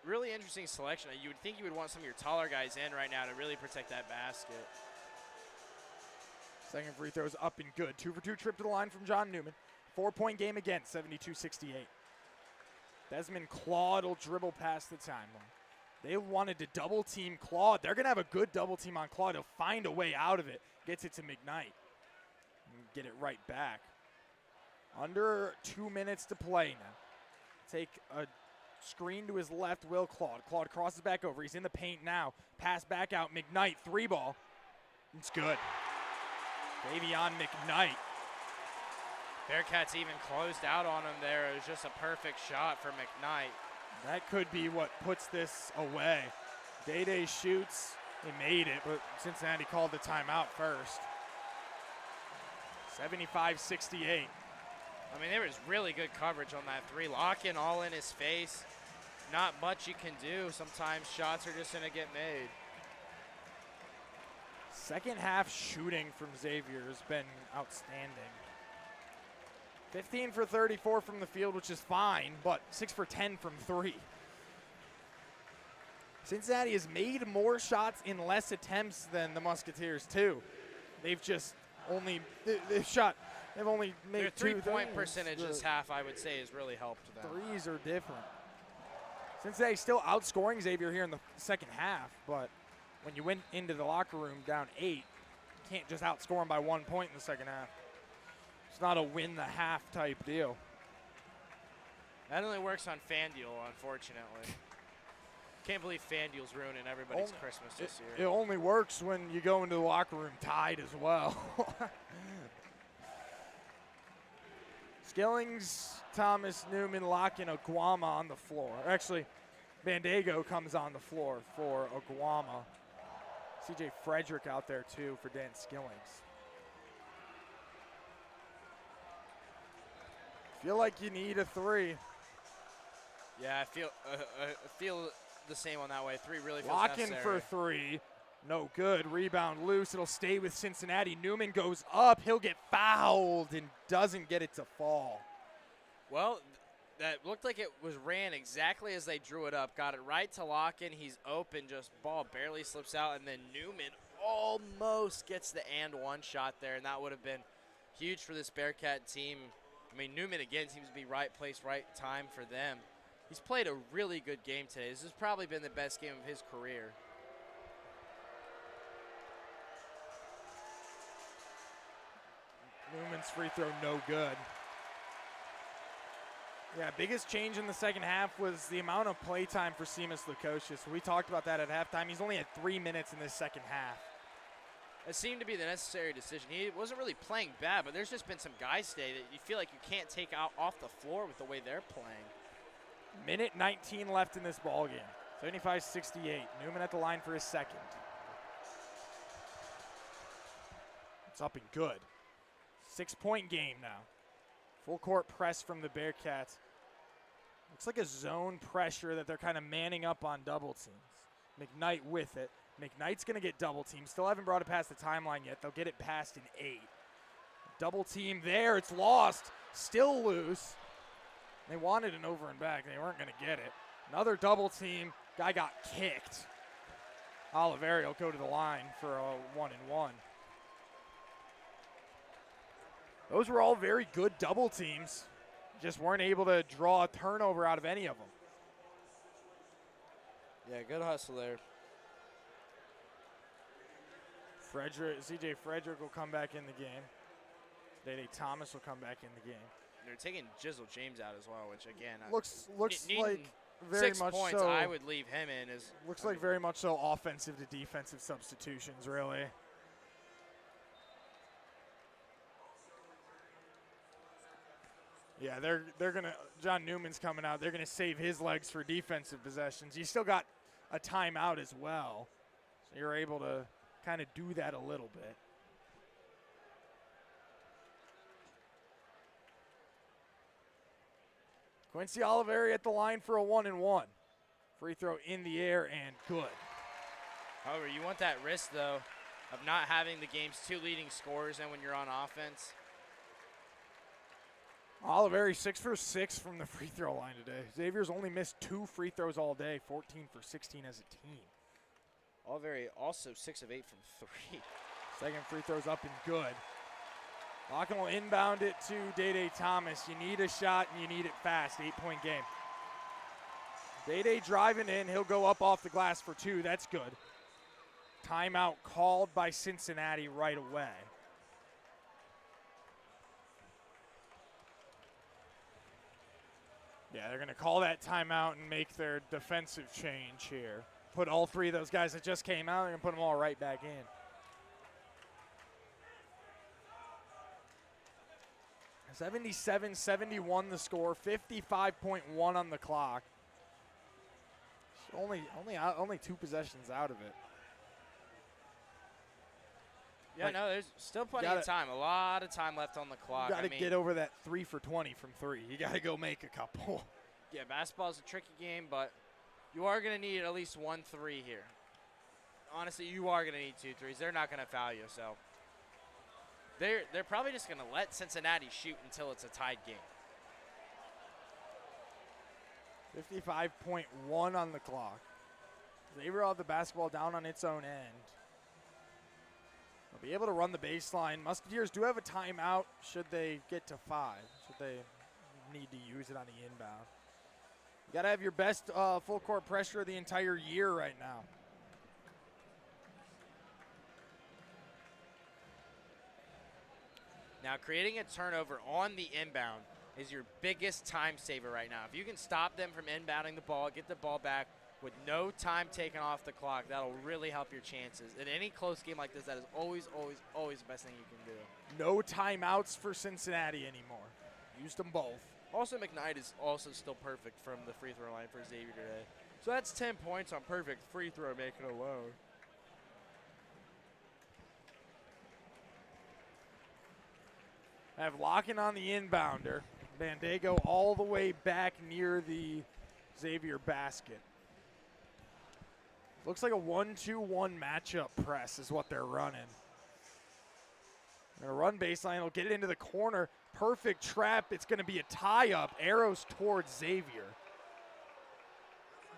Really interesting selection. You would think you would want some of your taller guys in right now to really protect that basket. Second free throw's up and good. 2 for 2 trip to the line from John Newman. 4-point game again, 72-68. Desmond Claude will dribble past the timeline. They wanted to double team Claude. They're going to have a good double team on Claude. He'll find a way out of it. Gets it to McKnight. And get it right back. Under 2 minutes to play now. Take a screen to his left, Will Claude. Claude crosses back over. He's in the paint now. Pass back out. McKnight, 3-ball. It's good. Davion McKnight. Bearcats even closed out on him there. It was just a perfect shot for McKnight. That could be what puts this away. Day shoots. They made it, but Cincinnati called the timeout first. 75-68. I mean, there was really good coverage on that 3. Lock-in all in his face. Not much you can do. Sometimes shots are just going to get made. Second half shooting from Xavier has been outstanding. 15 for 34 from the field, which is fine, but 6 for 10 from 3. Cincinnati has made more shots in less attempts than the Musketeers too. They've just only they've only made Their two three-point threes. percentage this half, I would say, has really helped them. Threes are different. Cincinnati still outscoring Xavier here in the second half, but when you went into the locker room down 8, you can't just outscore them by 1 point in the second half. It's not a win the half type deal. That only works on FanDuel, unfortunately. Can't believe FanDuel's ruining everybody's Christmas this year. It only works when you go into the locker room tied as well. Skillings, Thomas, Newman, Locken, Aguama on the floor. Actually, Bandego comes on the floor for Aguama. CJ Frederick out there too for Dan Skillings. Feel like you need a 3. Yeah, I feel the same on that way. 3 really feels Locken necessary. for 3. No good. Rebound loose. It'll stay with Cincinnati. Newman goes up. He'll get fouled and doesn't get it to fall. Well, that looked like it was ran exactly as they drew it up. Got it right to Locken. He's open. Just ball barely slips out. And then Newman almost gets the and one shot there. And that would have been huge for this Bearcat team. I mean, Newman, again, seems to be right place, right time for them. He's played a really good game today. This has probably been the best game of his career. Newman's free throw no good. Yeah, biggest change in the second half was the amount of play time for Seamus Lukosius. We talked about that at halftime. He's only had 3 minutes in this second half. It seemed to be the necessary decision. He wasn't really playing bad, but there's just been some guys today that you feel like you can't take out off the floor with the way they're playing. Minute 19 left in this ball game. 75-68. Newman at the line for his second. It's up and good. 6-point game now. Full court press from the Bearcats. Looks like a zone pressure that they're kind of manning up on double teams. McKnight with it. McKnight's going to get double teamed. Still haven't brought it past the timeline yet. They'll get it past an 8. Double team there. It's lost. Still loose. They wanted an over and back. They weren't going to get it. Another double team. Guy got kicked. Oliveri will go to the line for a 1-and-1. Those were all very good double teams. Just weren't able to draw a turnover out of any of them. Yeah, good hustle there. CJ Frederick will come back in the game. Day Thomas will come back in the game. They're taking Jizzle James out as well, which again looks like very 6 much points. so. I would leave him in. Looks like very much so offensive to defensive substitutions, really. Yeah, they're gonna. John Newman's coming out. They're gonna save his legs for defensive possessions. You still got a timeout as well, so you're able to kind of do that a little bit. Quincy Oliveri at the line for a 1-and-1. Free throw in the air and good. However, you want that risk, though, of not having the game's 2 leading scorers and when you're on offense. Oliveri 6 for 6 from the free throw line today. Xavier's only missed 2 free throws all day, 14 for 16 as a team. Oliveri also 6 of 8 from 3. Second free throw's up and good. Locken will inbound it to Day Thomas. You need a shot and you need it fast. 8-point game. Day driving in. He'll go up off the glass for 2. That's good. Timeout called by Cincinnati right away. Yeah, they're going to call that timeout and make their defensive change here. Put all 3 of those guys that just came out, they're going to put them all right back in. 77-71 the score, 55.1 on the clock. Only 2 possessions out of it. Yeah, no, there's still plenty of time. A lot of time left on the clock. You got to get over that 3 for 20 from 3. You got to go make a couple. Yeah, basketball is a tricky game, but you are going to need at least 1 3 here. honestly, you are going to need 2 threes. They're not going to foul you, so they're probably just going to let Cincinnati shoot until it's a tied game. 55.1 on the clock. Xavier will have the basketball down on its own end. They'll be able to run the baseline. Musketeers do have a timeout should they get to 5, should they need to use it on the inbound. You got to have your best full court pressure of the entire year right now. Now, creating a turnover on the inbound is your biggest time saver right now. If you can stop them from inbounding the ball, get the ball back with no time taken off the clock, that'll really help your chances. In any close game like this, that is always, always, always the best thing you can do. No timeouts for Cincinnati anymore. Used them both. Also, McKnight is also still perfect from the free throw line for Xavier today. So that's 10 points on perfect free throw making alone. I have locking on the inbounder. Bandego all the way back near the Xavier basket. Looks like a 1-2-1 matchup press is what they're running. They're going to run baseline. They'll get it into the corner. Perfect trap. It's going to be a tie-up. Arrows towards Xavier.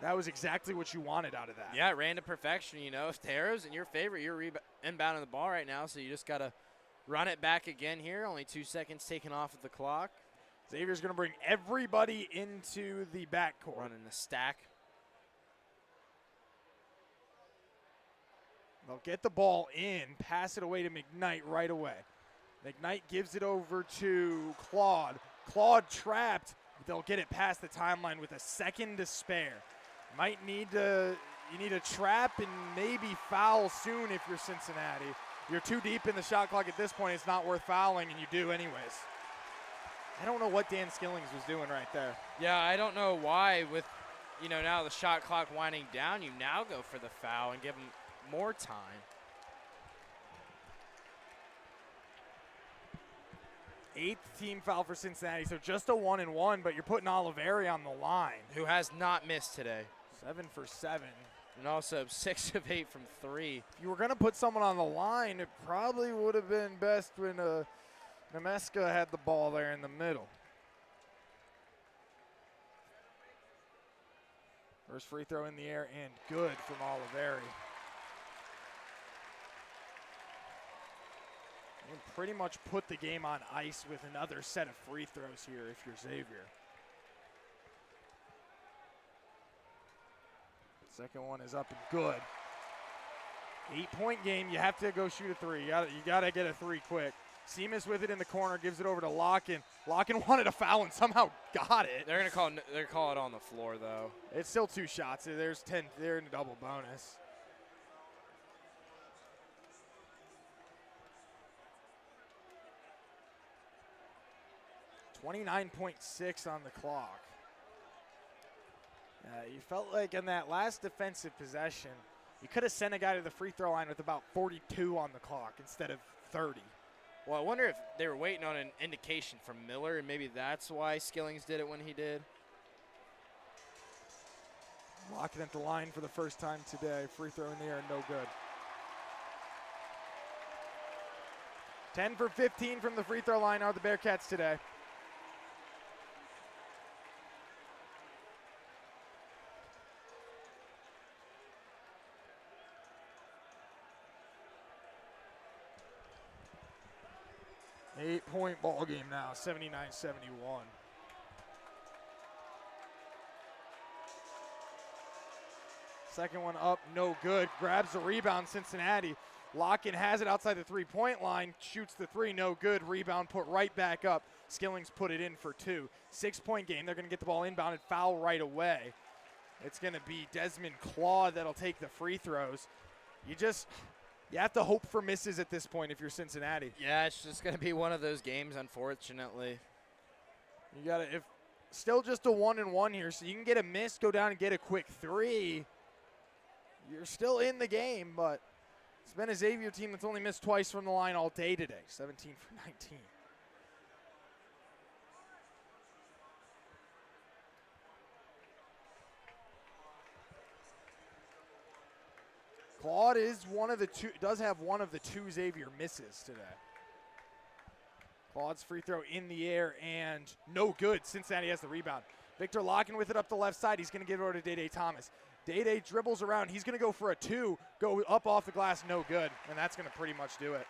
That was exactly what you wanted out of that. Yeah, it ran to perfection. You know, if the arrow's in your favor, you're inbounding the ball right now, so you just got to run it back again here. Only 2 seconds taken off of the clock. Xavier's going to bring everybody into the backcourt. Running the stack. They'll get the ball in, pass it away to McKnight right away. McKnight gives it over to Claude. Claude trapped. They'll get it past the timeline with a second to spare. You need a trap and maybe foul soon if you're Cincinnati. You're too deep in the shot clock at this point. It's not worth fouling, and you do anyways. I don't know what Dan Skillings was doing right there. Yeah, I don't know why with, now the shot clock winding down, you now go for the foul and give him more time. Eighth team foul for Cincinnati, so just a 1-and-1, but you're putting Oliveri on the line. Who has not missed today. 7 for 7. And also 6 of 8 from 3. If you were going to put someone on the line, it probably would have been best when Nemeska had the ball there in the middle. First free throw in the air and good from Oliveri. You can pretty much put the game on ice with another set of free throws here if you're Xavier. Second one is up and good. 8-point game. You have to go shoot a 3. You got to get a 3 quick. Seamus with it in the corner, gives it over to Locken. Locken wanted a foul and somehow got it. They're gonna call it on the floor though. It's still 2 shots. There's 10. They're in a double bonus. .6 on the clock. You felt like in that last defensive possession, you could have sent a guy to the free throw line with about 42 on the clock instead of 30. Well, I wonder if they were waiting on an indication from Miller, and maybe that's why Skillings did it when he did. Locking at the line for the first time today. Free throw in the air, no good. 10 for 15 from the free throw line are the Bearcats today. Eight-point ball game now, 79-71. Second one up, no good. Grabs the rebound, Cincinnati. Locken has it outside the three-point line, shoots the 3, no good. Rebound put right back up. Skillings put it in for 2. 6-point game. They're going to get the ball inbounded, foul right away. It's going to be Desmond Claude that'll take the free throws. You have to hope for misses at this point if you're Cincinnati. Yeah, it's just going to be one of those games, unfortunately. You got to, if still just a 1-and-1 here, so you can get a miss, go down and get a quick 3. You're still in the game, but it's been a Xavier team that's only missed twice from the line all day today, 17 for 19. Claude is one of the two, does have one of the two Xavier misses today. Claude's free throw in the air and no good. Cincinnati has the rebound. Victor Locken with it up the left side. He's going to give it over to Day-Day Thomas. Day-Day dribbles around. He's going to go for a two, go up off the glass, no good. And that's going to pretty much do it.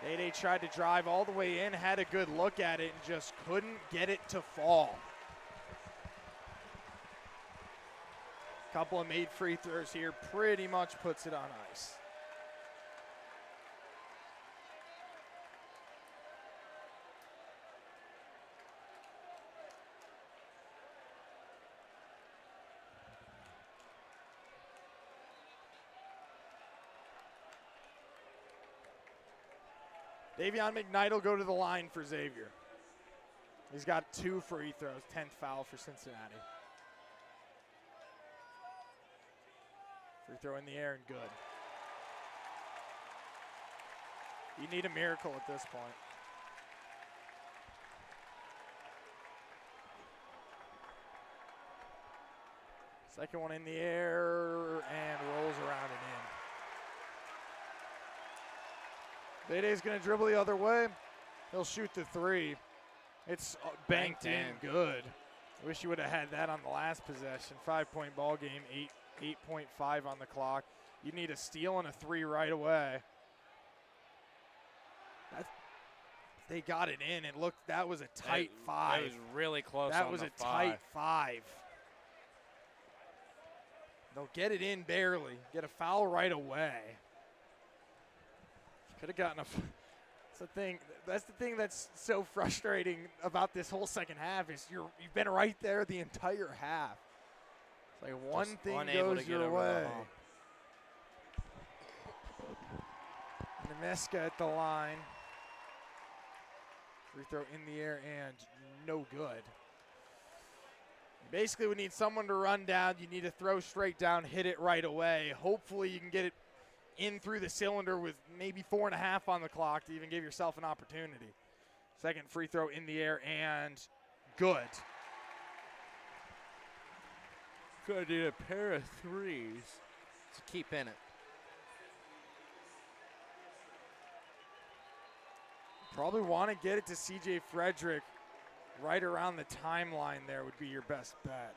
Day-Day tried to drive all the way in, had a good look at it, and just couldn't get it to fall. Couple of made free throws here, pretty much puts it on ice. Davion McKnight will go to the line for Xavier. He's got 2 free throws, 10th foul for Cincinnati. Free throw in the air and good. You need a miracle at this point. Second one in the air and rolls around and in. Day-Day's going to dribble the other way. He'll shoot the 3. It's banked in good. I wish you would have had that on the last possession. 5-point ball game, 8.5 on the clock. You need a steal and a 3 right away. They got it in, and look, that was a tight 5. That was really close. That was a tight 5. They'll get it in barely. Get a foul right away. Could have gotten a. That's the thing. That's the thing that's so frustrating about this whole second half is you've been right there the entire half. It's like one just thing goes your way. Nemeska at the line. Free throw in the air and no good. Basically, we need someone to run down. You need to throw straight down, hit it right away. Hopefully, you can get it in through the cylinder with maybe 4.5 on the clock to even give yourself an opportunity. Second free throw in the air and good. Gonna need a pair of 3s to keep in it. Probably want to get it to CJ Frederick right around the timeline there would be your best bet.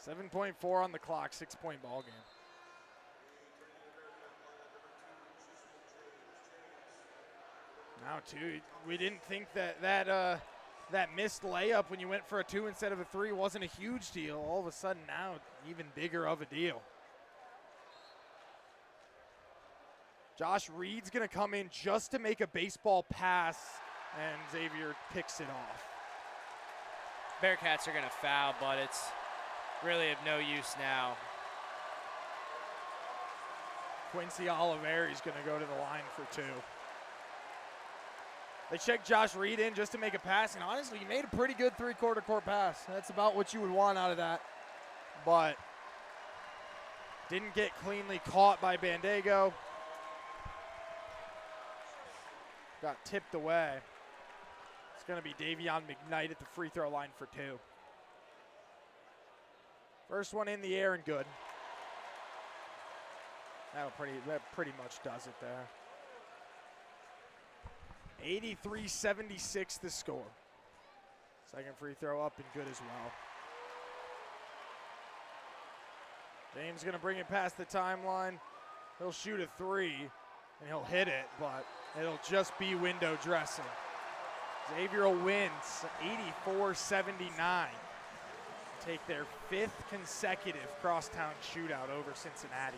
.4 on the clock, 6-point ball game. Now, too, we didn't think that missed layup when you went for a 2 instead of a 3 wasn't a huge deal. All of a sudden now, even bigger of a deal. Josh Reed's going to come in just to make a baseball pass, and Xavier picks it off. Bearcats are going to foul, but it's really of no use now. Quincy Oliveri's going to go to the line for 2. They checked Josh Reed in just to make a pass, and honestly, he made a pretty good 3/4 court pass. That's about what you would want out of that. But didn't get cleanly caught by Bandego. Got tipped away. It's going to be Davion McKnight at the free throw line for 2. First one in the air and good. That pretty much does it there. 83-76 the score. Second free throw up and good as well. James going to bring it past the timeline. He'll shoot a 3 and he'll hit it, but it'll just be window dressing. Xavier wins 84-79. Take their 5th consecutive crosstown shootout over Cincinnati.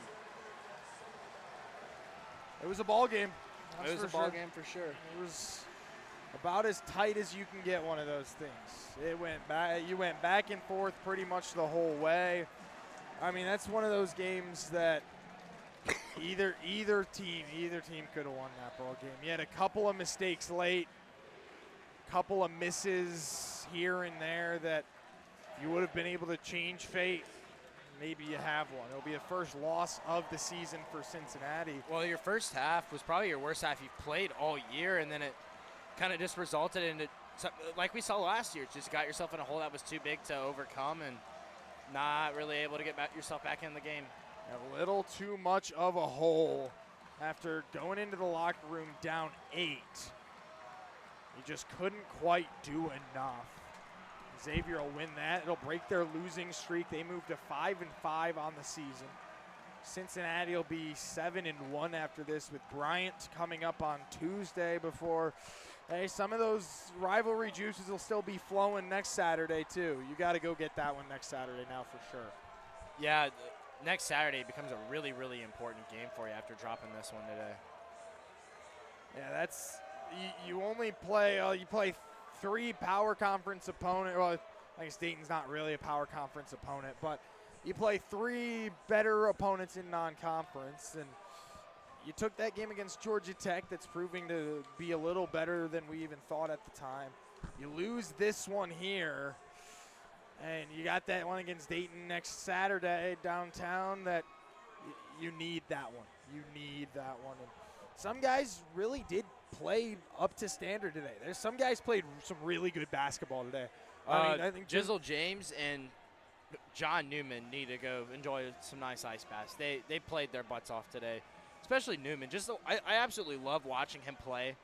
It was a ball game. It was a ball game for sure. It was about as tight as you can get one of those things. It went back. You went back and forth pretty much the whole way. I mean, that's one of those games that either team could have won that ball game. You had a couple of mistakes late, couple of misses here and there that you would have been able to change fate. maybe you have one. It'll be the first loss of the season for Cincinnati. Well, your first half was probably your worst half you've played all year, and then it kind of just resulted in it, like we saw last year, just got yourself in a hole that was too big to overcome and not really able to get yourself back in the game. A little too much of a hole after going into the locker room down 8. You just couldn't quite do enough. Xavier will win that. It'll break their losing streak. They move to 5-5 on the season. Cincinnati will be 7-1 after this, with Bryant coming up on Tuesday before. Hey, some of those rivalry juices will still be flowing next Saturday too. You got to go get that one next Saturday now for sure. Yeah, next Saturday becomes a really, really important game for you after dropping this one today. Yeah, that's you only play you play 3 power conference opponents. Well, I guess Dayton's not really a power conference opponent, but you play 3 better opponents in non-conference, and you took that game against Georgia Tech that's proving to be a little better than we even thought at the time. You lose this one here, and you got that one against Dayton next Saturday downtown that you need that one. You need that one. And some guys really did play up to standard today. There's some guys played some really good basketball today. I think Jizzle James and John Newman need to go enjoy some nice ice baths. They played their butts off today, especially Newman. I absolutely love watching him play.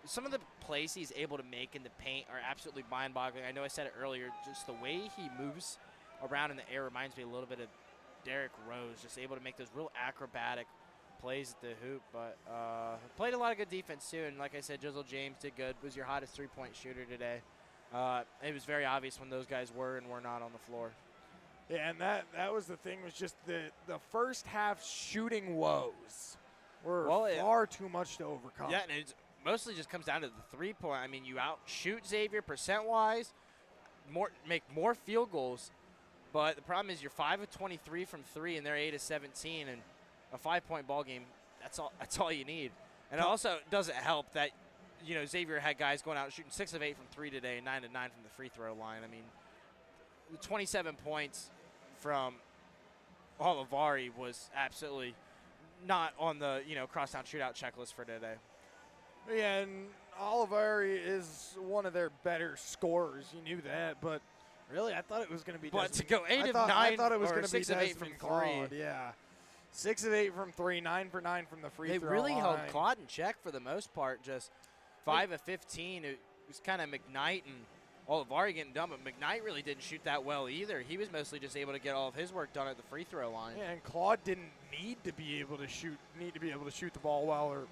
Some of the plays he's able to make in the paint are absolutely mind-boggling. I know I said it earlier, just the way he moves around in the air reminds me a little bit of Derrick Rose, just able to make those real acrobatic plays at the hoop. But played a lot of good defense too, and like I said, Jizzle James did good, was your hottest three-point shooter today. It was very obvious when those guys were and were not on the floor. Yeah, and that was the thing, was just the first half shooting woes were far too much to overcome. Yeah, and it mostly just comes down to the three-point. I mean, you outshoot Xavier percent-wise, make more field goals, but the problem is you're 5 of 23 from 3, and they're 8 of 17, and a 5-point ball game, that's all you need. And it also doesn't help that, Xavier had guys going out shooting 6 of 8 from 3 today, 9 of 9 from the free throw line. I mean, 27 points from Olivari was absolutely not on the crosstown shootout checklist for today. Yeah, and Olivari is one of their better scorers. You knew that, but really, I thought it was going to be. But to go 8 of 9, I thought it was going to be 6 of 8 from 3. Yeah, 6 of 8 from 3, 9 for 9 from the free throw line. They really held Claude in check for the most part. Just 5 of 15. It was kind of McKnight and Olivari getting done, but McKnight really didn't shoot that well either. He was mostly just able to get all of his work done at the free throw line. Yeah, and Claude didn't need to be able to shoot the ball well or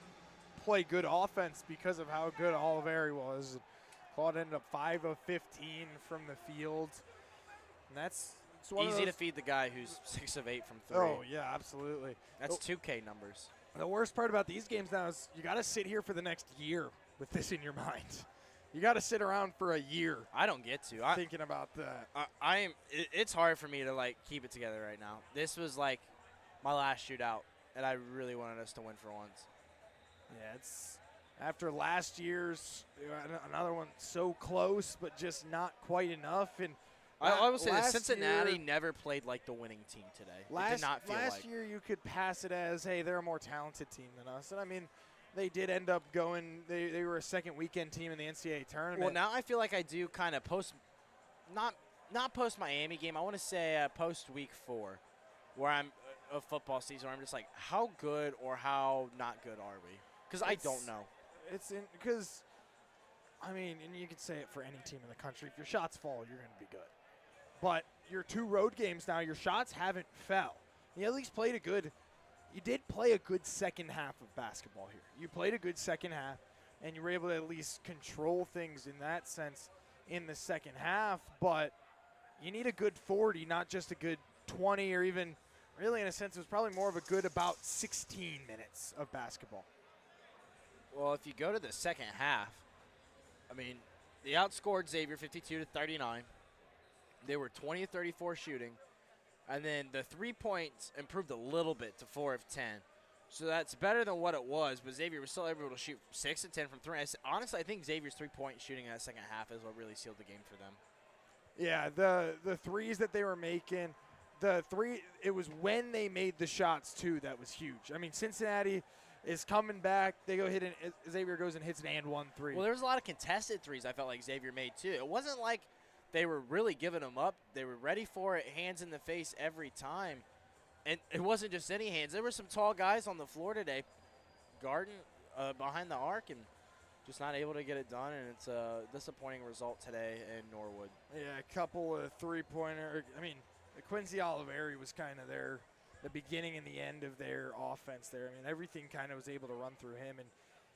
play good offense because of how good Olivari was. Claude ended up 5 of 15 from the field, and that's easy to feed the guy who's 6 of 8 from 3. Oh yeah, absolutely. That's 2K numbers. The worst part about these games now is you got to sit here for the next year with this in your mind. You got to sit around for a year. I don't get to. Thinking about that. It's hard for me to keep it together right now. This was my last shootout, and I really wanted us to win for once. Yeah, it's after last year's another one so close, but just not quite enough. And I will say that Cincinnati never played like the winning team today. It did not feel last year you could pass it as, hey, they're a more talented team than us. And I mean, they did end up going. They were a second weekend team in the NCAA tournament. Well, now I feel like I do kind of not post Miami game. I want to say post week 4, where I'm of football season. Where I'm just like, how good or how not good are we? Because I don't know. Because I mean, and you could say it for any team in the country. If your shots fall, you're going to be good. But your 2 road games now, your shots haven't fell. You at least played you did play a good second half of basketball here. You played a good second half, and you were able to at least control things in that sense in the second half. But you need a good 40, not just a good 20, or even really in a sense it was probably more of a good about 16 minutes of basketball. Well, if you go to the second half, I mean, they outscored Xavier 52-39. They were 20 of 34 shooting. And then the 3 points improved a little bit to 4 of 10. So that's better than what it was, but Xavier was still able to shoot 6 of 10 from 3. Honestly, I think Xavier's 3-point shooting in that second half is what really sealed the game for them. Yeah, the threes that they were making the three, it was when they made the shots, too, that was huge. I mean, Cincinnati is coming back. They go hit – Xavier goes and hits an and-one three. Well, there was a lot of contested threes I felt like Xavier made, too. It wasn't like they were really giving them up. They were ready for it, hands in the face every time. And it wasn't just any hands. There were some tall guys on the floor today guarding behind the arc and just not able to get it done, and it's a disappointing result today in Norwood. Yeah, a couple of three-pointer. I mean, Quincy Oliveri was kind of the beginning and the end of their offense there. I mean, everything kind of was able to run through him, and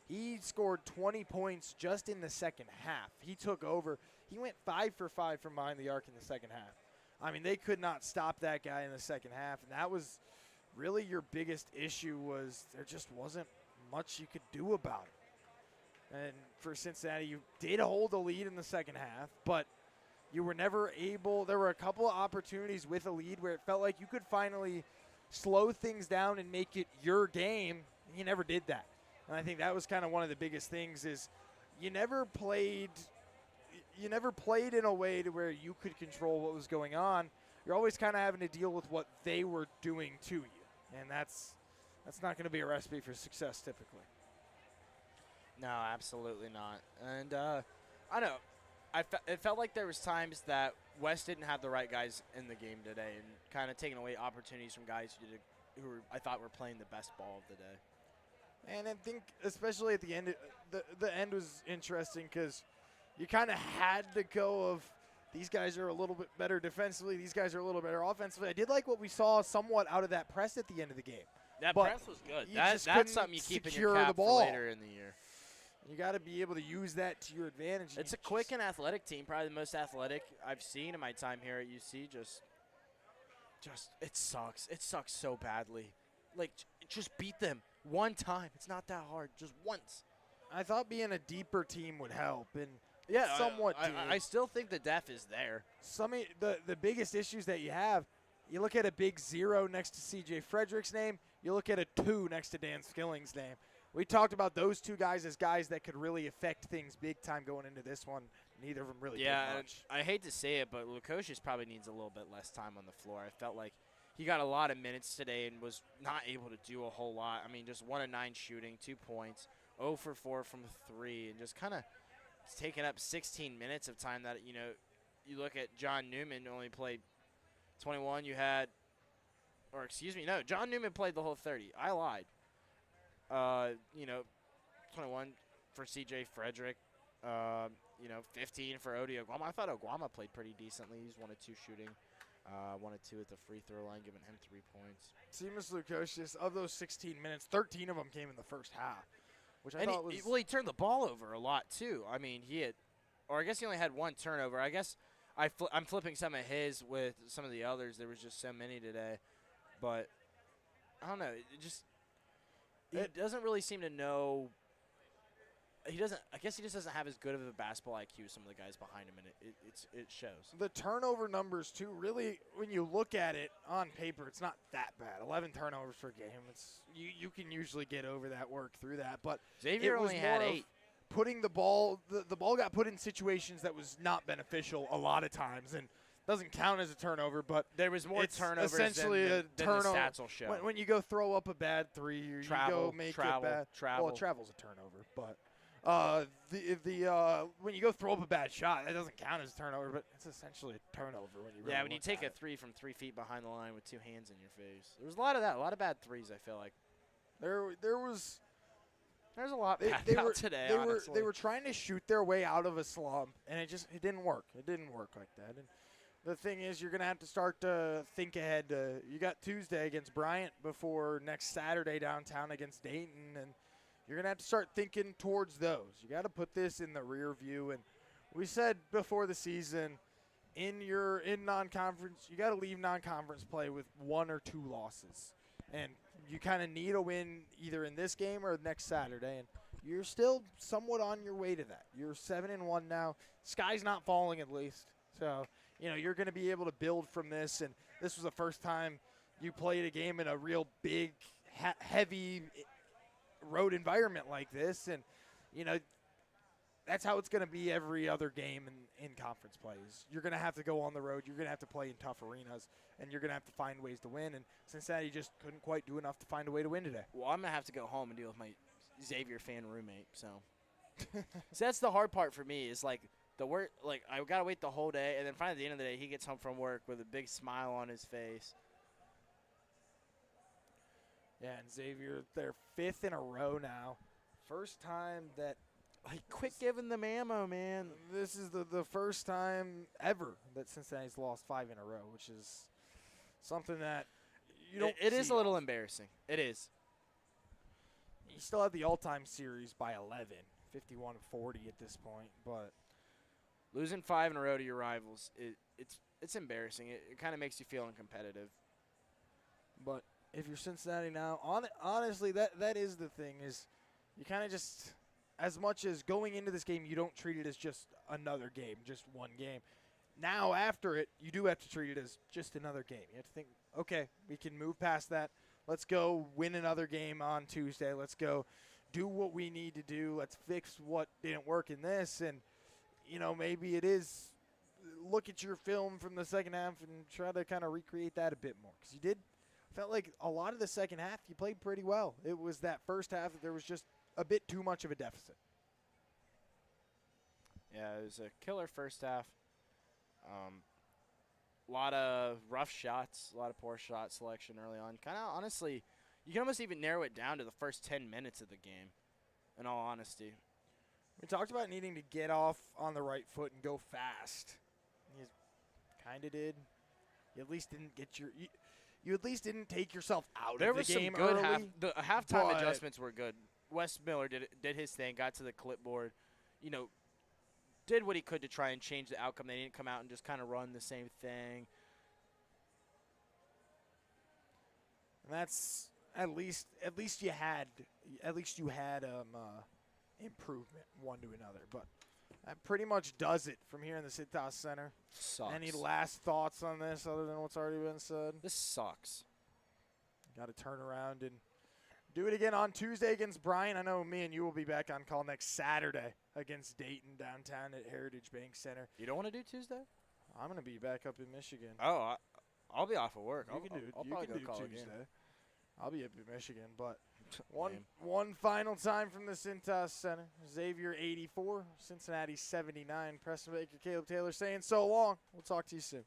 he scored 20 points just in the second half. He took over. He went 5 for 5 from behind the arc in the second half. I mean, they could not stop that guy in the second half, and that was really your biggest issue was there just wasn't much you could do about it. And for Cincinnati, you did hold the lead in the second half, but you were never able – there were a couple of opportunities with a lead where it felt like you could finally slow things down and make it your game. You never did that. And I think that was kind of one of the biggest things is you never played in a way to where you could control what was going on. You're always kind of having to deal with what they were doing to you, and that's not going to be a recipe for success typically. No, absolutely not. And I know. It felt like there was times that West didn't have the right guys in the game today and kind of taking away opportunities from guys I thought were playing the best ball of the day. And I think especially at the end, the end was interesting because you kind of had to go of these guys are a little bit better defensively, these guys are a little better offensively. I did like what we saw somewhat out of that press at the end of the game. That but press was good. That's something you keep in your cap for later in the year. You got to be able to use that to your advantage. It's a quick and athletic team, probably the most athletic I've seen in my time here at UC. Just it sucks. It sucks so badly. Like, just beat them one time. It's not that hard. Just once. I thought being a deeper team would help, and yeah, somewhat. I still think the depth is there. The biggest issues that you have, you look at a big 0 next to C.J. Frederick's name. You look at a 2 next to Dan Skilling's name. We talked about those two guys as guys that could really affect things big time going into this one. Neither of them really did much. I hate to say it, but Lukosius probably needs a little bit less time on the floor. I felt like he got a lot of minutes today and was not able to do a whole lot. I mean, just 1 of 9 shooting, 2 points, 0 for 4 from 3, and just kind of taking up 16 minutes of time that, you look at John Newman only played 21. John Newman played the whole 30. I lied. 21 for C.J. Frederick, 15 for Odi Oguama. I thought Oguama played pretty decently. He's 1 of 2 shooting, 1 of 2 at the free throw line, giving him 3 points. Seamus Lukosius, of those 16 minutes, 13 of them came in the first half, which I thought was – Well, he turned the ball over a lot, too. I mean, he only had 1 turnover. I guess I'm flipping some of his with some of the others. There was just so many today. But, I don't know, he doesn't really seem to know. I guess he just doesn't have as good of a basketball IQ as some of the guys behind him, and it shows. The turnover numbers, too, really, when you look at it on paper, it's not that bad. 11 turnovers per game. You can usually get over that, work through that. But Xavier only had 8. Putting the ball got put in situations that was not beneficial a lot of times, and doesn't count as a turnover, but there was more turnovers essentially than the stats will show. When you go throw up a bad 3 or you go make it bad. Well, travel's a turnover, but when you go throw up a bad shot, that doesn't count as a turnover, but it's essentially a turnover when you really when you take a 3 from 3 feet behind the line with 2 hands in your face. There was a lot of that, a lot of bad threes, I feel like. There's a lot bad today, honestly. They were trying to shoot their way out of a slump, and it didn't work. It didn't work like that. And the thing is, you're going to have to start to think ahead. You got Tuesday against Bryant before next Saturday downtown against Dayton, and you're going to have to start thinking towards those. You got to put this in the rear view. And we said before the season, in non-conference, you got to leave non-conference play with 1 or 2 losses. And you kind of need a win either in this game or next Saturday, and you're still somewhat on your way to that. You're 7-1 now. Sky's not falling at least. So, you're going to be able to build from this, and this was the first time you played a game in a real big, heavy road environment like this. And, that's how it's going to be every other game in conference plays. You're going to have to go on the road. You're going to have to play in tough arenas, and you're going to have to find ways to win. And Cincinnati just couldn't quite do enough to find a way to win today. Well, I'm going to have to go home and deal with my Xavier fan roommate. So that's the hard part for me is, like, the work. Like, I got to wait the whole day, and then finally at the end of the day, he gets home from work with a big smile on his face. Yeah, and Xavier, their 5th in a row now. First time that – like, quit giving them ammo, man. this is the first time ever that Cincinnati's lost 5 in a row, which is something that you don't It is see. a little embarrassing. It is. You still have the all-time series by 11, 51-40 at this point, but Losing 5 in a row to your rivals, it's embarrassing. It kind of makes you feel uncompetitive. But if you're Cincinnati now, honestly, that is the thing is you kind of just, as much as going into this game, you don't treat it as just another game, just one game. Now after it, you do have to treat it as just another game. You have to think, okay, we can move past that. Let's go win another game on Tuesday. Let's go do what we need to do. Let's fix what didn't work in this. And, you know, maybe it is look at your film from the second half and try to kind of recreate that a bit more. Because you did, felt like a lot of the second half you played pretty well. It was that first half that there was just a bit too much of a deficit. Yeah, it was a killer first half. A lot of rough shots, a lot of poor shot selection early on. Kind of, honestly, you can almost even narrow it down to the first 10 minutes of the game, in all honesty. We talked about needing to get off on the right foot and go fast. You kind of did. You at least didn't get your you at least didn't take yourself out There of the was some game good early. the halftime but- adjustments were good. Wes Miller did his thing, got to the clipboard, you know, did what he could to try and change the outcome. They didn't come out and just kind of run the same thing. And that's at least you had improvement one to another. But that pretty much does it from here in the Cintas Center. Sucks. Any last thoughts on this other than what's already been said? This sucks. Got to turn around and do it again on Tuesday against Bryan. I know me and you will be back on call next Saturday against Dayton downtown at Heritage Bank Center. You don't want to do Tuesday? I'm going to be back up in Michigan. Oh, I'll be off of work. You can do I'll probably go call Tuesday. again. I'll be up in Michigan, but Lame. one final time from the Cintas Center. Xavier 84, Cincinnati 79. Preston Baker, Caleb Taylor saying so long. We'll talk to you soon.